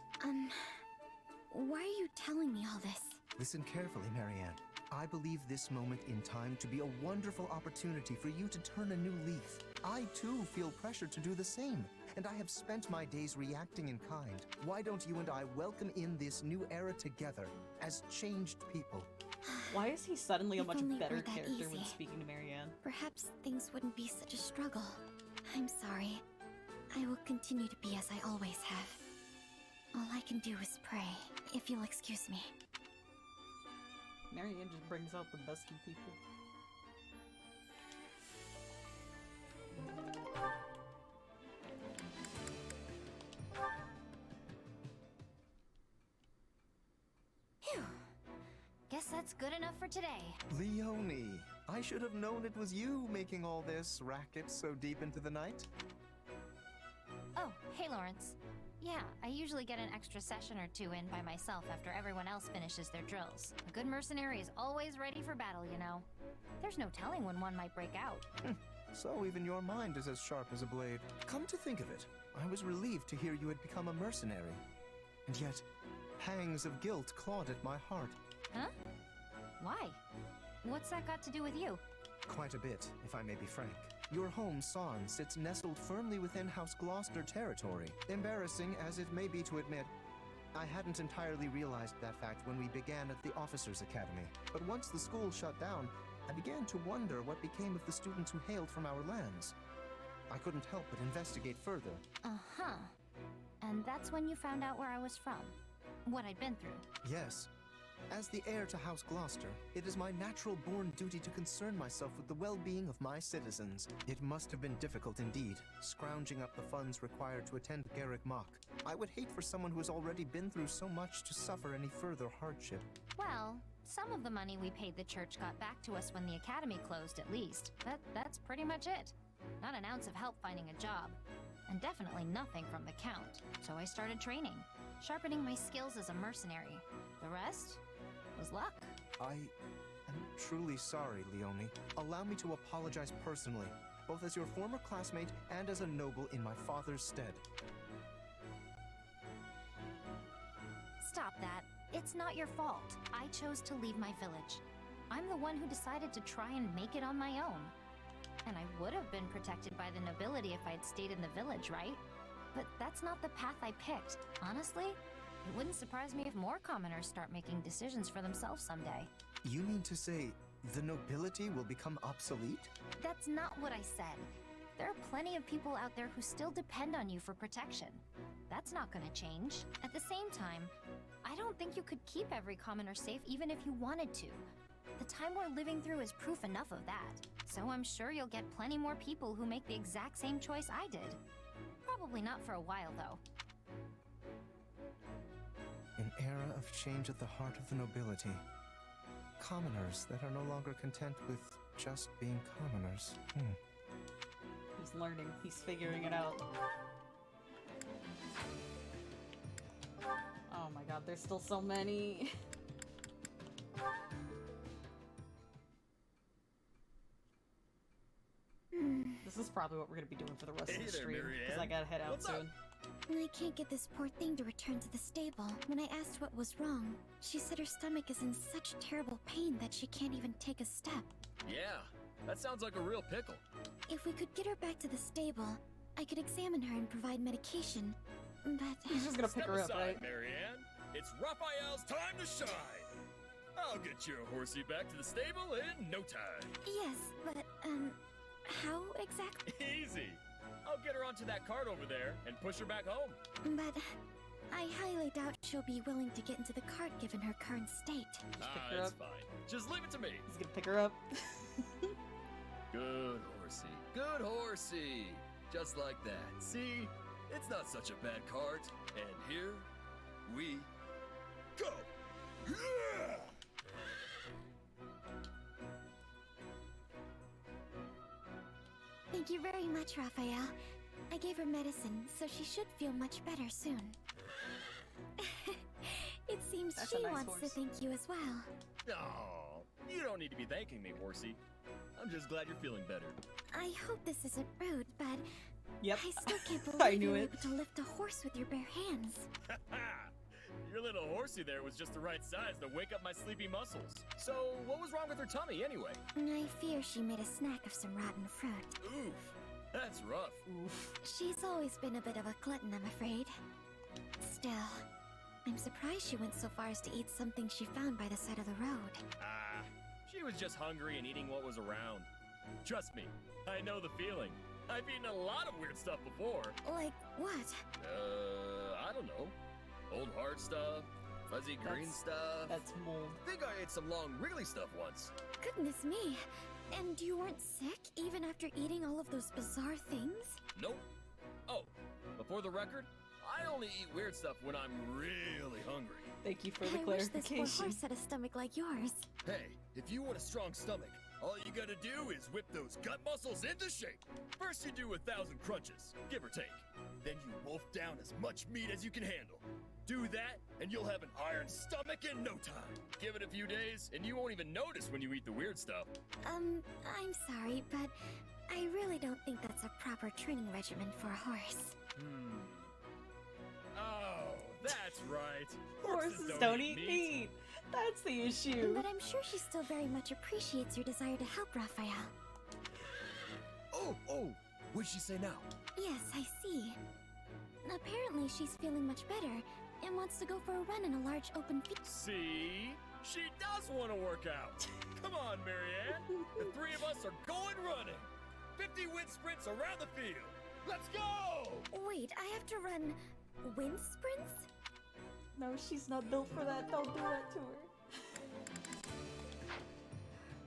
[SPEAKER 22] Why are you telling me all this?
[SPEAKER 10] Listen carefully, Marianne. I believe this moment in time to be a wonderful opportunity for you to turn a new leaf. I too feel pressure to do the same, and I have spent my days reacting in kind. Why don't you and I welcome in this new era together as changed people?
[SPEAKER 1] Why is he suddenly a
[SPEAKER 22] If
[SPEAKER 1] much
[SPEAKER 22] only it
[SPEAKER 1] better
[SPEAKER 22] were that
[SPEAKER 1] character when
[SPEAKER 22] easy.
[SPEAKER 1] speaking to Marianne?
[SPEAKER 22] Perhaps things wouldn't be such a struggle. I'm sorry. I will continue to be as I always have. All I can do is pray, if you'll excuse me.
[SPEAKER 1] Marianne just brings out the best in people.
[SPEAKER 15] Phew. Guess that's good enough for today.
[SPEAKER 10] Leonie, I should have known it was you making all this racket so deep into the night.
[SPEAKER 15] Oh, hey Lawrence. Yeah, I usually get an extra session or two in by myself after everyone else finishes their drills. A good mercenary is always ready for battle, you know. There's no telling when one might break out.
[SPEAKER 10] So even your mind is as sharp as a blade. Come to think of it, I was relieved to hear you had become a mercenary. And yet, pangs of guilt clawed at my heart.
[SPEAKER 15] Huh? Why? What's that got to do with you?
[SPEAKER 10] Quite a bit, if I may be frank. Your home, Son, sits nestled firmly within House Gloucester territory. Embarrassing as it may be to admit, I hadn't entirely realized that fact when we began at the Officers' Academy. But once the school shut down, I began to wonder what became of the students who hailed from our lands. I couldn't help but investigate further.
[SPEAKER 15] Uh-huh. And that's when you found out where I was from. What I'd been through.
[SPEAKER 10] Yes. As the heir to House Gloucester, it is my natural-born duty to concern myself with the well-being of my citizens. It must have been difficult indeed, scrounging up the funds required to attend Garrick Mock. I would hate for someone who has already been through so much to suffer any further hardship.
[SPEAKER 15] Well, some of the money we paid the church got back to us when the academy closed, at least. That's pretty much it. Not an ounce of help finding a job. And definitely nothing from the Count. So I started training, sharpening my skills as a mercenary. The rest was luck.
[SPEAKER 10] I am truly sorry, Leonie. Allow me to apologize personally, both as your former classmate and as a noble in my father's stead.
[SPEAKER 15] Stop that. It's not your fault. I chose to leave my village. I'm the one who decided to try and make it on my own. And I would have been protected by the nobility if I'd stayed in the village, right? But that's not the path I picked. Honestly, it wouldn't surprise me if more commoners start making decisions for themselves someday.
[SPEAKER 10] You mean to say the nobility will become obsolete?
[SPEAKER 15] That's not what I said. There are plenty of people out there who still depend on you for protection. That's not gonna change. At the same time, I don't think you could keep every commoner safe even if you wanted to. The time we're living through is proof enough of that. So I'm sure you'll get plenty more people who make the exact same choice I did. Probably not for a while, though.
[SPEAKER 10] An era of change at the heart of the nobility. Commoners that are no longer content with just being commoners.
[SPEAKER 1] He's learning. He's figuring it out. Oh my god, there's still so many. This is probably what we're gonna be doing for the rest of the stream, because I gotta head out soon.
[SPEAKER 9] I can't get this poor thing to return to the stable. When I asked what was wrong, she said her stomach is in such terrible pain that she can't even take a step.
[SPEAKER 6] Yeah, that sounds like a real pickle.
[SPEAKER 9] If we could get her back to the stable, I could examine her and provide medication. But
[SPEAKER 1] he's just gonna pick her up,
[SPEAKER 6] aside,
[SPEAKER 1] right?
[SPEAKER 6] Marianne. It's Raphael's time to shine. I'll get your horsey back to the stable in no time.
[SPEAKER 9] Yes, but how exactly?
[SPEAKER 6] Easy. I'll get her onto that cart over there and push her back home.
[SPEAKER 9] But I highly doubt she'll be willing to get into the cart given her current state.
[SPEAKER 6] It's fine. Just leave it to me.
[SPEAKER 1] He's gonna pick her up.
[SPEAKER 6] Good horsey. Good horsey. Just like that. See? It's not such a bad cart. And here we go. Yeah!
[SPEAKER 9] Thank you very much, Raphael. I gave her medicine, so she should feel much better soon. It seems
[SPEAKER 6] That's
[SPEAKER 9] she
[SPEAKER 6] a nice
[SPEAKER 9] wants
[SPEAKER 6] horse.
[SPEAKER 9] to thank you as well.
[SPEAKER 6] Oh, you don't need to be thanking me, horsey. I'm just glad you're feeling better.
[SPEAKER 9] I hope this isn't rude, but
[SPEAKER 1] Yep.
[SPEAKER 9] I still can't
[SPEAKER 1] I
[SPEAKER 9] believe you
[SPEAKER 1] knew
[SPEAKER 9] were
[SPEAKER 1] it.
[SPEAKER 9] able to lift a horse with your bare hands.
[SPEAKER 6] Your little horsey there was just the right size to wake up my sleepy muscles. So, what was wrong with her tummy anyway?
[SPEAKER 9] I fear she made a snack of some rotten fruit.
[SPEAKER 6] Oof, that's rough.
[SPEAKER 9] She's always been a bit of a glutton, I'm afraid. Still, I'm surprised she went so far as to eat something she found by the side of the road.
[SPEAKER 6] She was just hungry and eating what was around. Trust me, I know the feeling. I've eaten a lot of weird stuff before.
[SPEAKER 9] Like what?
[SPEAKER 6] I don't know. Old hard stuff, fuzzy green stuff.
[SPEAKER 1] That's mold.
[SPEAKER 6] Think I ate some long wriggly stuff once.
[SPEAKER 9] Goodness me. And you weren't sick even after eating all of those bizarre things?
[SPEAKER 6] Nope. Oh, before the record, I only eat weird stuff when I'm really hungry.
[SPEAKER 1] Thank you for the
[SPEAKER 9] I wish this
[SPEAKER 1] clarification.
[SPEAKER 9] poor horse had a stomach like yours.
[SPEAKER 6] Hey, if you want a strong stomach, all you gotta do is whip those gut muscles into shape. First you do 1,000 crunches, give or take. Then you wolf down as much meat as you can handle. Do that, and you'll have an iron stomach in no time. Give it a few days, and you won't even notice when you eat the weird stuff.
[SPEAKER 9] I'm sorry, but I really don't think that's a proper training regimen for a horse.
[SPEAKER 6] Oh, that's right.
[SPEAKER 1] Horses don't eat meat. That's the issue.
[SPEAKER 9] But I'm sure she still very much appreciates your desire to help Raphael.
[SPEAKER 6] Oh! What'd she say now?
[SPEAKER 12] Yes, I see. Apparently she's feeling much better and wants to go for a run in a large open field.
[SPEAKER 6] See? She does want to work out. Come on, Marianne. The three of us are going running. 50 wind sprints around the field. Let's go!
[SPEAKER 12] Wait, I have to run wind sprints?
[SPEAKER 1] No, she's not built for that. Don't do that to her.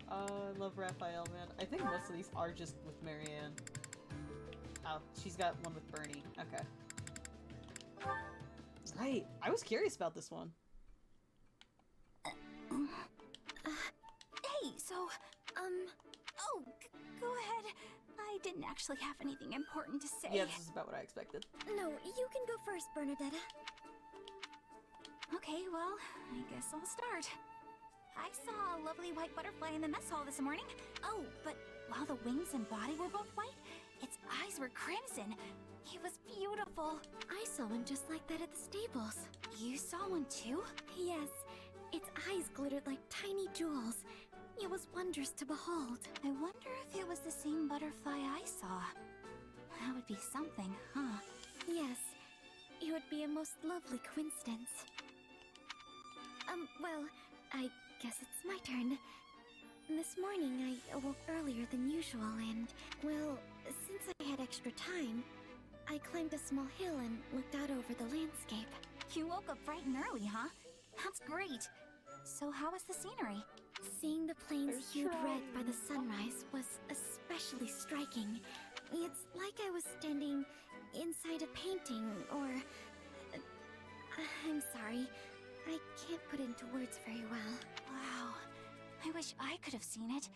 [SPEAKER 1] I love Raphael, man. I think most of these are just with Marianne. Oh, she's got one with Bernie. Okay. Right. I was curious about this one.
[SPEAKER 12] Hey, so, oh, go ahead. I didn't actually have anything important to say.
[SPEAKER 1] Yeah, this is about what I expected.
[SPEAKER 12] No, you can go first, Bernadetta. Okay, well, I guess I'll start. I saw a lovely white butterfly in the mess hall this morning. Oh, but while the wings and body were both white, its eyes were crimson. It was beautiful. I saw one just like that at the stables. You saw one too? Yes. Its eyes glittered like tiny jewels. It was wondrous to behold. I wonder if it was the same butterfly I saw. That would be something, huh? Yes. It would be a most lovely coincidence. Well, I guess it's my turn. This morning I awoke earlier than usual and, well, since I had extra time, I climbed a small hill and looked out over the landscape. You woke up bright and early, huh? That's great. So how was the scenery? Seeing the plains hued red by the sunrise was especially striking. It's like I was standing inside a painting, or... I'm sorry. I can't put into words very well. Wow. I wish I could have seen it.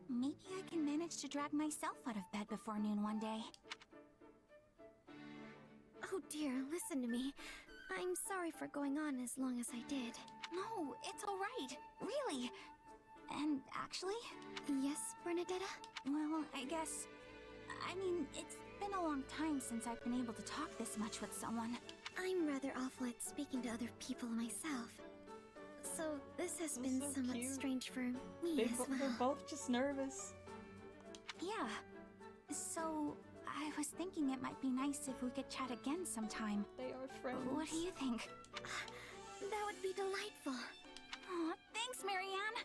[SPEAKER 12] Maybe I can manage to drag myself out of bed before noon one day. Oh dear, listen to me. I'm sorry for going on as long as I did. No, it's alright. Really. And actually... Yes, Bernadetta? Well, I guess... I mean, it's been a long time since I've been able to talk this much with someone. I'm rather awful at speaking to other people myself. So this has been
[SPEAKER 1] so
[SPEAKER 12] somewhat
[SPEAKER 1] cute.
[SPEAKER 12] strange for me as well.
[SPEAKER 1] They're both just nervous.
[SPEAKER 12] Yeah. So, I was thinking it might be nice if we could chat again sometime.
[SPEAKER 1] They are friends.
[SPEAKER 12] What do you think? That would be delightful. Aw, thanks, Marianne.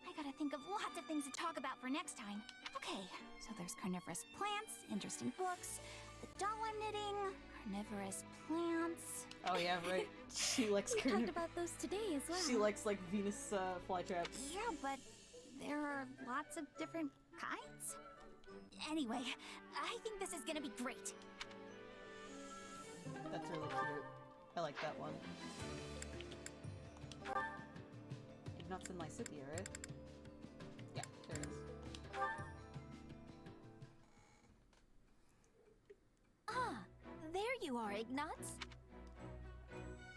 [SPEAKER 12] I gotta think of lots of things to talk about for next time. Okay, so there's carnivorous plants, interesting books, the doll I'm knitting, carnivorous plants.
[SPEAKER 1] Oh yeah, right. She likes
[SPEAKER 12] We talked about those today as well.
[SPEAKER 1] She likes like Venus flytraps.
[SPEAKER 12] Yeah, but there are lots of different kinds. Anyway, I think this is gonna be great.
[SPEAKER 1] That's really cute. I like that one. Ignat's in Lysithea, right? Yeah, there it is.
[SPEAKER 22] Ah, there you are, Ignatz.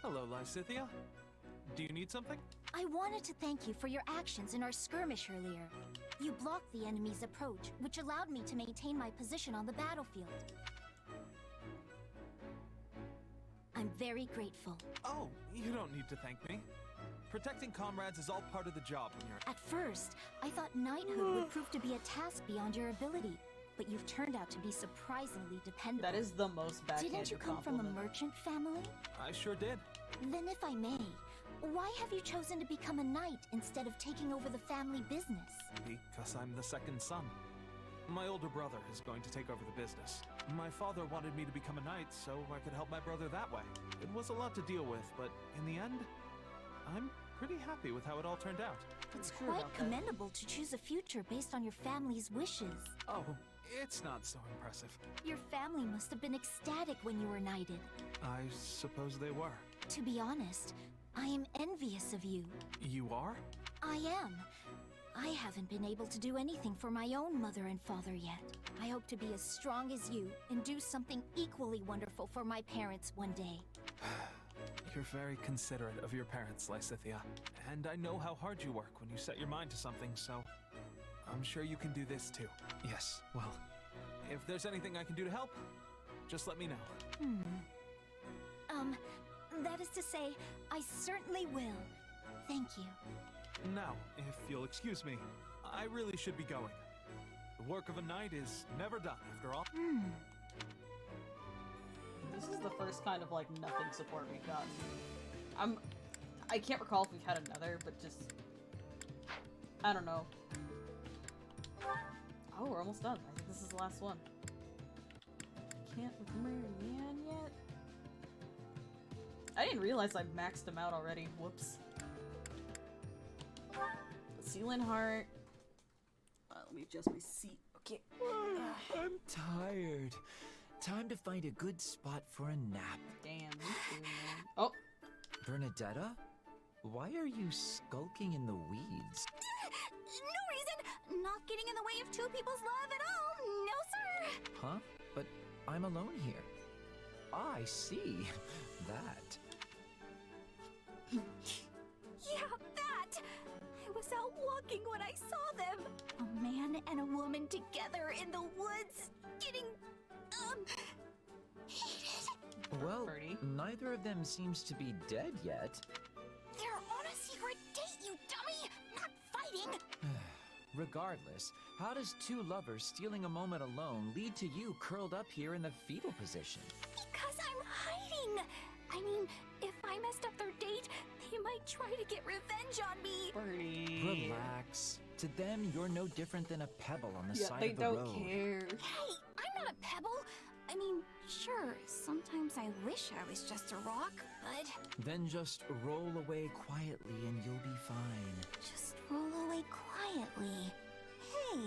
[SPEAKER 17] Hello, Lysithea. Do you need something?
[SPEAKER 22] I wanted to thank you for your actions in our skirmish earlier. You blocked the enemy's approach, which allowed me to maintain my position on the battlefield. I'm very grateful.
[SPEAKER 17] Oh, you don't need to thank me. Protecting comrades is all part of the job when you're...
[SPEAKER 22] At first, I thought knighthood would prove to be a task beyond your ability, but you've turned out to be surprisingly dependable.
[SPEAKER 1] That is the most backhanded
[SPEAKER 22] Didn't you come from a
[SPEAKER 1] compliment.
[SPEAKER 22] merchant family?
[SPEAKER 17] I sure did.
[SPEAKER 22] Then if I may, why have you chosen to become a knight instead of taking over the family business?
[SPEAKER 17] Because I'm the second son. My older brother is going to take over the business. My father wanted me to become a knight so I could help my brother that way. It was a lot to deal with, but in the end, I'm pretty happy with how it all turned out.
[SPEAKER 22] It's quite commendable to choose a future based on your family's wishes.
[SPEAKER 17] Oh, it's not so impressive.
[SPEAKER 22] Your family must have been ecstatic when you were knighted.
[SPEAKER 17] I suppose they were.
[SPEAKER 22] To be honest, I am envious of you.
[SPEAKER 17] You are?
[SPEAKER 22] I am. I haven't been able to do anything for my own mother and father yet. I hope to be as strong as you and do something equally wonderful for my parents one day.
[SPEAKER 17] You're very considerate of your parents, Lysithea. And I know how hard you work when you set your mind to something, so I'm sure you can do this too. Yes, well, if there's anything I can do to help, just let me know.
[SPEAKER 22] That is to say, I certainly will. Thank you.
[SPEAKER 17] Now, if you'll excuse me, I really should be going. The work of a knight is never done, after all.
[SPEAKER 1] This is the first kind of, like, nothing support we've gotten. I can't recall if we've had another, but just... I don't know. Oh, we're almost done. I think this is the last one. Can't with Marianne yet? I didn't realize I maxed him out already. Whoops. Sealant Heart. Let me adjust my seat. Okay.
[SPEAKER 8] I'm tired. Time to find a good spot for a nap.
[SPEAKER 1] Damn, me too, man. Oh!
[SPEAKER 8] Bernadetta? Why are you skulking in the weeds?
[SPEAKER 12] No reason! Not getting in the way of two people's love at all! No, sir!
[SPEAKER 8] Huh? But I'm alone here. I see. That.
[SPEAKER 12] Yeah, that! I was out walking when I saw them. A man and a woman together in the woods, getting, hated.
[SPEAKER 8] Well, neither of them seems to be dead yet.
[SPEAKER 12] They're on a secret date, you dummy! Not fighting!
[SPEAKER 8] Regardless, how does two lovers stealing a moment alone lead to you curled up here in the fetal position?
[SPEAKER 12] Because I'm hiding! I mean, if I messed up their date, they might try to get revenge on me.
[SPEAKER 1] Bernie.
[SPEAKER 8] Relax. To them, you're no different than a pebble on the
[SPEAKER 1] Yeah,
[SPEAKER 8] side
[SPEAKER 1] they
[SPEAKER 8] of the
[SPEAKER 1] don't
[SPEAKER 8] road.
[SPEAKER 1] care.
[SPEAKER 12] Hey, I'm not a pebble. I mean, sure, sometimes I wish I was just a rock, but...
[SPEAKER 8] Then just roll away quietly and you'll be fine.
[SPEAKER 12] Just roll away quietly. Hey,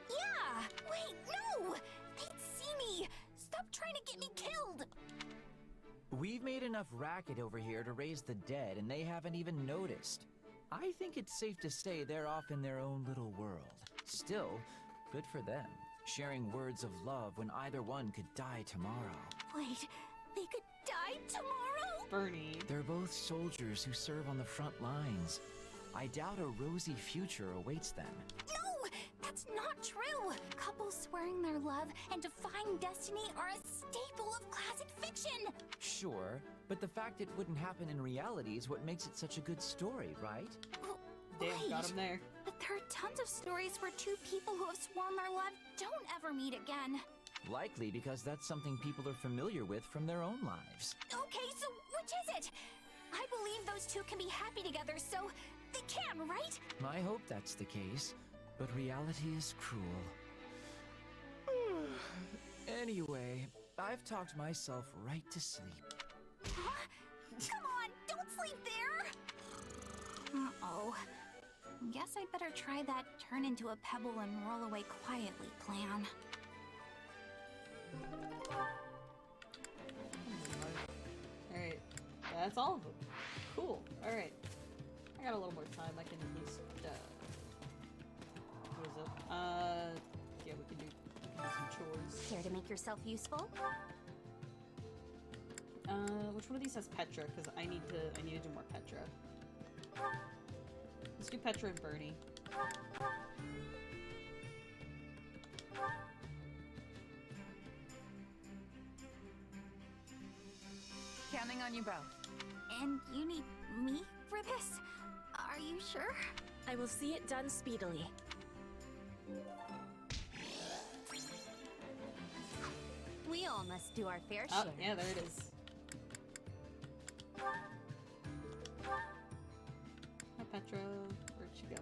[SPEAKER 12] yeah! Wait, no! They'd see me! Stop trying to get me killed!
[SPEAKER 8] We've made enough racket over here to raise the dead, and they haven't even noticed. I think it's safe to say they're off in their own little world. Still, good for them. Sharing words of love when either one could die tomorrow.
[SPEAKER 12] Wait, they could die tomorrow?
[SPEAKER 1] Bernie.
[SPEAKER 8] They're both soldiers who serve on the front lines. I doubt a rosy future awaits them.
[SPEAKER 12] No! That's not true! Couples swearing their love and defying destiny are a staple of classic fiction!
[SPEAKER 8] Sure, but the fact it wouldn't happen in reality is what makes it such a good story, right?
[SPEAKER 12] Well,
[SPEAKER 1] Damn, got him there.
[SPEAKER 12] But there are tons of stories where two people who have sworn their love don't ever meet again.
[SPEAKER 8] Likely because that's something people are familiar with from their own lives.
[SPEAKER 12] Okay, so which is it? I believe those two can be happy together, so they can, right?
[SPEAKER 8] I hope that's the case, but reality is cruel. Anyway, I've talked myself right to sleep.
[SPEAKER 12] Huh? Come on, don't sleep there! Uh-oh. Guess I'd better try that turn into a pebble and roll away quietly plan.
[SPEAKER 1] Alright, that's all of them. Cool, alright. I got a little more time, I can at least, what is it? Yeah, we can do some chores.
[SPEAKER 9] Care to make yourself useful?
[SPEAKER 1] Which one of these has Petra? Because I need to do more Petra. Let's do Petra and Bernie.
[SPEAKER 14] Counting on you both.
[SPEAKER 12] And you need me for this? Are you sure?
[SPEAKER 7] I will see it done speedily.
[SPEAKER 9] We all must do our fair
[SPEAKER 1] Oh,
[SPEAKER 9] share.
[SPEAKER 1] yeah, there it is. Hi, Petra. Where'd she go?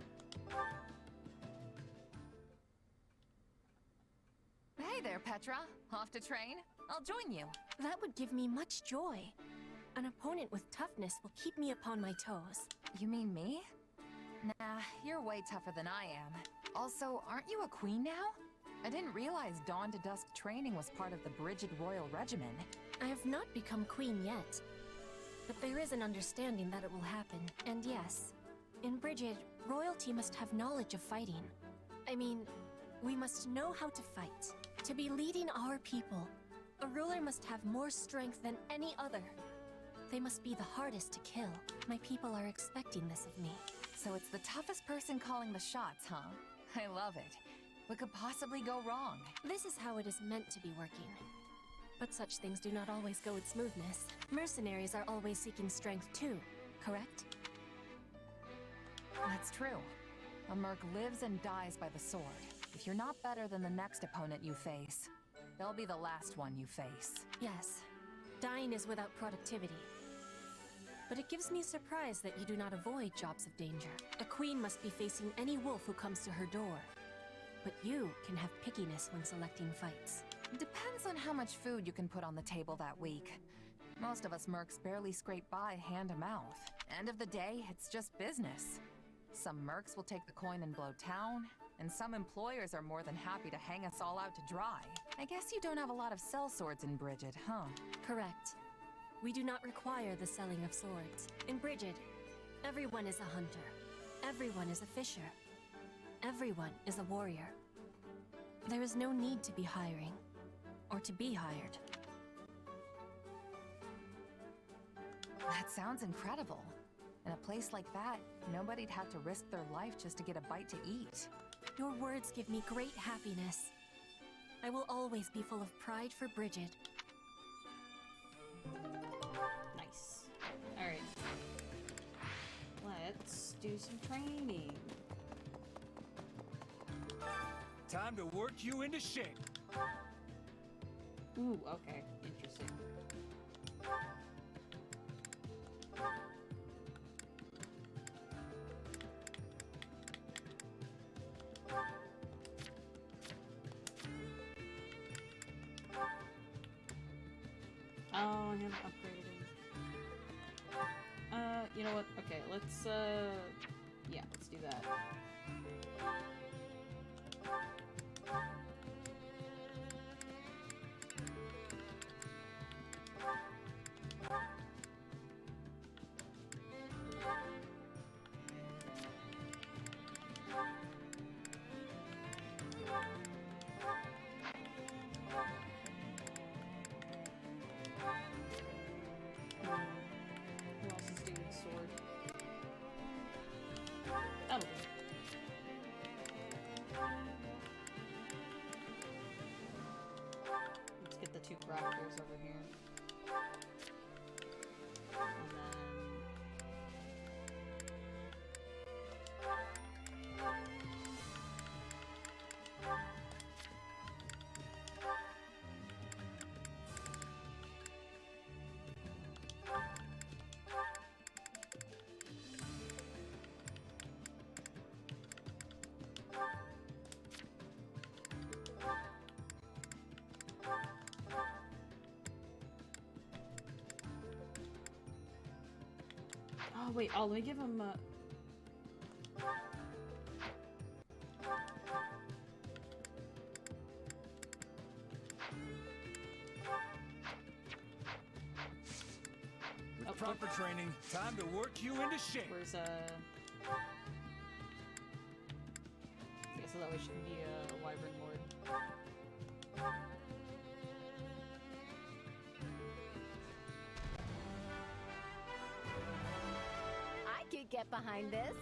[SPEAKER 14] Hey there, Petra. Off to train? I'll join you.
[SPEAKER 7] That would give me much joy. An opponent with toughness will keep me upon my toes.
[SPEAKER 14] You mean me? Nah, you're way tougher than I am. Also, aren't you a queen now? I didn't realize dawn to dusk training was part of the Brigid Royal Regimen.
[SPEAKER 7] I have not become queen yet. But there is an understanding that it will happen. And yes, in Brigid, royalty must have knowledge of fighting. I mean, we must know how to fight. To be leading our people, a ruler must have more strength than any other. They must be the hardest to kill. My people are expecting this of me.
[SPEAKER 14] So it's the toughest person calling the shots, huh? I love it. What could possibly go wrong?
[SPEAKER 7] This is how it is meant to be working. But such things do not always go with smoothness. Mercenaries are always seeking strength too, correct?
[SPEAKER 14] That's true. A merc lives and dies by the sword. If you're not better than the next opponent you face, they'll be the last one you face.
[SPEAKER 7] Yes, dying is without productivity. But it gives me surprise that you do not avoid jobs of danger. A queen must be facing any wolf who comes to her door. But you can have pickiness when selecting fights.
[SPEAKER 14] Depends on how much food you can put on the table that week. Most of us mercs barely scrape by hand to mouth. End of the day, it's just business. Some mercs will take the coin and blow town, and some employers are more than happy to hang us all out to dry. I guess you don't have a lot of sellswords in Bridget, huh?
[SPEAKER 7] Correct. We do not require the selling of swords. In Bridget, everyone is a hunter. Everyone is a fisher. Everyone is a warrior. There is no need to be hiring, or to be hired.
[SPEAKER 14] That sounds incredible. In a place like that, nobody'd have to risk their life just to get a bite to eat.
[SPEAKER 7] Your words give me great happiness. I will always be full of pride for Bridget.
[SPEAKER 1] Nice. Alright. Let's do some training.
[SPEAKER 13] Time to work you into shape.
[SPEAKER 1] Ooh, okay. Interesting. Oh, I haven't upgraded him. You know what? Okay, let's, yeah, let's do that. Who else is doing sword? That'll do. Let's get the two crafters over here. And then... Oh, wait. Oh, let me give him
[SPEAKER 13] With proper training, time to work you into shape.
[SPEAKER 1] Where's, yeah, so that way she can be a wyvern lord.
[SPEAKER 9] I could get behind this.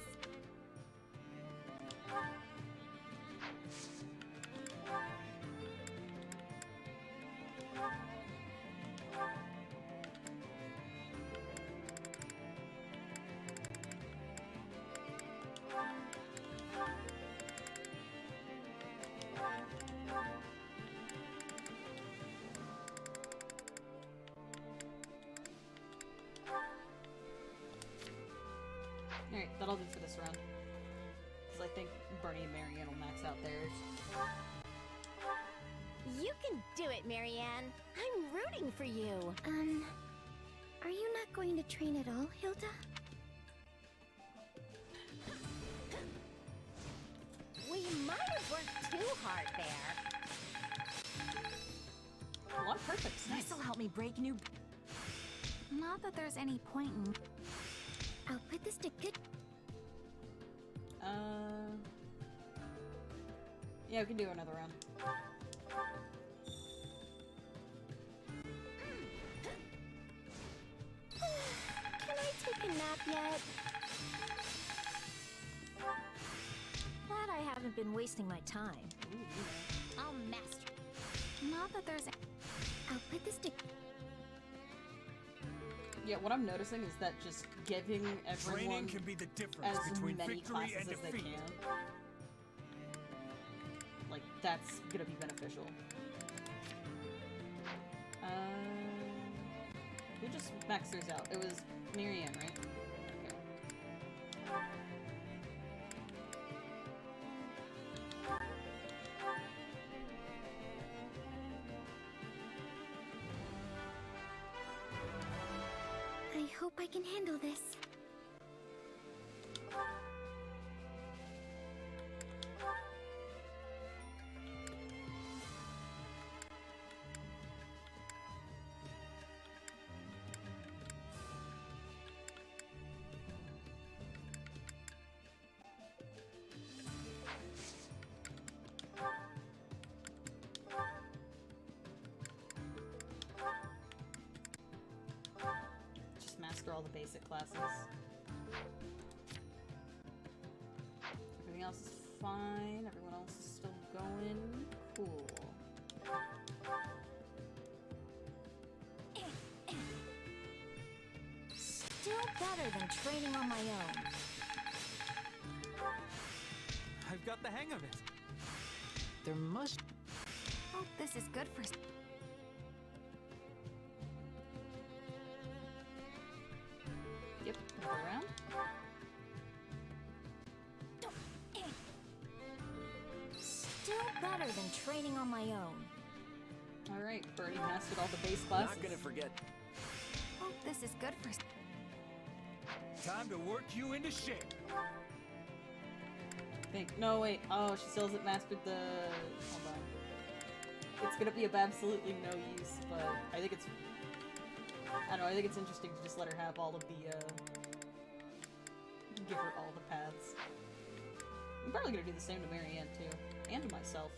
[SPEAKER 1] Alright, that'll do for this round. Because I think Bernie and Marianne will max out theirs.
[SPEAKER 9] You can do it, Marianne. I'm rooting for you. Are you not going to train at all, Hilda? We might have worked too hard there.
[SPEAKER 1] What perfect sense.
[SPEAKER 14] This'll help me break new...
[SPEAKER 12] Not that there's any point in...
[SPEAKER 9] I'll put this to good...
[SPEAKER 1] Yeah, we can do another round.
[SPEAKER 9] Can I take a nap yet?
[SPEAKER 15] Glad I haven't been wasting my time. I'll master.
[SPEAKER 12] Not that there's...
[SPEAKER 9] I'll put this to...
[SPEAKER 1] Yeah, what I'm noticing is that just giving everyone
[SPEAKER 13] Training can be the difference
[SPEAKER 1] as
[SPEAKER 13] between
[SPEAKER 1] many
[SPEAKER 13] victory
[SPEAKER 1] classes
[SPEAKER 13] and
[SPEAKER 1] as they
[SPEAKER 13] defeat.
[SPEAKER 1] can that's gonna be beneficial. Who just maxed theirs out? It was Marianne, right? Okay.
[SPEAKER 12] I hope I can handle this.
[SPEAKER 1] Just master all the basic classes. Everything else is fine. Everyone else is still going. Cool.
[SPEAKER 2] Still better than training on my own.
[SPEAKER 17] I've got the hang of it.
[SPEAKER 8] There must...
[SPEAKER 12] Oh, this is good for...
[SPEAKER 1] Yep, another round.
[SPEAKER 2] Still better than training on my own.
[SPEAKER 1] Alright, Birdie mastered all the base classes.
[SPEAKER 3] Not gonna forget.
[SPEAKER 12] Oh, this is good for...
[SPEAKER 13] Time to work you into shape.
[SPEAKER 1] No, wait. Oh, she still hasn't mastered the... Hold on. It's gonna be of absolutely no use, but I think it's... I don't know, I think it's interesting to just let her have all of the, give her all the paths. I'm probably gonna do the same to Marianne, too. And to myself.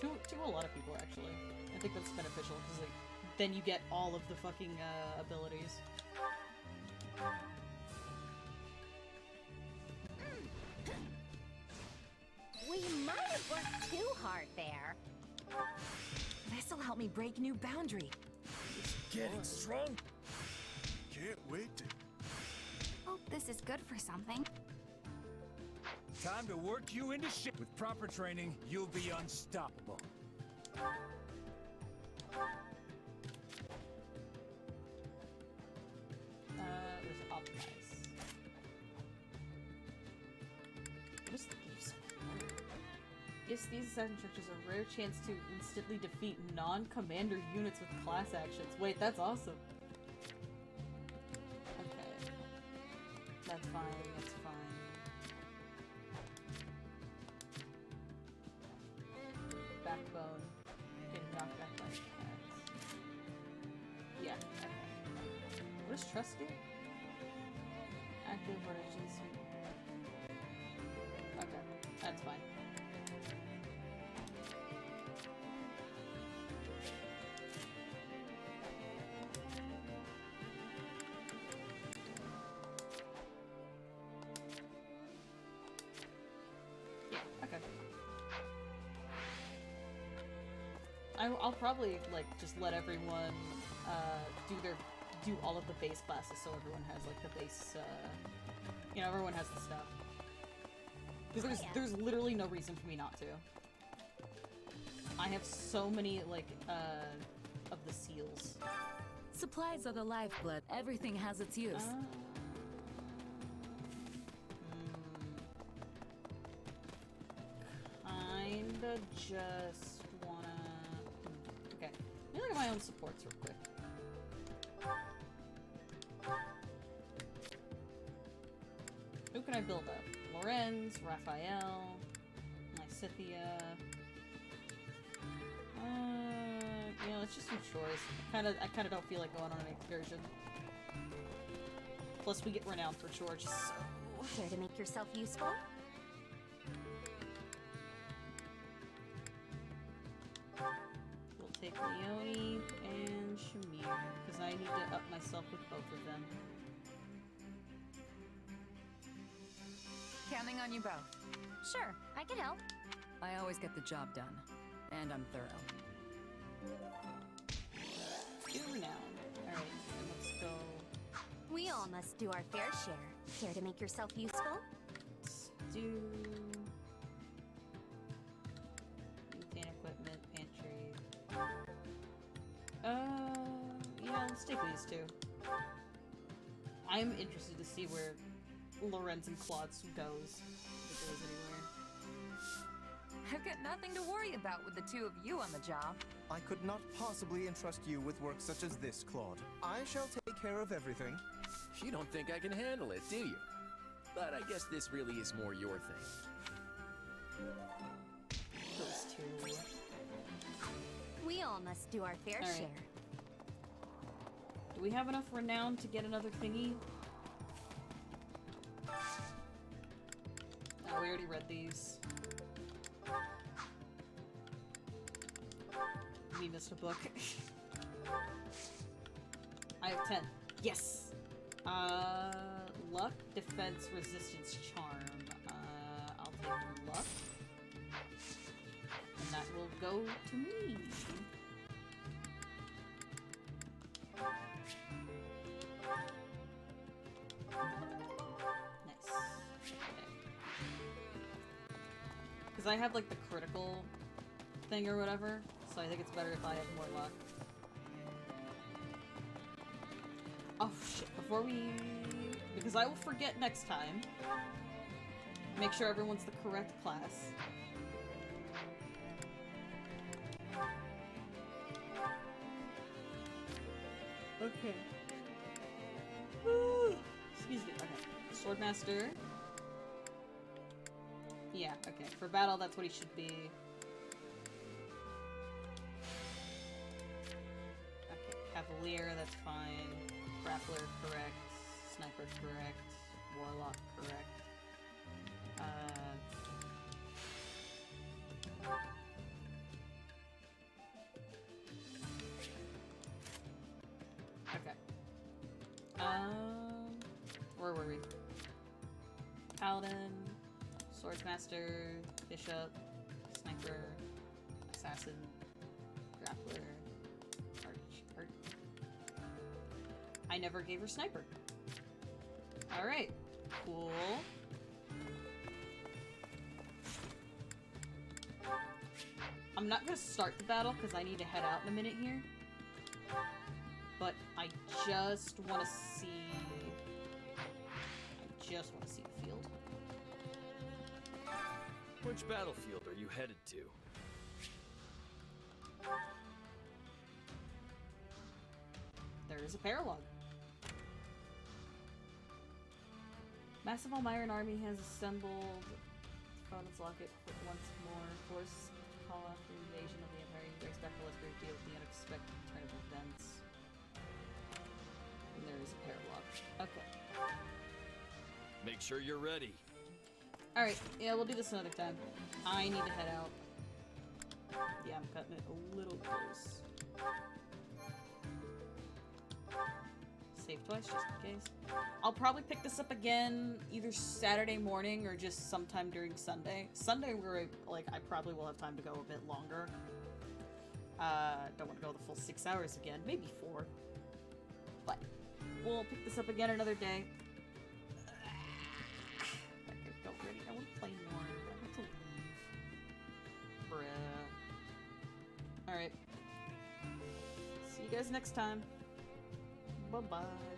[SPEAKER 1] To a lot of people, actually. I think that's beneficial, because, like, then you get all of the fucking, abilities.
[SPEAKER 9] We might have worked too hard there.
[SPEAKER 14] This'll help me break new boundary.
[SPEAKER 6] Getting strong. Can't wait to...
[SPEAKER 12] Oh, this is good for something.
[SPEAKER 13] Time to work you into shape. With proper training, you'll be unstoppable.
[SPEAKER 1] There's optimize. What is the use? Gives these assassin churches a rare chance to instantly defeat non-commander units with class actions. Wait, that's awesome. Okay. That's fine, that's fine. Backbone. Getting knocked back by cats. Yeah, okay. What does trust do? Active origins. Okay, that's fine. Yeah, okay. I'll probably, like, just let everyone, do all of the base classes so everyone has, like, the base, you know, everyone has the stuff. Because there's literally no reason for me not to. I have so many, like, of the seals.
[SPEAKER 19] Supplies are the lifeblood. Everything has its use.
[SPEAKER 1] Kinda just wanna... Okay. Let me look at my own supports real quick. Who can I build up? Lorenz, Raphael, Lysithia. Yeah, let's just do chores. I kinda don't feel like going on an excursion. Plus, we get renowned for chores, so...
[SPEAKER 9] Care to make yourself useful?
[SPEAKER 1] We'll take Leone and Shamir, because I need to up myself with both of them.
[SPEAKER 14] Counting on you both.
[SPEAKER 15] Sure, I can help.
[SPEAKER 19] I always get the job done. And I'm thorough.
[SPEAKER 1] Do renown. Alright, and let's go...
[SPEAKER 9] We all must do our fair share. Care to make yourself useful?
[SPEAKER 1] Let's do... Youth Yeah, let's take these two. I'm interested to see where Lorenz and Claude's goes. If it goes anywhere.
[SPEAKER 14] I've got nothing to worry about with the two of you on the job.
[SPEAKER 10] I could not possibly entrust you with work such as this, Claude. I shall take care of everything.
[SPEAKER 3] You don't think I can handle it, do you? But I guess this really is more your thing.
[SPEAKER 1] Those two.
[SPEAKER 22] We all must do our fair
[SPEAKER 1] All right.
[SPEAKER 22] share.
[SPEAKER 1] Do we have enough renown to get another thingy? No, we already read these. We missed a book. I have 10. Yes! Luck, defense, resistance, charm. I'll take luck. And that will go to me. Nice. Because I have like the critical thing or whatever, so I think it's better if I have more luck. Oh shit, before we... because I will forget next time. Make sure everyone's the correct class. Okay. Woo. Excuse me. Okay. Swordmaster. Yeah, okay. For battle, that's what he should be. Okay. Cavalier, that's fine. Grappler, correct. Sniper, correct. Warlock, correct. Okay. Where were we? Paladin, Swordsmaster, Bishop, Sniper, Assassin, Grappler, Arch. I never gave her Sniper. Alright. Cool. I'm not gonna start the battle because I need to head out in a minute here. But I just want to see... the field.
[SPEAKER 6] Which battlefield are you headed to?
[SPEAKER 1] There is a paralogue. Massive Almiron army has assembled. Opponents lock it once more. Force call off the invasion of the Empire. You expect a less great deal with the unexpected turn of events. And there is a paralogue. Okay.
[SPEAKER 6] Make sure you're ready.
[SPEAKER 1] Alright, yeah, we'll do this another time. I need to head out. Yeah, I'm cutting it a little close. Save twice, just in case. I'll probably pick this up again either Saturday morning or just sometime during Sunday. Sunday, I probably will have time to go a bit longer. Don't want to go the full 6 hours again. Maybe 4. But we'll pick this up again another day. I want to play more. I want to leave. Bruh. Alright. See you guys next time. Bye-bye.